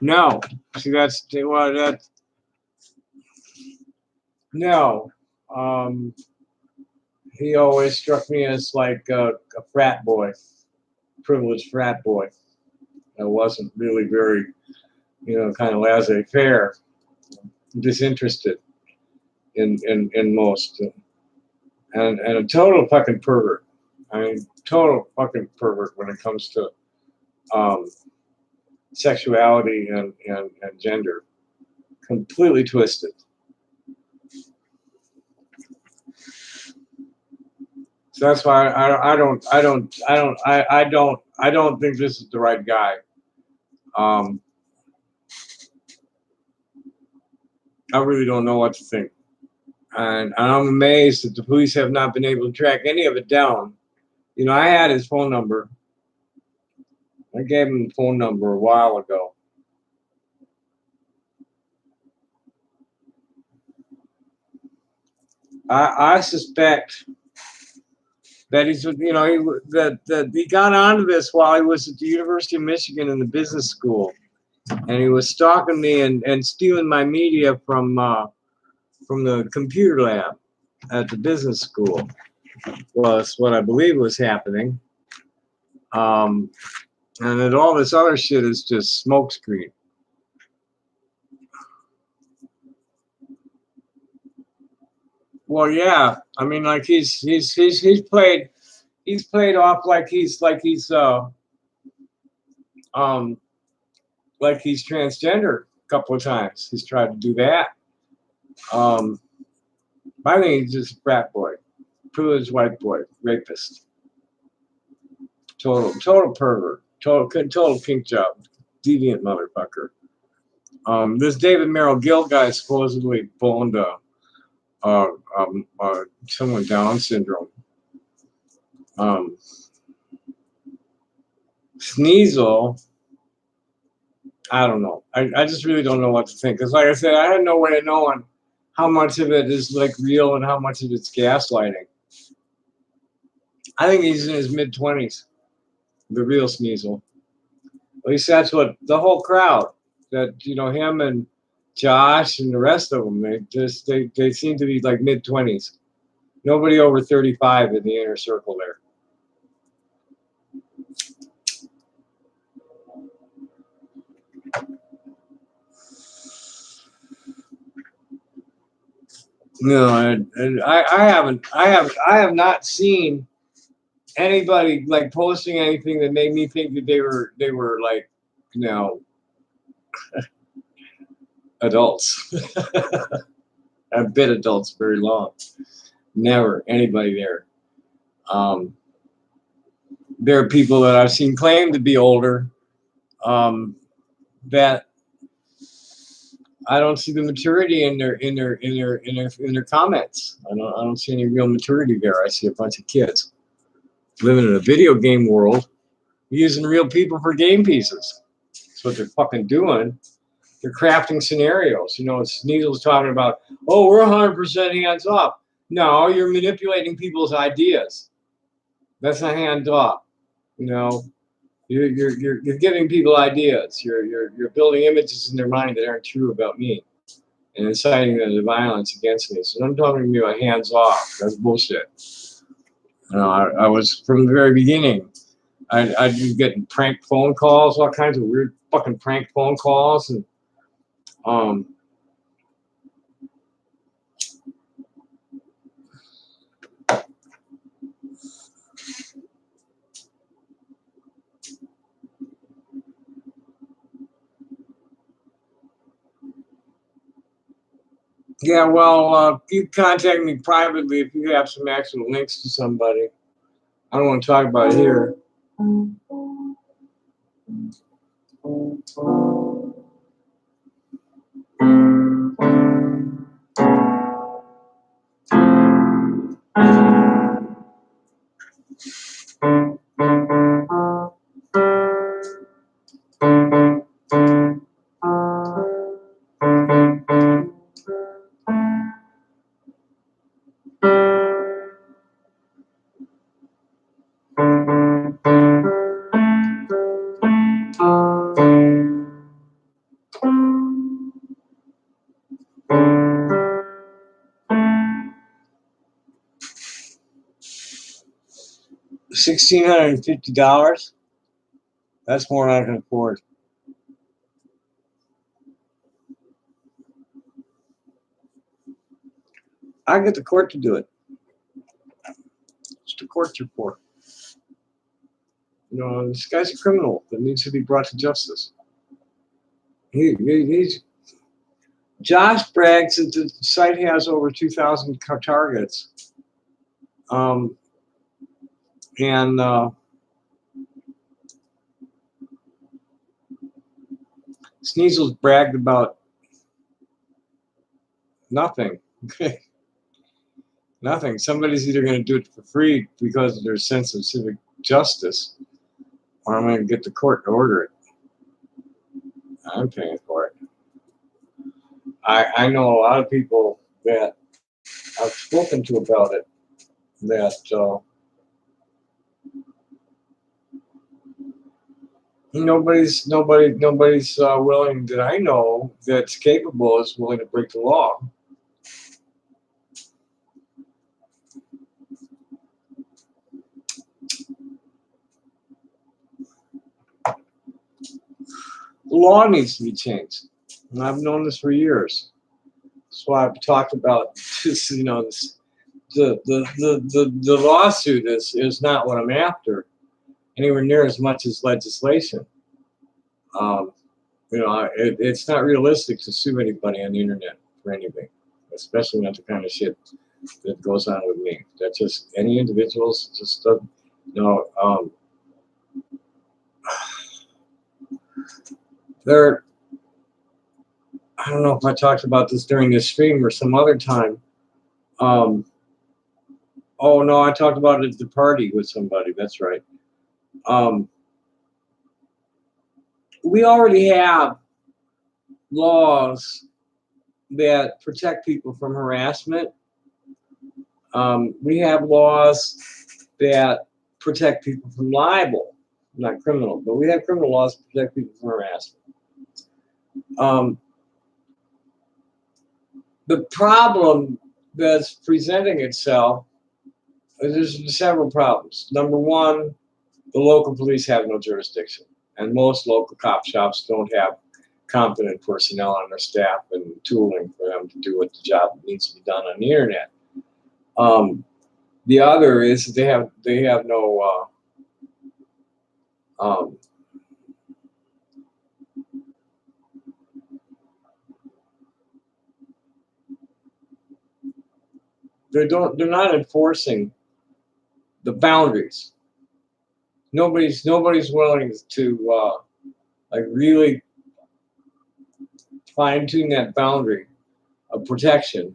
no, see that's well that no, he always struck me as like a frat boy, privileged frat boy. I wasn't really very, kind of laissez-faire, disinterested in most, and a total fucking pervert. I mean, total fucking pervert when it comes to sexuality and gender. Completely twisted. So that's why I don't think this is the right guy. I really don't know what to think. And I'm amazed that the police have not been able to track any of it down. I had his phone number. I gave him the phone number a while ago. I suspect that he got onto this while he was at the University of Michigan in the business school, and he was stalking me and stealing my media from the computer lab at the business school. Was what I believe was happening. And then all this other shit is just smokescreen. Well, yeah. I mean, like he's played off like he's transgender a couple of times. He's tried to do that. I think he's just a frat boy, privileged white boy, rapist, total pervert, total pink job, deviant motherfucker. This David Merrill Gill guy supposedly boned someone with Down syndrome. Sneasel, I don't know. I just really don't know what to think. Because like I said, I had no way of knowing how much of it is like real and how much of it's gaslighting. I think he's in his mid-20s, the real Sneasel. At least that's what the whole crowd, that, him and Josh and the rest of them, they seem to be like mid-20s. Nobody over 35 in the inner circle there. No, and I have not seen anybody like posting anything that made me think that they were like, adults. I've been adults very long. Never anybody there. There are people that I've seen claim to be older, that I don't see the maturity in their comments. I don't see any real maturity there. I see a bunch of kids living in a video game world, using real people for game pieces. That's what they're fucking doing. They're crafting scenarios. Sneasel's talking about, oh, we're 100% hands off. No, you're manipulating people's ideas. That's not hands off. You're giving people ideas. You're building images in their mind that aren't true about me, and inciting them to violence against me. So don't talk to me about hands off. That's bullshit. I was from the very beginning. I'd be getting prank phone calls, all kinds of weird fucking prank phone calls, and yeah, well, you contact me privately if you have some actual links to somebody. I don't want to talk about it here. $1,650. That's more than I can afford. I get the court to do it. It's the court's report. You know, this guy's a criminal that needs to be brought to justice. He's Josh brags that the site has over 2,000 targets. Sneasel's bragged about nothing. Nothing. Somebody's either going to do it for free because of their sense of civic justice, or I'm going to get the court to order it. I'm paying for it. I know a lot of people that I've spoken to about it that nobody's willing, that I know, that's capable, is willing to break the law. The law needs to be changed, and I've known this for years. That's why I've talked about this. You know, this, the lawsuit is not what I'm after, anywhere near as much as legislation. You know, it's not realistic to sue anybody on the internet for anything, especially not the kind of shit that goes on with me. That's just any individuals. Just you know. There, I don't know if I talked about this during this stream or some other time. Oh no, I talked about it at the party with somebody. That's right. We already have laws that protect people from harassment. We have laws that protect people from libel, not criminal, but we have criminal laws to protect people from harassment. The problem that's presenting itself, there's several problems. Number one, the local police have no jurisdiction, and most local cop shops don't have competent personnel on their staff and tooling for them to do what the job needs to be done on the internet. The other is they have no they're not enforcing the boundaries. Nobody's willing to like really fine-tune that boundary of protection.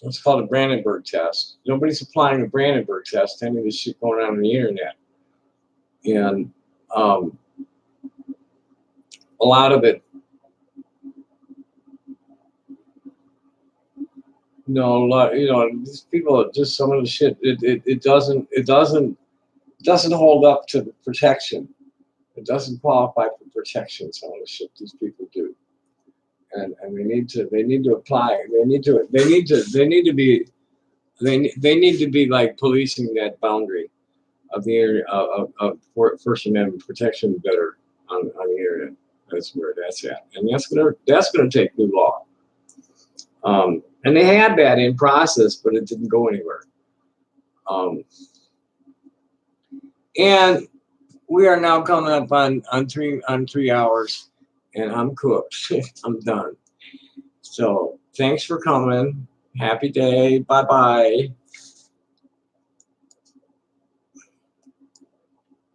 It's called a Brandenburg test. Nobody's applying the Brandenburg test to any of this shit going on the internet. And a lot of it, these people, just some of the shit, it doesn't hold up to the protection. It doesn't qualify for protection, some of the shit these people do. And they need to apply. They need to be like policing that boundary of the area of First Amendment protection better on the internet. That's where that's at, and that's gonna take new law. And they had that in process, but it didn't go anywhere. And we are now coming up on 3 hours, and I'm cooked. I'm done. So thanks for coming. Happy day. Bye bye.